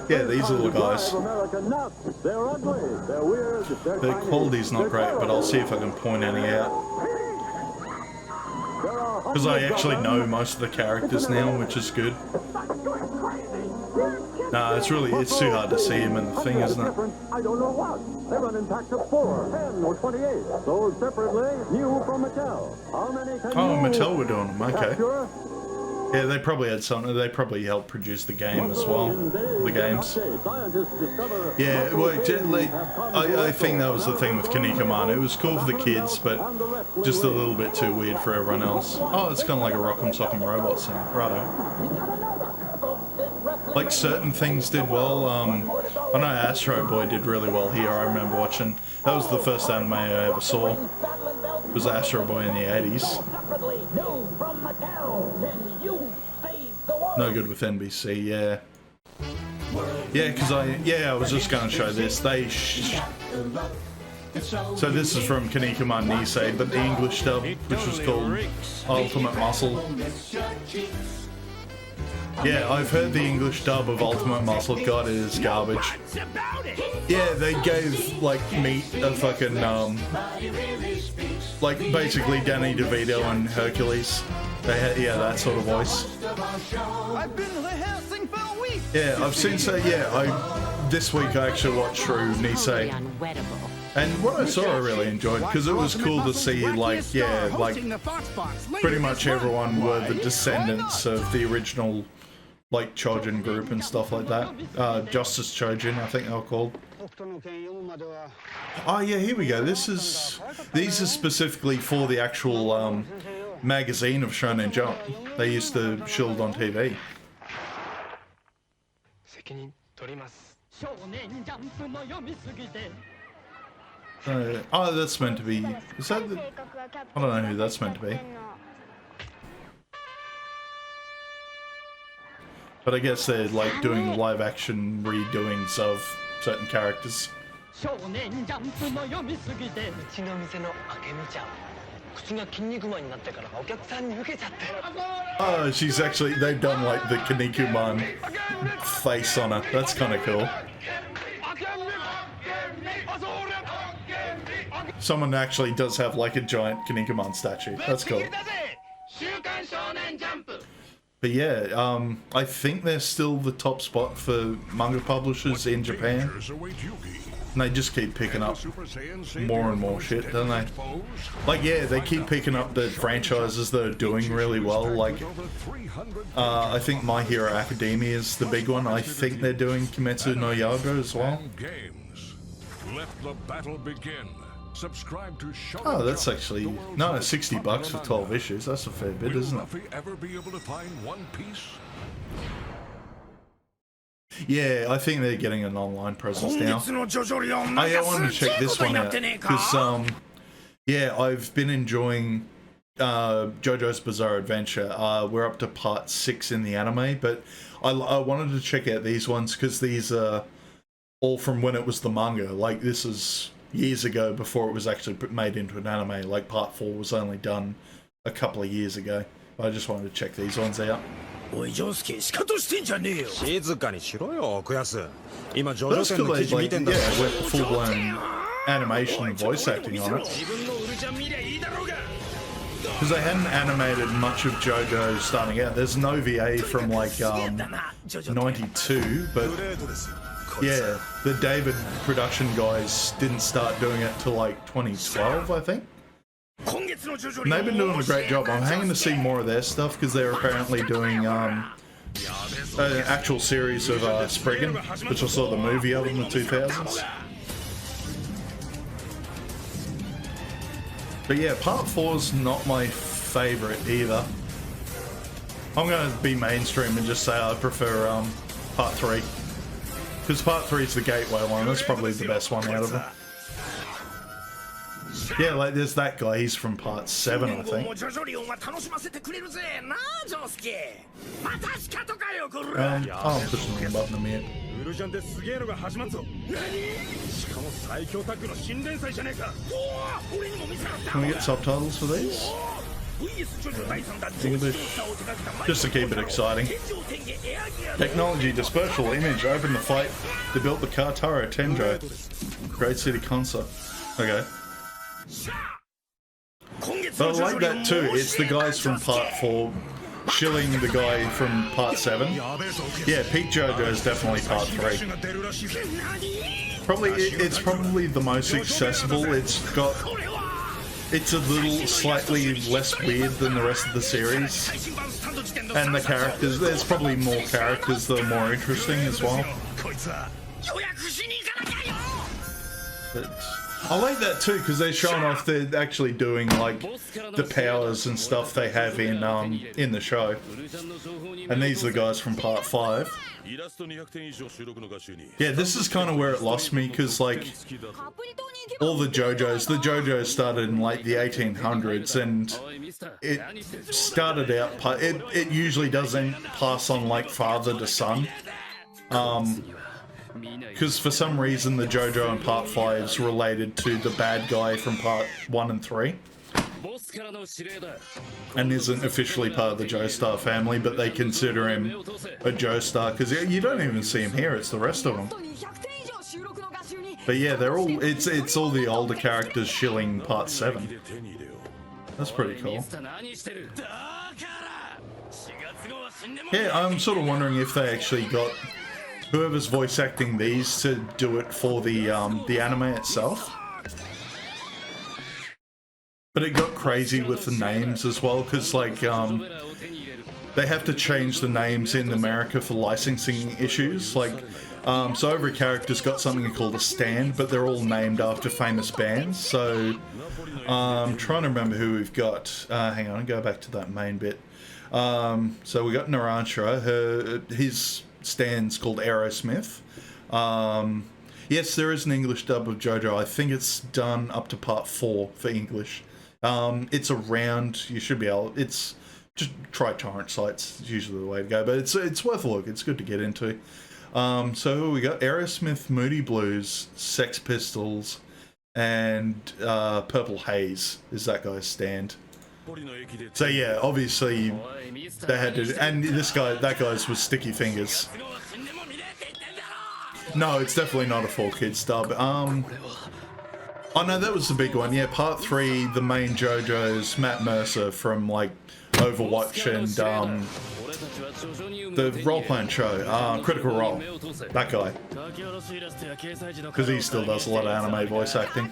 Yeah, these little guys. They're ugly, they're weird, The quality's not great, but I'll see if I can point any out. Because I actually know most of the characters now, which is good. Nah, it's too hard to see him in the thing, isn't it? I don't know what. They run in packs of 4, 10, or 28. Sold separately, new from Mattel. How many can Mattel were doing them, okay. Yeah, they probably had something. They probably helped produce the game as well. The games. Yeah, well, I think that was the thing with Kinnikuman. It was cool for the kids, but just a little bit too weird for everyone else. Oh, it's kind of like a Rock'em Sock'em Robots thing. Righto. Like, certain things did well. I know Astro Boy did really well here. I remember watching. That was the first anime I ever saw. It was Astro Boy in the 80s. No good with NBC, yeah. Yeah, because I was just going to show this. So this is from Kinnikuman Nisei, but the English dub, which was called Ultimate Muscle. Yeah, I've heard the English dub of Ultimate Muscle. God, it is garbage. Yeah, they gave, like, Meat a fucking, like, basically Danny DeVito and Hercules. They had, yeah, that sort of voice. I've been rehearsing for a week. Yeah, I've seen, so, yeah, this week I actually watched through Nisei. And what I saw I really enjoyed, because it was cool to see, like, yeah, like, pretty much everyone were the descendants of the original, like, Chojin group and stuff like that. Justice Chojin, I think they were called. Oh yeah, here we go. These are specifically for the actual magazine of Shonen Jump. They used to shield on TV. Oh, that's meant to be. Is that the? I don't know who that's meant to be. But I guess they're like doing live action redoings of certain characters. Oh, they've done like the Kinnikuman face on her. That's kind of cool. Someone actually does have like a giant Kinnikuman statue. That's cool. But yeah, I think they're still the top spot for manga publishers in Japan. And they just keep picking up more and more shit, don't they? Like, yeah, they keep picking up the franchises that are doing really well. Like, I think My Hero Academia is the big one. I think they're doing Kimetsu no Yaiba as well. Let the battle begin. Subscribe to Oh, that's actually no, $60 for 12 issues. That's a fair bit, isn't it? Ever be able to find One Piece? Yeah, I think they're getting an online presence now. I wanted to check this one out because yeah, I've been enjoying JoJo's Bizarre Adventure. We're up to part 6 in the anime, but I wanted to check out these ones because these are all from when it was the manga. Like, this is years ago before it was actually made into an anime. Like, part 4 was only done a couple of years ago. I just wanted to check these ones out. That's cool, they, like, yeah, went full-blown animation voice acting on it. Because they hadn't animated much of JoJo starting out. There's no VA from, like, 92, but yeah, the David production guys didn't start doing it till like 2012, I think. And they've been doing a great job. I'm hanging to see more of their stuff because they're apparently doing an actual series of Spriggan, which I saw the movie of in the 2000s. But yeah, part 4's not my favourite either. I'm going to be mainstream and just say I prefer part 3. Because part 3 is the gateway one, that's probably the best one out of them. Yeah, like there's that guy, he's from part 7, I think. I'm pushing the button a minute. Can we get subtitles for these? English, just to keep it exciting. Technology to special image, open the fight to build the Kartaro Tenjo. Great City Concert. Okay. But I like that too, it's the guys from part 4 shilling the guy from part 7. Yeah, Peak JoJo is definitely part 3. Probably, it's probably the most accessible. It's a little slightly less weird than the rest of the series. And the characters, there's probably more characters that are more interesting as well. But I like that too, because they're showing off, they're actually doing like the powers and stuff they have in the show. And these are the guys from part 5. Yeah, this is kind of where it lost me, because like all the JoJos started in like the 1800s, and it started out, it usually doesn't pass on like father to son. Because for some reason the JoJo in part 5 is related to the bad guy from part 1 and 3. And isn't officially part of the Joestar family, but they consider him a Joestar, because you don't even see him here, it's the rest of them. But yeah, they're all, it's all the older characters shilling part 7. That's pretty cool. Yeah, I'm sort of wondering if they actually got whoever's voice acting these to do it for the anime itself. But it got crazy with the names as well, because like they have to change the names in America for licensing issues. Like so every character's got something called a stand, but they're all named after famous bands. So I'm trying to remember who we've got. Hang on, go back to that main bit. So we got Narancia, his stand's called Aerosmith. Yes, there is an English dub of JoJo. I think it's done up to part 4 for English. It's around, you should be able, it's, just try torrent sites, it's usually the way to go, but it's worth a look, it's good to get into. So we got Aerosmith, Moody Blues, Sex Pistols, and Purple Haze is that guy's stand. So yeah, obviously they had to, and that guy's was Sticky Fingers. No, it's definitely not a 4Kids dub. Oh no, that was the big one. Yeah, part 3, the main JoJo's Matt Mercer from like Overwatch and the role-playing show, Critical Role. That guy, because he still does a lot of anime voice acting.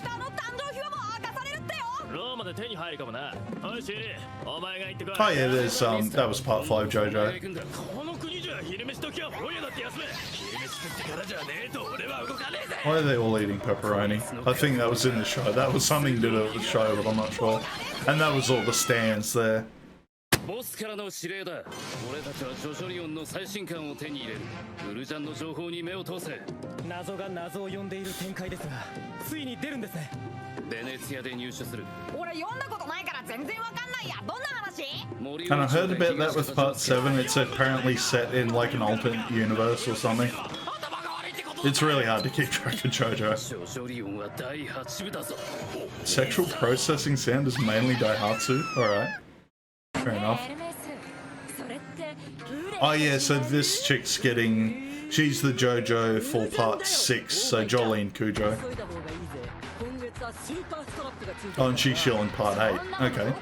Oh yeah, there's that was part 5 JoJo. Why are they all eating pepperoni? I think that was in the show. That was something to do with the show, but I'm not sure. And that was all the stands there. And I heard about that with part 7. It's apparently set in like an alternate universe or something. It's really hard to keep track of JoJo. Sexual processing sound is mainly Daihatsu. Alright. Fair enough. Oh yeah, so this chick's getting... She's the JoJo for part 6, so Jolene Cujo. Oh, and she's shilling part 8. Okay.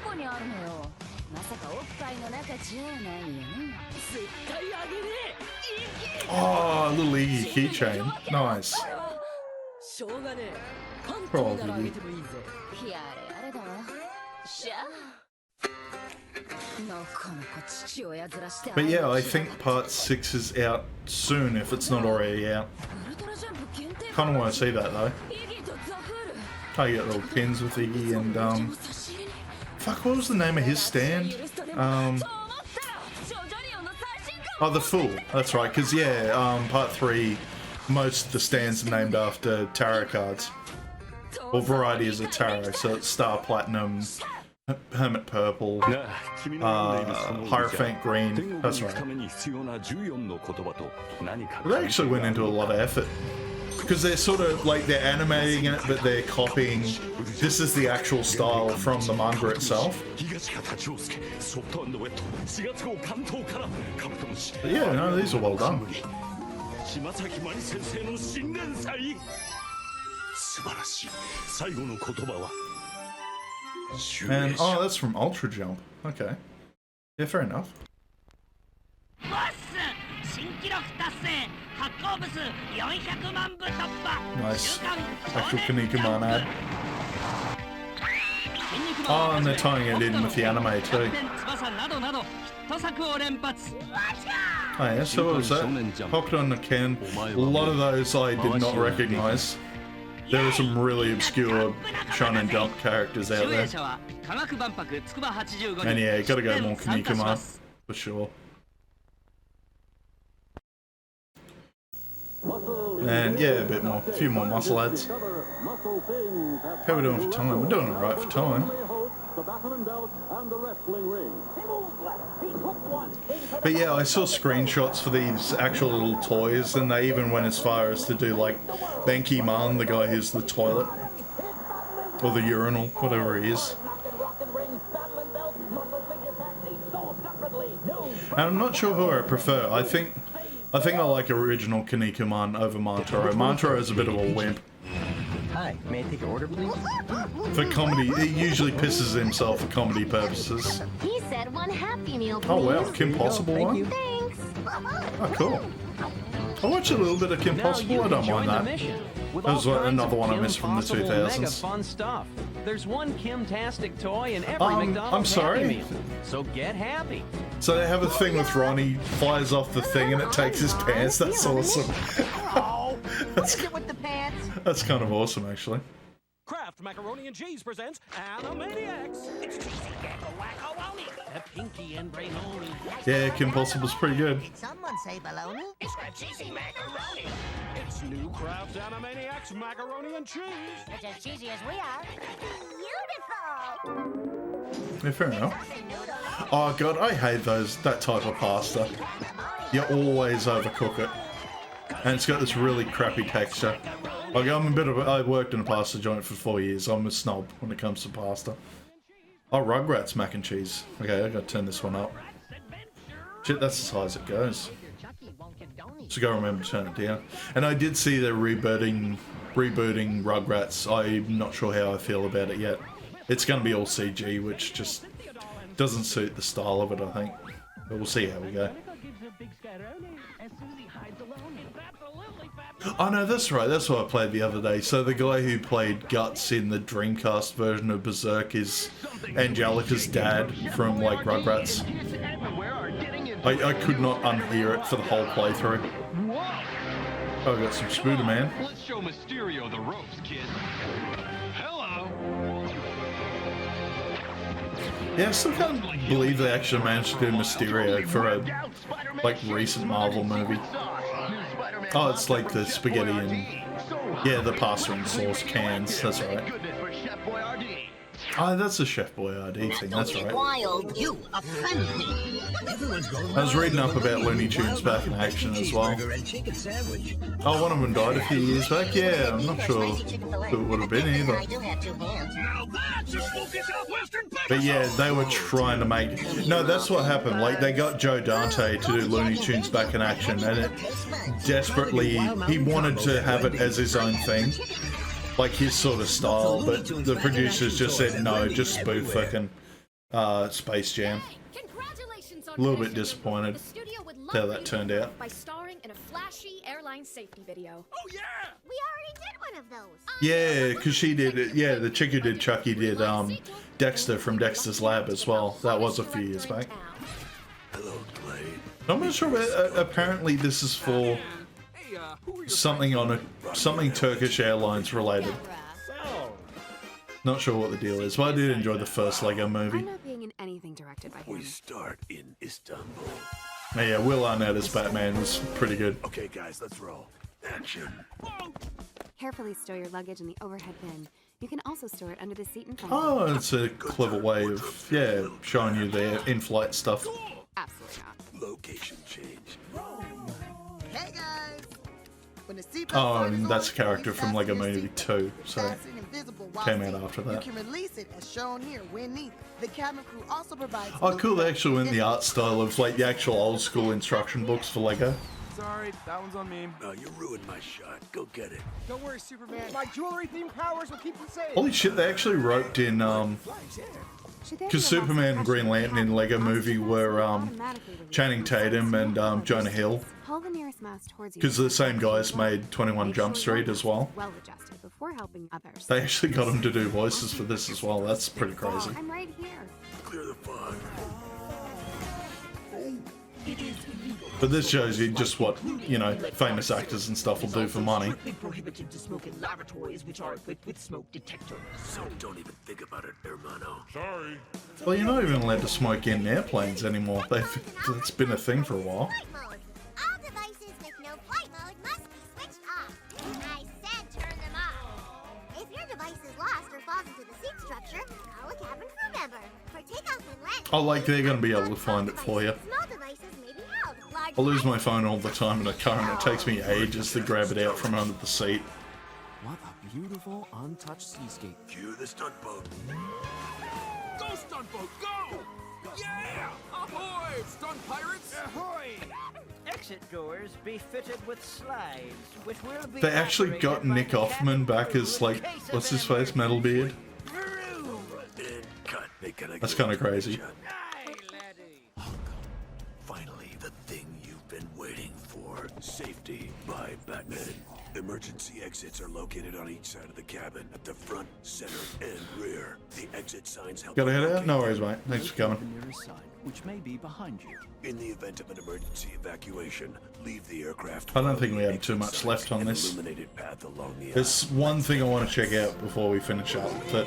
Oh, a little Iggy keychain. Nice. Probably. But yeah, I think part 6 is out soon if it's not already out. Kind of want to see that though. I get little pins with Iggy and fuck, what was the name of his stand? Oh, the Fool. That's right, because yeah, part 3, most of the stands are named after tarot cards. Or varieties of tarot, so it's Star Platinum, Hermit Purple, Hierophant Green. That's right. They actually went into a lot of effort. because they're sort of like they're animating it, but they're copying. This is the actual style from the manga itself. But yeah, no, these are well done. And oh, that's from Ultra Jump. Okay, yeah, fair enough. Nice. Actual Kinnikuman ad. Oh, and they're tying it in with the anime too. Oh yeah, so what was that? Hokuto no Ken. A lot of those I did not recognise. There are some really obscure Shonen Jump characters out there. And yeah, gotta go more Kinnikuman, for sure. And yeah, a few more muscle ads. How are we doing for time? We're doing alright for time. But yeah, I saw screenshots for these actual little toys, and they even went as far as to do like Benki-man, the guy who's the toilet. Or the urinal, whatever he is. And I'm not sure who I prefer. I think I like original Kinnikuman over Mantaro. Mantaro is a bit of a wimp. Hi, may I take your order, please? For comedy, he usually pisses himself for comedy purposes. He said one Happy Meal, please. Oh wow, Kim Possible one? Thanks. Oh cool. I watched a little bit of Kim Possible, I don't mind that. That was another one I missed from the 2000s. Fun stuff. There's one Kim-tastic toy in every McDonald's I'm sorry? Happy Meal. So get happy. So they have a thing with Ronnie, flies off the thing and it takes his pants. That's awesome. That's kind of awesome, actually. Kraft Macaroni and Cheese presents Animaniacs. It's cheesy gecko wacko-wony. The Pinky and Brainoni. Yeah, Kim Possible's pretty good. Did someone say baloney? It's got cheesy macaroni. It's new Kraft Animaniacs Macaroni and Cheese. It's as cheesy as we are. Beautiful. Yeah, fair enough. Oh god, I hate that type of pasta. You always overcook it. And it's got this really crappy texture. Like I worked in a pasta joint for 4 years. I'm a snob when it comes to pasta. Oh, Rugrats mac and cheese. Okay, I gotta turn this one up. Shit, that's as high as it goes. So gotta remember to turn it down. And I did see they're rebooting Rugrats. I'm not sure how I feel about it yet. It's gonna be all CG, which just doesn't suit the style of it, I think. But we'll see how we go. Oh no, that's right, that's what I played the other day. So the guy who played Guts in the Dreamcast version of Berserk is Angelica's dad from like Rugrats. I could not unhear it for the whole playthrough. Oh, I got some Spooderman. Let's show Mysterio the ropes, kid. Hello. Yeah, I still can't believe they actually managed to do Mysterio for a like recent Marvel movie. Oh, it's like the spaghetti and yeah, the pasta and sauce cans. That's right. Oh, that's a Chef Boyardee thing. That's right. Wild, you offend me. I was reading up about Looney Tunes back in action as well. Oh, one of them died a few years back. Yeah, I'm not sure who it would have been either. But yeah, they were trying to make... No, that's what happened. Like, they got Joe Dante to do Looney Tunes back in action, and it desperately... He wanted to have it as his own thing. Like his sort of style, but the producers just said no, just spoof fucking Space Jam. A little bit disappointed how that turned out. By starring in a flashy airline safety video. Oh yeah! We already did one of those. Yeah, because she did it. Yeah, the chick who did Chucky did Dexter from Dexter's Lab as well. That was a few years back. Hello, Blade. I'm not sure, but apparently this is for something something Turkish Airlines related. Not sure what the deal is, but I did enjoy the first Lego movie. I'm not being in anything directed by him. We start in Istanbul. Oh, yeah, Will Arnett as Batman was pretty good. Okay, guys, let's roll. Action. Carefully store your luggage in the overhead bin. You can also store it under the seat in front. Oh, it's a clever way of showing you their in-flight stuff. Absolutely not. Location change. Hey guys. When the seatbelt Oh, sign is and on, that's a character you from fasten Lego your Movie seatbelt. 2, so Fasten invisible while came out seated. after You that. can release it as shown here when needed. The cabin crew also provides. Oh, cool, they actually went the art style of like the actual old school instruction books for Lego. Sorry, that one's on me. Oh, you ruined my shot. Go get it. Don't worry, Superman. My jewelry-themed powers will keep you safe. Holy shit, they actually roped in, because Superman and Green Lantern in Lego Movie were Channing Tatum and Jonah Hill. Pull the nearest mouse towards you. Because the same guys made 21 Jump Street as well. Well adjusted before helping others. They actually got him to do voices for this as well. That's pretty crazy. I'm right here. Clear the fog. But this shows you just what, you know, famous actors and stuff will do for money. Prohibited to smoke in laboratories which are equipped with smoke detectors. So don't even think about it, hermano. Sorry. Well, you're not even allowed to smoke in airplanes anymore. It's been a thing for a while. All devices with no flight mode must be switched off. I said turn them off. If your device is lost or falls into the seat structure, call a cabin crew member. For takeoff and landing. Oh, like they're going to be able to find it for you. Small devices may be held. Large I lose my phone all the time in a car and it takes me ages to grab it out from under the seat. What a beautiful, untouched seascape. Cue the stunt boat. Go, stunt boat, go! Yeah! Ahoy, stunt pirates! Ahoy! Exit doors be fitted with slides, which will be. They actually got Nick Offerman back as, like, what's his face, Metalbeard? That's kind of crazy. Finally, the thing you've been waiting for. Safety by Batman. Emergency exits are located on each side of the cabin, at the front, center, and rear. The exit signs help. Gotta head out? No worries, mate. Thanks for coming. The nearest side, which may be behind you. In the event of an emergency evacuation, leave the aircraft. I don't think we have too much left on this. Illuminated path along the There's one thing I want to check out before we finish up that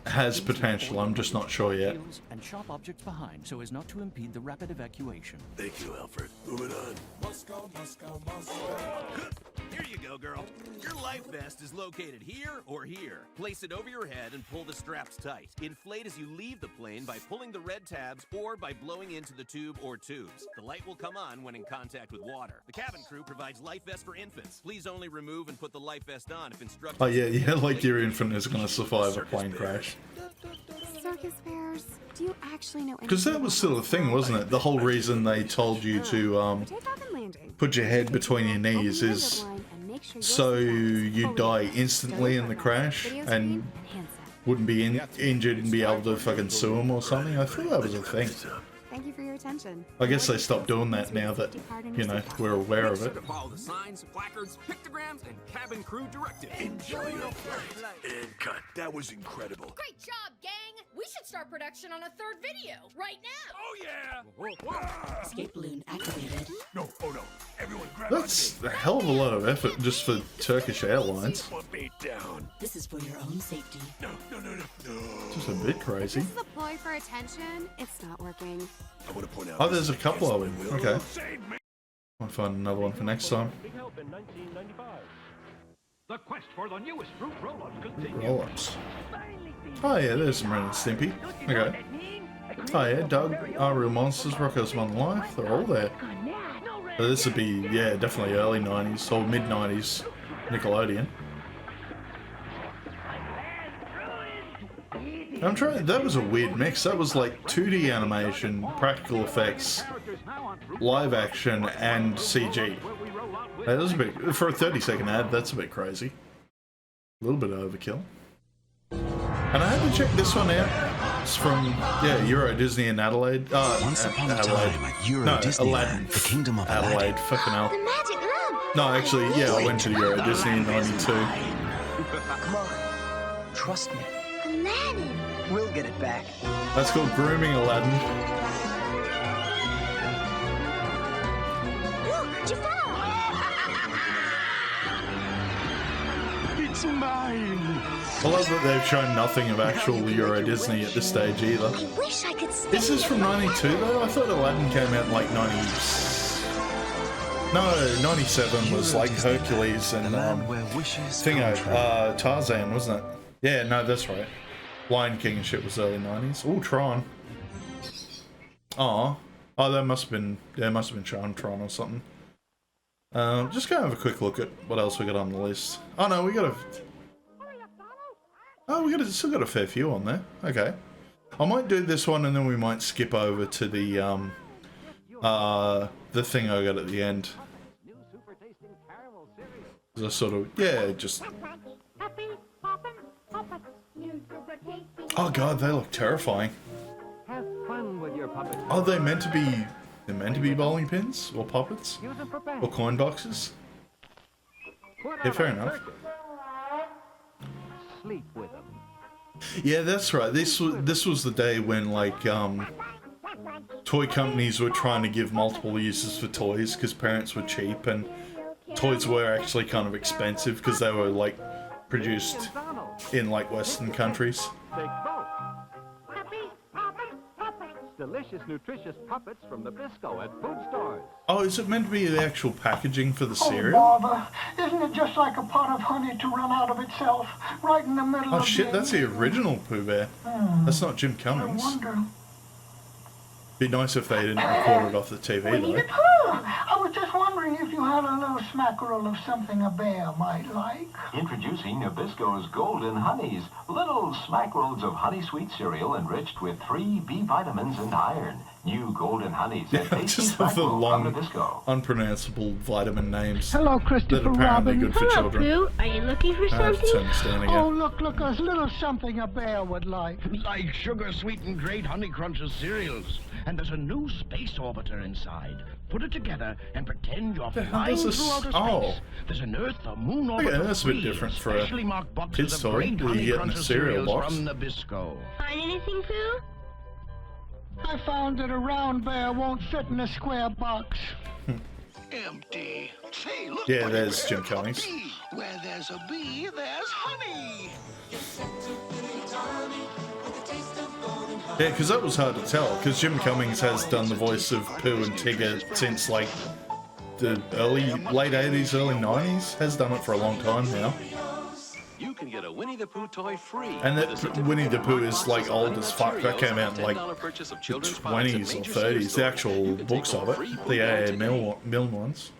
has potential. I'm just not sure yet. And sharp objects behind, so as not to impede the rapid evacuation. Thank you, Alfred. Moving on. Moscow, Moscow, Moscow. Here you go, girl. Your life vest is located here or here. Place it over your head and pull the straps tight. Inflate as you leave the plane by pulling the red tabs or by blowing into the tube or tubes. The light will come on when in contact with water. The cabin crew provides life vests for infants. Please only remove and put the life vest on if instructed. Oh yeah, like your infant is going to survive a plane crash. Circus bears? Do you actually know? Because that was still a thing, wasn't it? The whole reason they told you to put your head between your knees is so you die instantly in the crash and wouldn't be injured and be able to fucking sue them or something. I thought that was a thing. Thank you for your attention. I guess they stopped doing that now that, you know, we're aware of it. Follow the signs, placards, pictograms, and cabin crew directives. Enjoy your flight. And cut. That was incredible. Great job, gang! We should start production on a third video right now. Oh yeah! Escape balloon activated. No, oh no. Everyone grab That's a hell of a lot of effort just for Turkish Airlines. Put me down. This is for your own safety. No, no, no, no, no. Just a bit crazy. This is a ploy for attention. It's not working. I want to point out. Oh, there's a couple of them. Okay. I'll find another one for next time. Big help in 1995. The quest for the newest fruit roll-ups continues. Roll-ups. Oh yeah, there's some Ren and Stimpy. Okay. Oh yeah, Doug, Our Real Monsters, Rocko's Modern Life, they're all there. So this would be, yeah, definitely early 90s or mid 90s Nickelodeon. I'm trying, that was a weird mix. That was like 2D animation, practical effects, live action, and CG. That was a bit, for a 30-second ad, that's a bit crazy. A little bit overkill. And I had to check this one out. It's from, yeah, Euro Disney in Adelaide. Once upon a time at Euro Disneyland, Aladdin. the kingdom of Adelaide, fucking hell. The magic lamp. No, actually, yeah, I went to Euro Disney in 92. Come on. Trust me. Aladdin. We'll get it back. That's called Grooming Aladdin. Look, Jafar. It's mine. I love that they've shown nothing of actual Euro Disney at this stage either. I wish I could stay. This is from 92 though? I thought Aladdin came out in like 90... No, 97 was like Hercules and Tarzan, wasn't it? Yeah, no, that's right. Lion King and shit was early 90s. Oh, Tron. Oh, that must have been, yeah, it must have been Tron or something. Just gonna have a quick look at what else we got on the list. Oh no, we still got a fair few on there. Okay. I might do this one and then we might skip over to the thing I got at the end. I sort of, yeah, just... Oh god, they look terrifying. Have fun with your puppets. Oh, they're meant to be bowling pins? Or puppets? Or coin boxes? Yeah, fair enough. Sleep with them. Yeah, that's right. This was the day when, like, toy companies were trying to give multiple uses for toys because parents were cheap and toys were actually kind of expensive because they were, like, produced in, like, Western countries. Take both. Delicious, nutritious puppets from the Bisco at food stores. Oh, is it meant to be the actual packaging for the cereal? Oh, bother. Isn't it just like a pot of honey to run out of itself, right in the middle of Oh shit, that's the original Pooh Bear. That's not Jim I Cummings. wonder. Be nice if they didn't record it off the TV Winnie the though. Pooh! I was just wondering if you had a little smackerel of something a bear might like. Introducing Nabisco's Golden Honeys, little smackrolls of honey sweet cereal enriched with 3 B vitamins and iron. New Golden Honeys and I tasty just love the smackrolls long, from Nabisco. unpronounceable vitamin names. Hello, Christopher that are apparently Robin. good for Hello, children. Pooh. Are you looking for I have to something? turn this down again. Oh, look, a little something a bear would like. Like sugar-sweetened great Honey Crunches cereals. And there's a new space orbiter inside. Put it together and pretend you're flying does this- through outer oh. space. There's an Earth or Moon orbiter. Okay, that's a bit free, different for a specially marked boxes kid's of toy. great Do you Honey get in a Crunches cereal cereals box? from Nabisco. Find anything, Pooh? I found that a round bear won't fit in a square box. Empty. Say, look. Yeah, there's Jim Cummings. Bee. Where there's a bee, there's honey. Yeah, because that was hard to tell, because Jim Cummings has done the voice of Pooh and Tigger since, like, the late 80s, early 90s. Has done it for a long time now. You can get a Winnie the Pooh toy free. And that Winnie the Pooh is, like, old as fuck. That came out in, like, the 20s or 30s. The actual books of it. The A.A. Milne ones.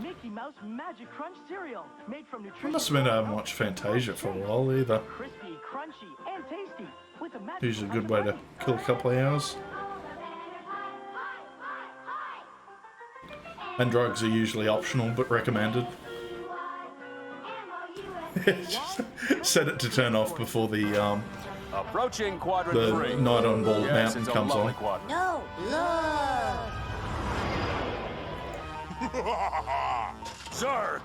Mickey Mouse Magic Crunch cereal, made from I nutritious. must admit I haven't watched Fantasia for a while either. Crispy, crunchy, and tasty. With a magic Usually a good way to kill a couple of hours. And drugs are usually optional but recommended. Set it to turn off before the Approaching quadrant 3. night on Bald Yes, Mountain it's a comes lovely on. quadrant. No, look. Zerg!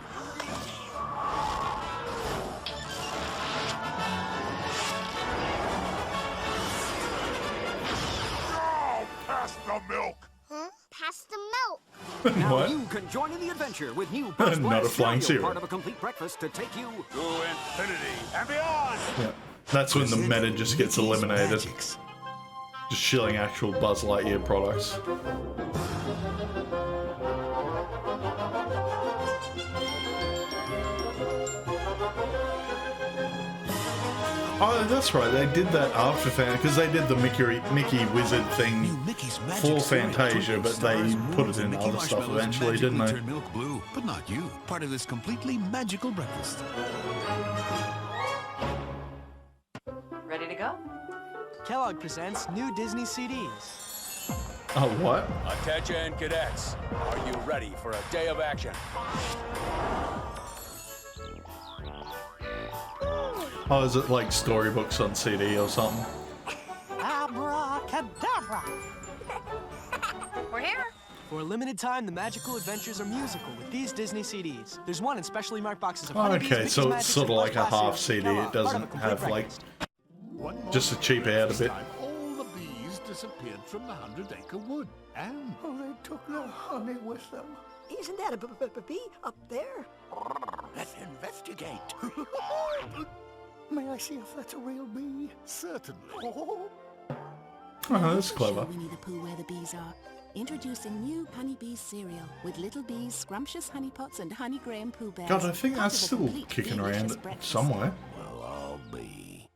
Oh, pass the milk. Huh? Pass the milk. Now What? you can join in the adventure with new Not Burst a Blast flying cereal. part of a complete breakfast to take you To infinity and beyond! Yeah. That's when the meta just gets eliminated. Just shilling actual Buzz Lightyear products. Oh, that's right. They did that after because they did the Mickey Wizard thing for Fantasia, but they put it in other stuff eventually, didn't they? Turn milk blue, but not you. Part of this completely magical breakfast. Ready to go? Kellogg presents new Disney CDs. Oh, what? Attention, cadets. Are you ready for a day of action? Oh, is it like storybooks on CD or something? Abracadabra! We're here. For a limited time, the magical adventures are musical with these Disney CDs. There's one in specially marked boxes of Oh, honeybees, okay, Mickey's so it's Magic, sort of and like a Buzz half Blast CD. cereal. It Kellogg, part of a doesn't complete have like breakfast. just to cheap out a bit. All the bees disappeared from the 100-acre wood. And they took their honey with them. Isn't that a bee up there? let's investigate. May I see if that's a real bee? Certainly. Oh, that's clever. Winnie the Pooh where the bees are. Introducing new Honey Bee cereal with little bees, scrumptious honey pots, and honey graham Pooh Bears. God, I think Part that's of a still complete kicking delicious around breakfast. somewhere. Well, I'll be.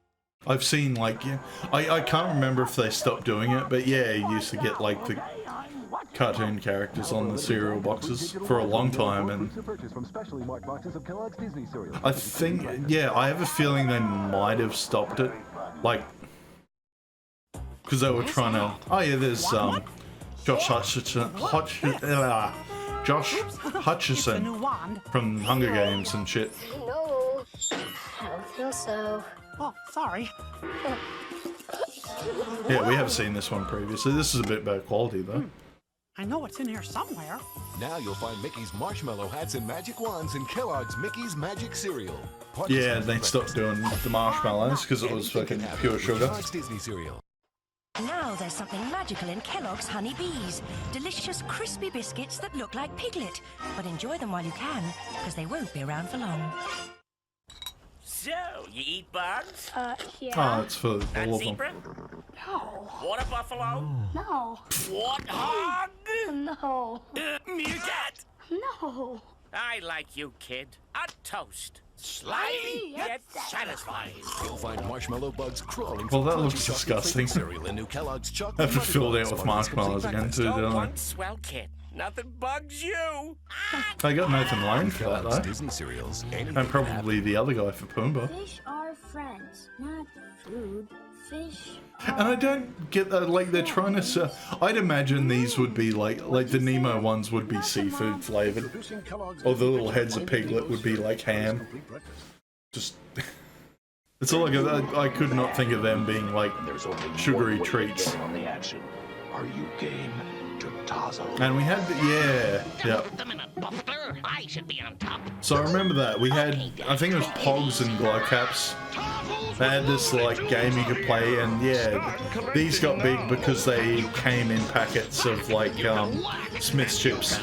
I've seen like, yeah, I can't remember if they stopped doing it, but yeah, you used to get like the cartoon characters on the cereal boxes for a long time, and I think, yeah, I have a feeling they might have stopped it, like, because they were trying to, oh yeah, there's Josh Hutcherson from Hunger Games and shit. No, I don't feel so. Oh, sorry. Yeah, we have seen this one previously. This is a bit better quality though. I know it's in here somewhere. Now you'll find Mickey's marshmallow hats and magic wands in Kellogg's Mickey's Magic Cereal. Yeah, they stopped doing the marshmallows because it was fucking pure sugar. Disney cereal. Now there's something magical in Kellogg's Honey Bees. Delicious, crispy biscuits that look like Piglet. But enjoy them while you can, because they won't be around for long. So, you eat bugs? Yeah. Oh, it's for all of them. Zebra? No. Water buffalo? No. What hog? No. Meerkat? No. I like you, kid. A toast. Slimy yet satisfying. You'll find marshmallow bugs crawling. Well, that looks disgusting. Cereal and new Kellogg's I chocolate. have to fill it out with marshmallows again too, don't I? One swell kid. Nothing bugs you. I got Nathan Lane for that though. Disney cereals. And probably the other guy for Pumbaa. Fish are friends, not food. Fish. And I don't get that, like, they're trying to I'd imagine these would be like the Nemo ones would be seafood flavored. Or the little heads of Piglet would be like ham. Just... It's all like, I could not think of them being like sugary treats. Are you game to Tazo? And we had, yeah. I should be on top. So I remember that. We had, I think it was Pogs and Glycaps. They had this like game you could play, and yeah, these got big because they came in packets of like Smith's chips.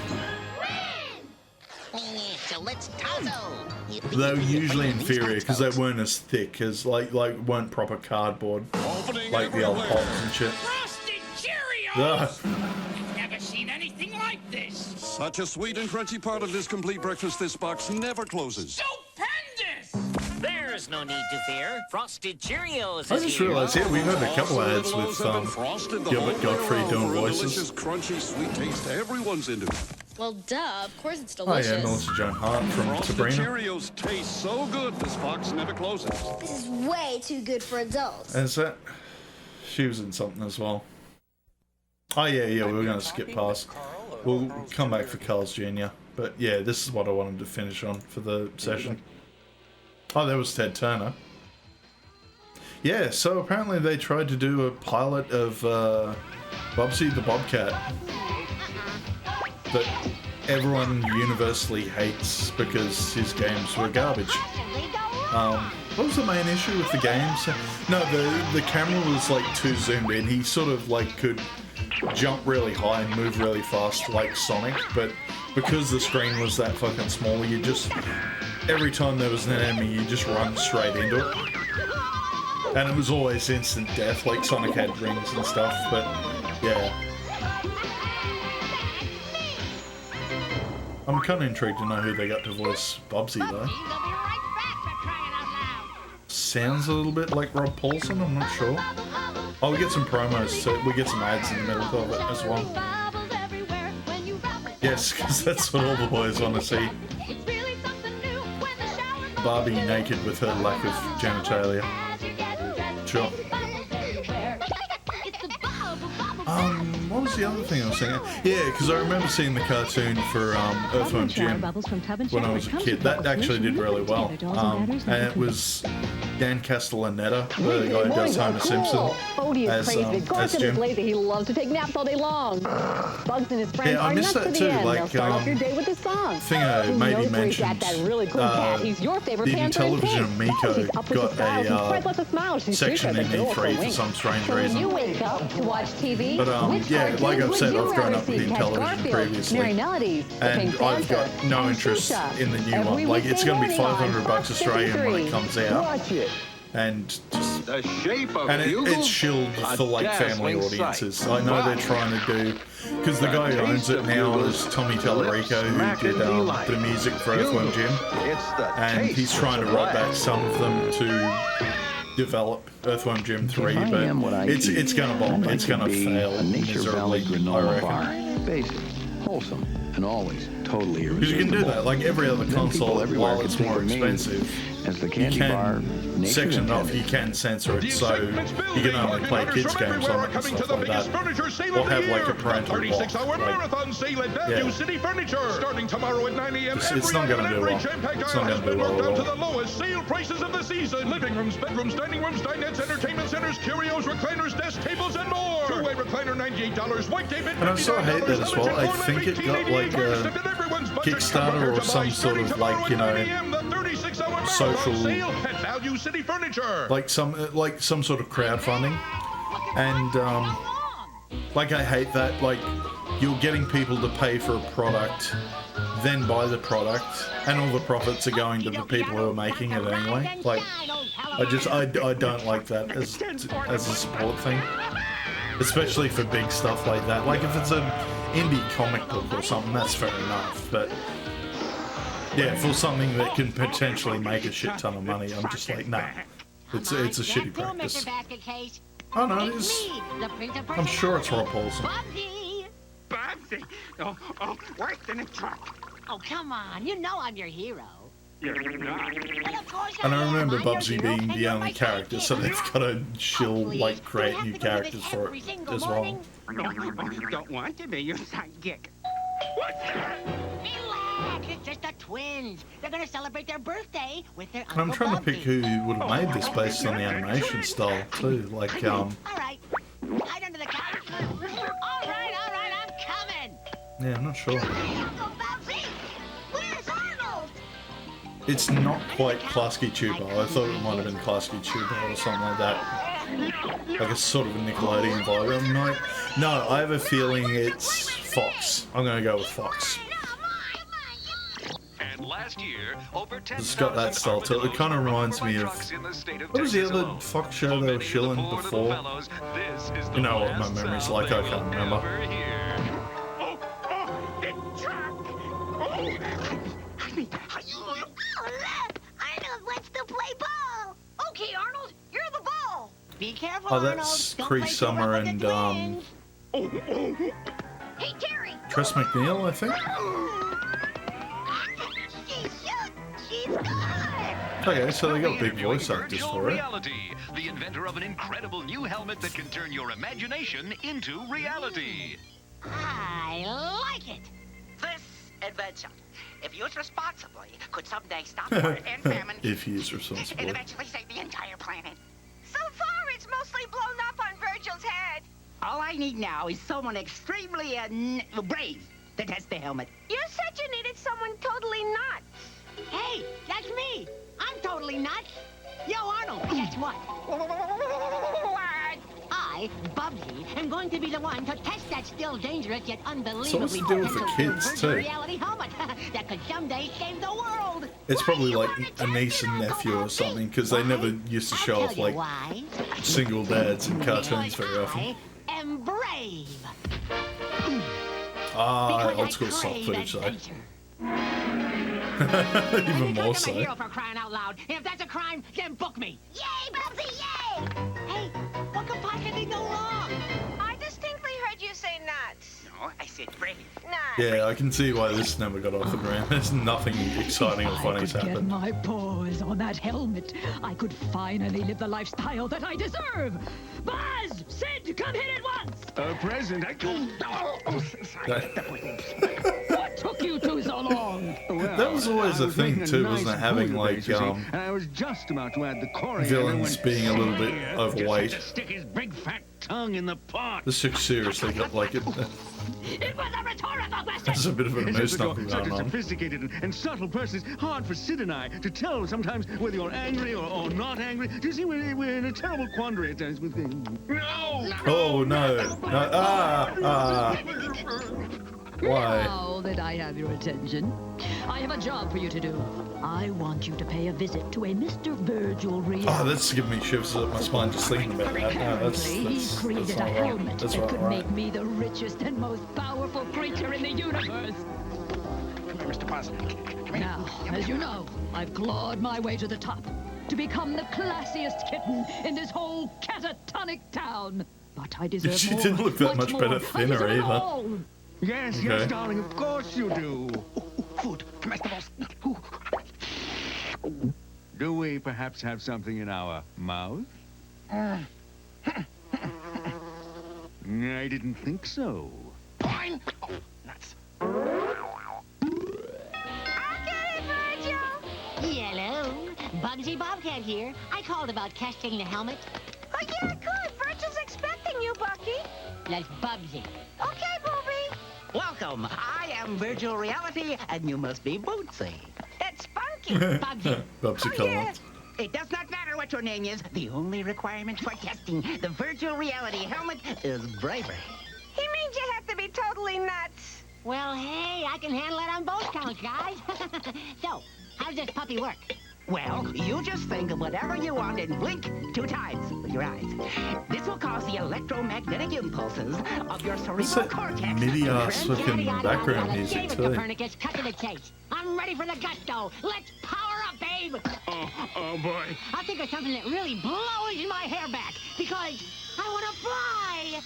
So let's Tazo. They were usually inferior because they weren't as thick as like weren't proper cardboard like the old Pogs and shit. Frosted Cheerios! I've never seen anything like this. Such a sweet and crunchy part of this complete breakfast, this box never closes. Stupendous! There's no need to fear. Frosted Cheerios I just realised, yeah, we've had a couple of ads with Gilbert Godfrey doing voices. Delicious, crunchy, sweet taste everyone's into. Well, duh. Of course it's Oh delicious. yeah, Melissa Joan Hart from Frosted Sabrina. Cheerios taste so good, this box never closes. This is way too good for adults. Is that? She was in something as well. Oh yeah, we were going to skip past. We'll come back for Carl's Jr. But yeah, this is what I wanted to finish on for the session. Oh, there was Ted Turner. Yeah, so apparently they tried to do a pilot of Bubsy the Bobcat that everyone universally hates because his games were garbage. What was the main issue with the games? No, the camera was like too zoomed in. He sort of like could jump really high and move really fast like Sonic, but because the screen was that fucking small, you just, every time there was an enemy, you just run straight into it. And it was always instant death, like Sonic had rings and stuff, but yeah. I'm kind of intrigued to know who they got to voice Bubsy though. Sounds a little bit like Rob Paulson, I'm not sure. Oh, we get some promos, so we get some ads in the middle of it as well. Yes, because that's what all the boys want to see. Barbie naked with her lack of genitalia. Sure. What was the other thing I was saying? Yeah, because I remember seeing the cartoon for Earthworm Jim when I was a kid. That actually did really well. And it was Dan Castellaneta, the guy who does Homer Simpson, as Jim. He loves to take naps all day long. Bugs and his friends Yeah, I are missed nuts that to too. the end. Like, They'll start off your day with a song. Thingo maybe mentioned that really cool cat. He's your favorite the panther and television of pig. Miko She's up with got the style. She spreads lots of smiles. She's section cute in as a girl E3 for wink. some strange So when reason. you wake up to watch TV, But which yeah, cartoons like I've would said, you I've grown rather up see? with Catch television Garfield, previously, Mary Melodies, the and Pink I've got Panther, no and interest Fuchsia. in the new Every one. Like, it's going to be weekday morning $500 on Australian when it 53. comes out. Watch it. And just The shape of and it's shilled for like family audiences. I know they're trying to do, because the guy who owns it now is Tommy Tallarico, who did the music for Earthworm Jim, and he's trying to write back some of them to develop Earthworm Jim 3, If I but am what I it's eat, gonna bomb. I'd like It's to gonna be fail a Nature Valley miserably, I granola reckon. bar. Basic, wholesome, and always totally irresistible. Because you can do that, like every other Then console, people everywhere while can it's think more of me expensive, as the you candy bar can nature section it off, intended. you can censor it, so you can only play kids games on it and stuff like that. Or have like a parental block. 36-hour marathon sale at Value City Furniture. Starting tomorrow at 9 a.m. It's not going to do well. It's not going to do well down to at all. the lowest sale prices of the season. Living rooms, bedrooms, dining rooms, dinettes, entertainment centers, curios, recliners, desk tables, and more. Two-way recliner, $98. White David, And I sort of hate that as well. I think it got like a Kickstarter or some sort of like, you know, social, like some sort of crowdfunding, and like I hate that. Like you're getting people to pay for a product, then buy the product, and all the profits are going to the people who are making it anyway. Like I don't like that as a support thing, especially for big stuff like that. Like if it's an indie comic book or something, that's fair enough, but yeah, for something that can potentially make a shit ton of money, I'm just like, nah, it's a shitty practice. Oh no, it is. I'm sure it's Rob Paulson. Bubsy! Oh, worse than a truck. Oh, come on. You know I'm your hero. You're not. Well, of course And I am. remember I'm your Bubsy hero, being and the you're only my character, sidekick. so they've got to like create new characters for it as well. Don't want to be your sidekick. Relax. It's just the twins. They're going to celebrate their birthday with their And I'm Uncle trying to pick Bubsy. who would have made this based on the animation style too. Like All right. Hide under the couch. All right, I'm coming. yeah, I'm not sure. Uncle Bubsy, where's Arnold? It's not quite Klasky Csupo. I thought it might have been Klasky Csupo or something like that. Like a sort of a Nickelodeon vibe. I'm like, no, I have a feeling it's Fox. I'm gonna go with Fox. And last year, over 10,000 It's got that style to it. It kind of reminds me of what was the other Fox show they were shilling before? You know what my memory's like. I can't remember. Arnold wants to play ball. Okay, Arnold, you're the ball. Be careful, Oh, that's Cree Summer and Hey, Terry. Tress MacNeille, I think. She's good. Okay, so they got big voice actors for it. Reality, the inventor of an incredible new helmet that can turn your imagination into reality. I like it. This invention, if used responsibly, could someday stop war and famine If he is and responsible. eventually save the entire planet. So far, it's mostly blown up on Virgil's head. All I need now is someone extremely brave to test the helmet. You said you needed someone totally nuts. Hey, that's me. I'm totally nuts. Yo, Arnold, guess what? I, Bubsy, am going to be the one to test that still dangerous yet unbelievably to do with the potential kids, virtual too. reality helmet that could someday save the world. It's probably like a niece and nephew or something, because they never used to show off like single dads in cartoons very often. I am brave. Ah, old school stock footage though. Even more I'm a so. hero for crying out loud. If that's a crime, then book me. Yay, Bubsy, yay! Hey, what could possibly go wrong? I distinctly heard you say nuts. No, I said brave. Nuts. Yeah, I can see why this never got off the ground. There's nothing exciting or funny's Get happened. my paws on that helmet. I could finally live the lifestyle that I deserve. Buzz! Sid, come hit it once! A present. What took you two so long? That was always a thing too, wasn't it? Having like I was just about to add the coriander villains being a little bit overweight. Stick his big fat tongue in the pot. This took seriously got like it. It was a rhetorical question. There's a bit of an It's moose just knocking that you're such a going on. sophisticated and subtle person. It's hard for Sid and I to tell sometimes whether you're angry or not angry. Do you see, we're in a terrible quandary at times with things. No! Oh no! No! Why? Now that I have your attention, I have a job for you to do. I want you to pay a visit to a Mr. Virgil Real. Oh, that's giving me shivers up my spine just thinking about that. No, He created a not right. helmet That's that not could right. make me the richest and most powerful creature in the universe. Come here, Mr. Buzz. Now, as you know, I've clawed my way to the top. to become the classiest kitten in this whole catatonic town. But I deserve She more. didn't look that much more. better I thinner deserve it either. all. Yes, Okay. yes, darling, of course you do. Food, comestibles. Do we perhaps have something in our mouth? I didn't think so. Fine. Oh, nuts. Hello, Bugsy Bobcat here. I called about casting the helmet. Oh, yeah, good. Virgil's expecting you, Bucky. That's Bubsy. Okay, Booby. Welcome. I am Virtual Reality, and you must be Bootsy. It's Spunky. Bubsy. Bubsy Collins. It does not matter what your name is. The only requirement for testing the Virtual Reality helmet is bravery. He means you have to be totally nuts. Well, hey, I can handle it on both counts, guys. So, how's this puppy work? Well, you just think of whatever you want and blink 2 times with your eyes. This will cause the electromagnetic impulses of your cerebral cortex. MIDI-ass fucking background Let's music save it, too. Copernicus. Cut to the chase. I'm ready for the gusto. Let's power up, babe. Oh, boy. I'll think of something that really blows my hair back because I want to fly.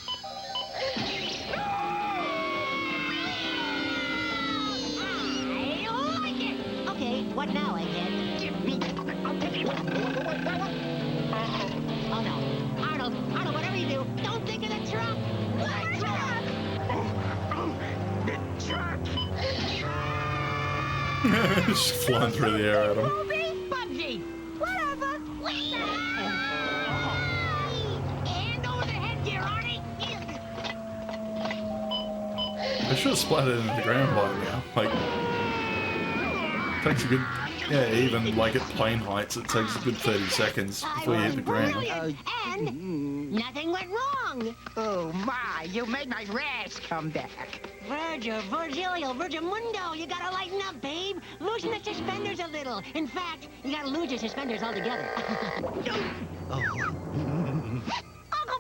I like it. Okay, what now, Egghead? Give me. I'll take it. Oh no, Arnold, whatever you do, don't think of the truck. What truck? The truck. Just flying through the air at him. Bubsy. Whatever. Hand over the headgear, Arnie. I should have splattered into the ground by now. Like, takes a good, yeah, even like at plane heights, it takes a good 30 seconds before you hit the ground. And nothing went wrong. Oh, my. You made my rash come back. Virgilio, Virgimundo, you gotta lighten up, babe. Loosen the suspenders a little. In fact, you gotta lose your suspenders altogether. Uncle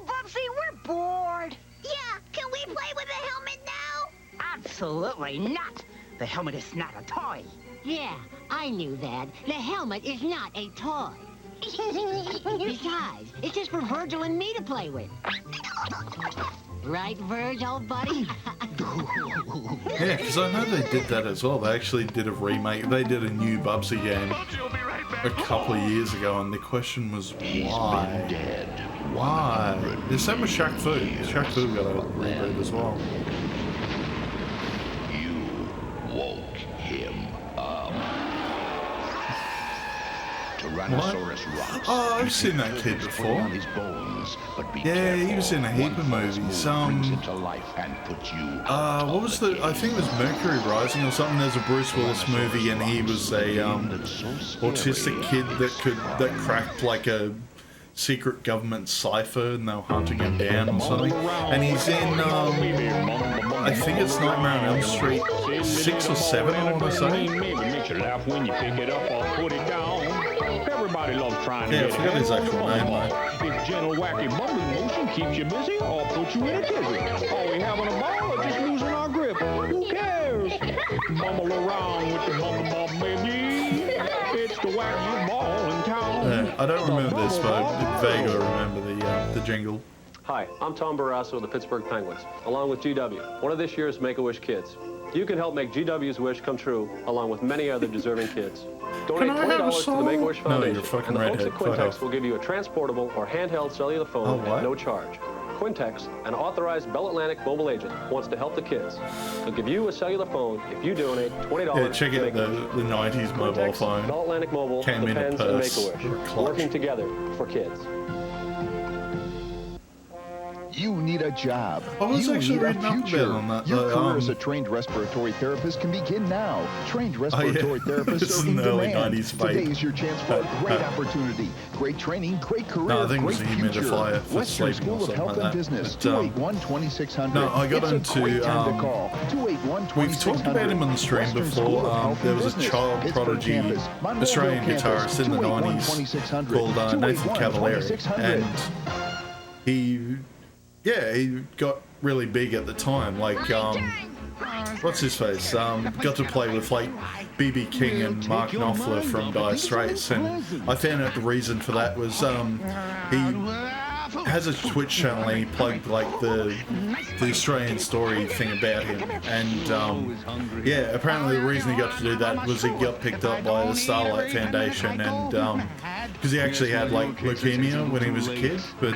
Bubsy, we're bored. Yeah, can we play with the helmet now? Absolutely not. The helmet is not a toy. Yeah, I knew that. The helmet is not a toy. Besides, it's just for Virgil and me to play with. Right, Virg, old buddy? Yeah, because I know they did that as well. They actually did a remake. They did a new Bubsy game a couple of years ago, and the question was why? Why? The same with Shaq Fu. Shaq Fu got a reboot as well. You woke him up. Tyrannosaurus rocks. Oh, I've seen that kid before. Yeah, he was in a heap of movies. What was the? I think it was Mercury Rising or something. There's a Bruce Willis movie, and he was a autistic kid that cracked like a secret government cipher, and they were hunting him down or something. And he's in, I think it's Nightmare on Elm Street 6 or 7, I want to say. Maybe makes you laugh when you pick it up or put it down. Everybody loves trying to Yeah, I get forgot his actual name, though. If gentle, wacky, bubbly motion keeps you busy or puts you in a dizzy. Are we having a ball or just losing our grip? Who cares? Bumble around with the bumble ball, baby. It's the wackiest ball in town. Yeah, I don't remember this, but I vaguely remember the jingle. Hi, I'm Tom Barrasso of the Pittsburgh Penguins, along with GW, one of this year's Make-A-Wish kids. You can help make GW's wish come true, along with many other deserving kids. Donate $20 to the Make-A-Wish Foundation, and the folks at Quintex will give you a transportable or handheld cellular phone at no charge. Quintex, an authorized Bell Atlantic mobile agent, wants to help the kids. They'll give you a cellular phone if you donate $20 Yeah, check to out the 90s mobile Quintex, phone. Bell Atlantic Mobile, Came in a Depends, and purse Make-A-Wish, or a clutch. working together for kids. You need a job. I was You actually need a reading up a bit future. on that, Your but, career as a trained respiratory therapist can begin now. Trained respiratory therapists This is are in an early demand. 90s fight. Today is your chance for a great opportunity. Great training, great career, No, I think it was great a future. humidifier for Western sleeping or School of something Health like and that. Business, But, 281-2600. No, I got it's into, a great time to call. 281-2600. We've talked about him on the stream Western before. School of Health There and was a Business, child Pittsburgh prodigy campus, Monroeville Australian campus, guitarist in the 90s called Nathan Cavallari, 281-2600. and he got really big at the time. Like, what's his face? Got to play with like BB King and Mark Knopfler from Dire Straits, and I found out the reason for that was he has a Twitch channel and he plugged like the Australian story thing about him, and yeah, apparently the reason he got to do that was he got picked up by the Starlight Foundation, and because he actually had like leukemia when he was a kid, but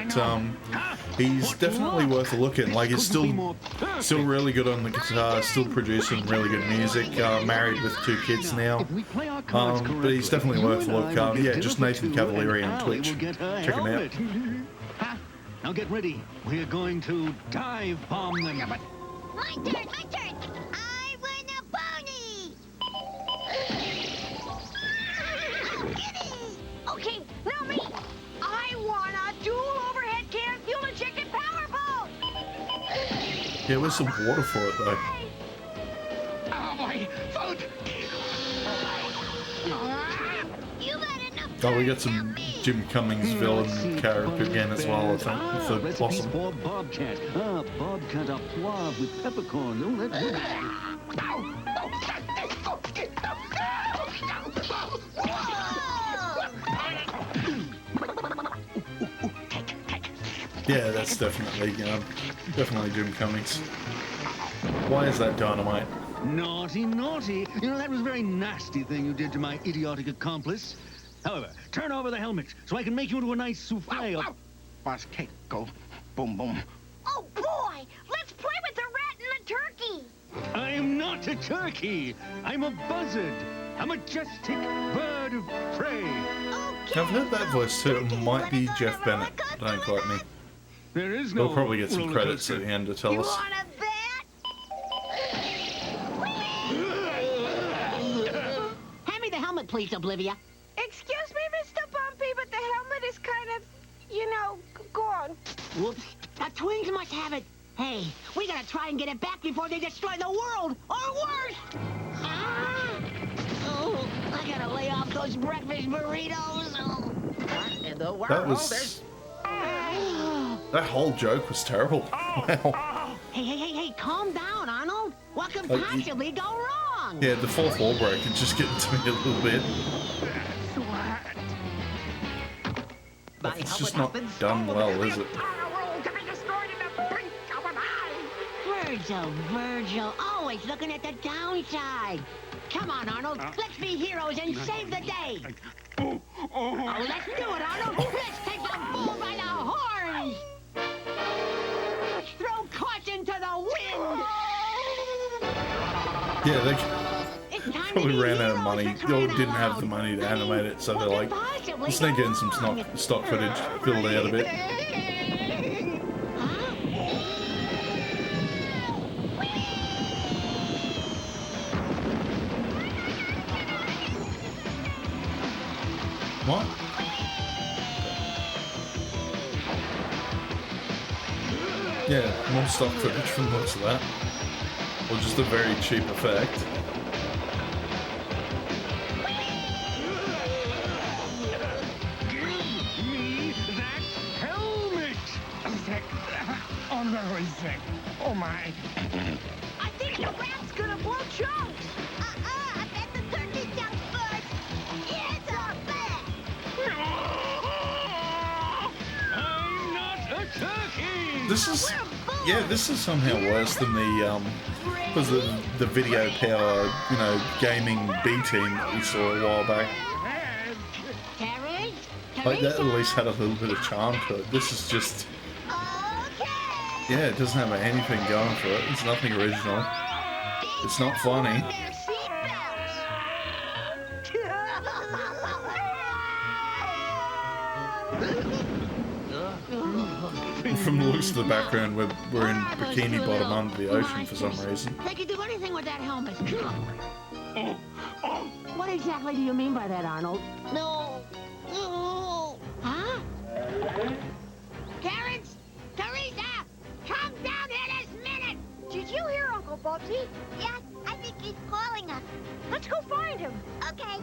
he's definitely worth a look at. Like, he's still really good on the guitar, still producing really good music, married with 2 kids now, but he's definitely worth a look. Yeah, just Nathan Cavalieri on Twitch, check him out. Now get ready. We're going to dive bomb them. My turn, my turn. I win a pony. Okay, now me. I want a dual overhead can fuel a chicken powerball. Yeah, where's some water for it though? Oh boy, food. Oh, we got some Jim Cummings villain character again as well, I think, with the possum. For Bobcat. Bobcat à poivre with peppercorn. Oh, that's good. Yeah, that's definitely Jim Cummings. Why is that dynamite? Naughty, naughty. You know, that was a very nasty thing you did to my idiotic accomplice. However, turn over the helmet so I can make you into a nice souffle. Boss cake, go. Boom, boom. Oh boy, let's play with the rat and the turkey. I'm not a turkey. I'm a buzzard. A majestic bird of prey. I've heard that voice too. It might be Jeff Bennett. Don't quote me. There is no. We'll probably get some credits at the end to tell us. Hand me the helmet, please, Oblivia. Excuse me, Mr. Bumpy, but the helmet is kind of, you know, gone. Whoops. The twins must have it. Hey, we gotta try and get it back before they destroy the world, or worse. Oh, I gotta lay off those breakfast burritos. Oh. What in the world? That was... That whole joke was terrible. Wow. Hey, calm down, Arnold. What could possibly go wrong? Yeah, the fourth wall break is just getting to me a little bit. It's just not done well, is it? Virgil, always looking at the downside. Come on, Arnold, let's be heroes and save the day. Oh, let's do it, Arnold. Let's take the bull by the horns. Throw caution to the wind. Yeah, they probably ran out of money. Or didn't have the money to animate it, so they're like, let's need getting some stock footage filled out a bit. What? Yeah, more stock footage from most of that. Or just a very cheap effect. Give me that helmet! Oh, very sick. Oh, my. I think the rat's gonna blow chunks. I bet the turkey jumps first. It's a bet. I'm not a turkey. This is somehow worse than the video power, gaming B team that we saw a while back. Like that at least had a little bit of charm to it. This is just, yeah, it doesn't have anything going for it. It's nothing original. It's not funny. From the looks of the background, we're in Bikini Bottom under the ocean for some reason. They can do anything with that helmet. What exactly do you mean by that, Arnold? No. Huh? Terrence! Teresa! Come down here this minute! Did you hear Uncle Bubsy? Yes, I think he's calling us. Let's go find him. Okay.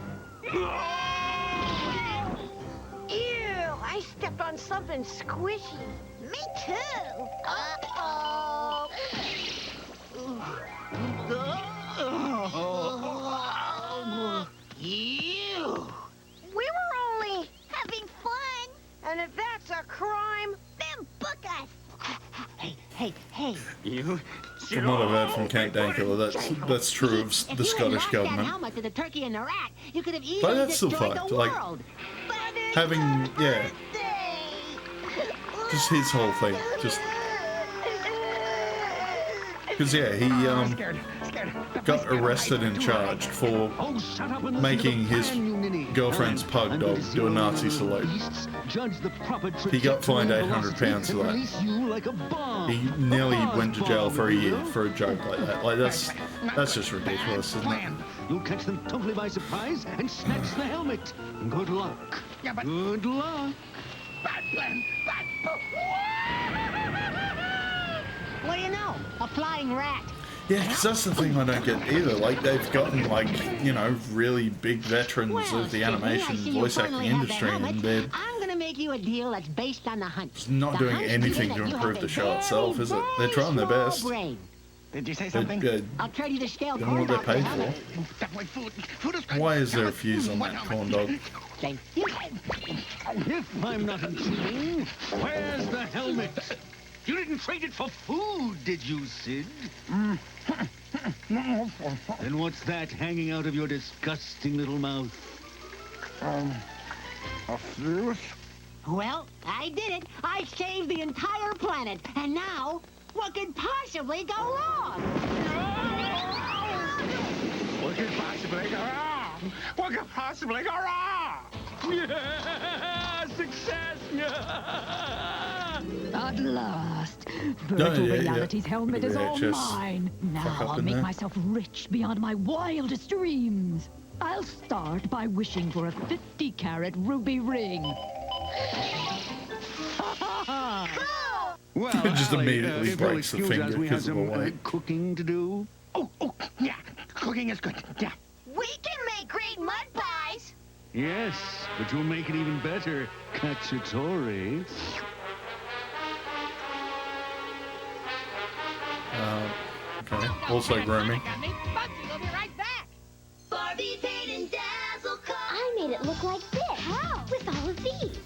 Ew, I stepped on something squishy. Me too. Uh-oh. Hey, You. From what I've heard from Count Dankula, that's true of if the you Scottish had lost government. that helmet to the turkey and the rat, you could have But easily that's still destroyed fucked. the Like world. having, yeah, just his whole thing, just because he got arrested and charged for making his girlfriend's pug dog do a Nazi salute. He got fined £800 for that. He nearly went to jail for a year for a joke like that. Like that's just ridiculous, isn't it? You'll catch them totally by surprise and snatch the helmet. Good luck. Good luck. Bad plan. Bad. What do you know? A flying rat. Yeah, because that's the thing I don't get either. Like, they've gotten, like, you know, really big veterans of the animation voice acting industry, and they're I'm gonna make you a deal that's based on the hunt. not doing anything to improve the show itself, is it? They're trying their best. Did you say something? I'll trade you the scale Don't know what corn they're dog paid for. for. Why is there a fuse on that corn dog? Thank you. If I'm not intruding, where's the helmet? You didn't trade it for food, did you, Sid? Then what's that hanging out of your disgusting little mouth? A fuse? Well, I did it. I saved the entire planet. And now, what could possibly go wrong? What could possibly go wrong? What could possibly go wrong? Yeah! Success! Yeah! At last, Virtual Reality's helmet is all mine. Now I'll make myself rich beyond my wildest dreams. I'll start by wishing for a 50-carat ruby ring. Well, just immediately if you'll breaks the excuse us, finger we have because of a some weight. cooking to do. Oh, yeah. Cooking is good. Yeah. We can make great mud pies. Yes, but you'll make it even better, cacciatore. Okay. Also grooming. We'll be right back. Barbie paint and dazzle car. I made it look like this. How? With all of these.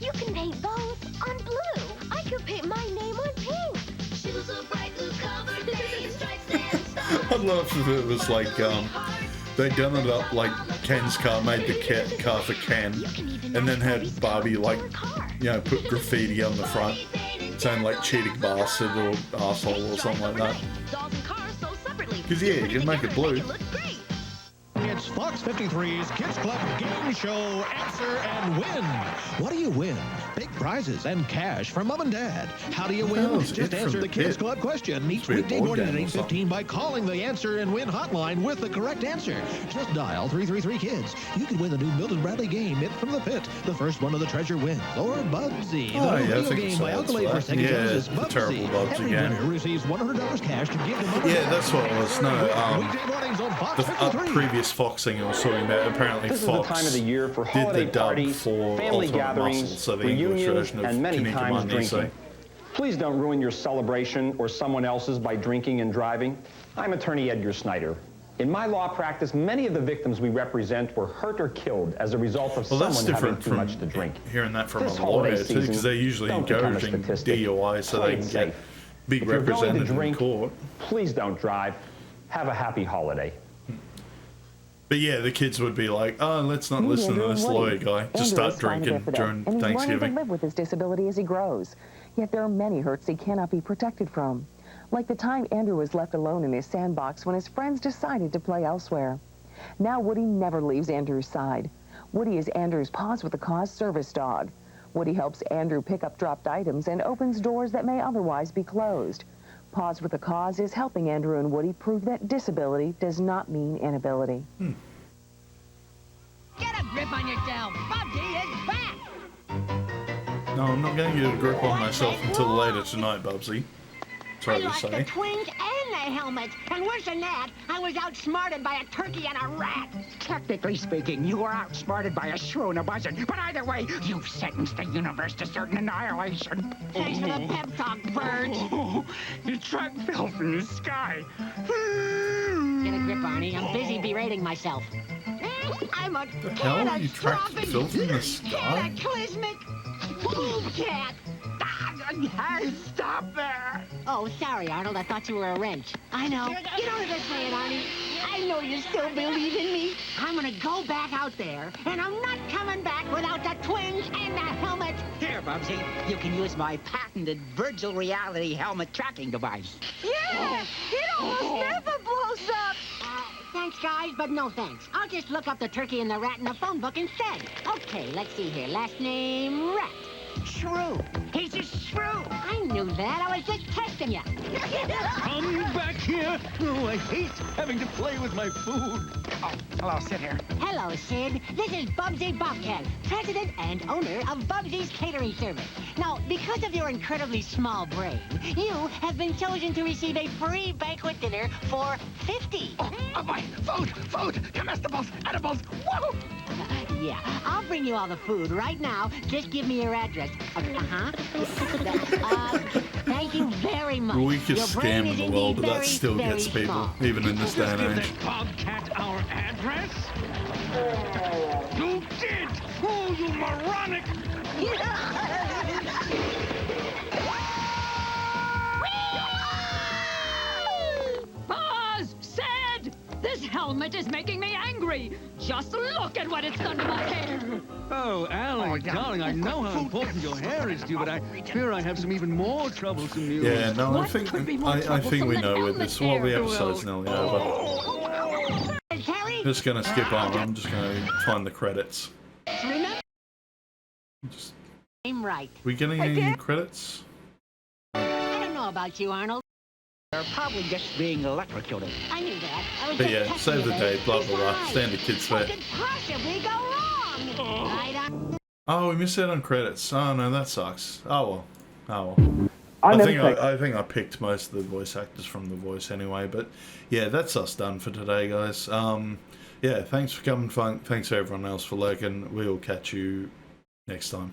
You can paint those on blue. I could paint my name on pink. Shoes of bright blue covered paint, stripes and stars. I'd love if it was like, they'd done it up like Ken's car, made the car for Ken, and then had Barbie, like, you know, put graffiti on the front, saying like cheating bastard or asshole or something like that. Because, yeah, you can make it blue. It's Fox 53's Kids Club Game Show Answer and Win. What do you win? Big prizes and cash from Mom and Dad. How do you win? Just answer the Kids Club question each weekday morning at 8:15 by calling the Answer and Win hotline with the correct answer. Just dial 333-KIDS. You could win the new Milton Bradley game, It from the Pit. The first one of the treasure wins. Or Bugsy. Oh, the yeah, I video think game it's by Alkalay for Sega Genesis. the terrible Bugsy Every game. winner receives $100 cash to give to Mom and Yeah, Dad. that's what it was. No, Weekday mornings on Fox the 53. previous Fox thing I was talking about, apparently This Fox is the time of the year for did holiday the dub parties, for family Ultimate gatherings, Muscle, so the English reunions, version of and many Kanika times Money, drinking. Please don't ruin your celebration or someone else's by drinking and driving. I'm attorney Edgar Snyder. In my law practice, many of the victims we represent were hurt or killed as a result of Well, that's someone having different too from much to drink. hearing that from This a holiday lawyer, too, because season, they're usually don't become a encouraging statistic. DUI so Play they it can safe. get big If you're going to represented in drink, court. please don't drive. Have a happy holiday. But yeah, the kids would be like, oh, let's not listen to this lawyer guy. Just start drinking during and he's learning to Thanksgiving. live with his disability as he grows. Yet there are many hurts he cannot be protected from. Like the time Andrew was left alone in his sandbox when his friends decided to play elsewhere. Now Woody never leaves Andrew's side. Woody is Andrew's Paws with a Cause service dog. Woody helps Andrew pick up dropped items and opens doors that may otherwise be closed. Paws with a Cause is helping Andrew and Woody prove that disability does not mean inability. Get a grip on yourself. Bubsy is back. No, I'm not going to get a grip on myself until later tonight, Bubsy. Sorry I to lost the say. twins and the helmets. And worse than that, I was outsmarted by a turkey and a rat. Technically speaking, you were outsmarted by a shrew and a buzzard. But either way, you've sentenced the universe to certain annihilation. Thanks for the pep talk, birds. You truck fell from the sky. Get a grip, Arnie. I'm busy berating myself. I'm a The hell? You tracked catastrophic, Phil from the sky? cataclysmic boob cat. Hey, stop there! Oh, sorry, Arnold. I thought you were a wrench. I know. You don't understand, Arnie. I know you still believe in me. I'm gonna go back out there, and I'm not coming back without the twins and the helmet. Here, Bubsy, you can use my patented virtual reality helmet tracking device. Yeah! It almost never blows up! Thanks, guys, but no thanks. I'll just look up the turkey and the rat in the phone book instead. Okay, let's see here. Last name, Rat. Shrew. He's a shrew. I knew that. I was just testing you. Come back here. Oh, I hate having to play with my food. Oh, hello, sit here. Hello, Sid. This is Bubsy Bobcat, president and owner of Bubsy's Catering Service. Now, because of your incredibly small brain, you have been chosen to receive a free banquet dinner for 50. Oh my, food, comestibles, edibles, whoa! Yeah, I'll bring you all the food right now. Just give me your address. Thank you very much. The weakest scam in the world, but that still gets people, even in this day and age. Give that Bobcat our address? You did! Oh, you moronic! Buzz! Sid! This helmet is making me angry! Just look at what it's done to my hair! Oh, Allie, darling, I know how important your hair is to you, but I fear I have some even more troublesome news. Yeah, no, I think we know with this. Well, the episode's nearly over. Just gonna skip on. I'm just gonna find the credits. I'm right. We getting any credits? I don't know about you, Arnold. They're probably just being electrocuted. I knew that. I was But just yeah, testing save the you, day, babe. blah blah blah. Standard kids fair. What could possibly go wrong? Right on. Oh, we missed out on credits. Oh no, that sucks. Oh well. I think I picked most of the voice actors from The Voice anyway. But yeah, that's us done for today, guys. Yeah, thanks for coming. Thanks to everyone else for lurking. We'll catch you next time.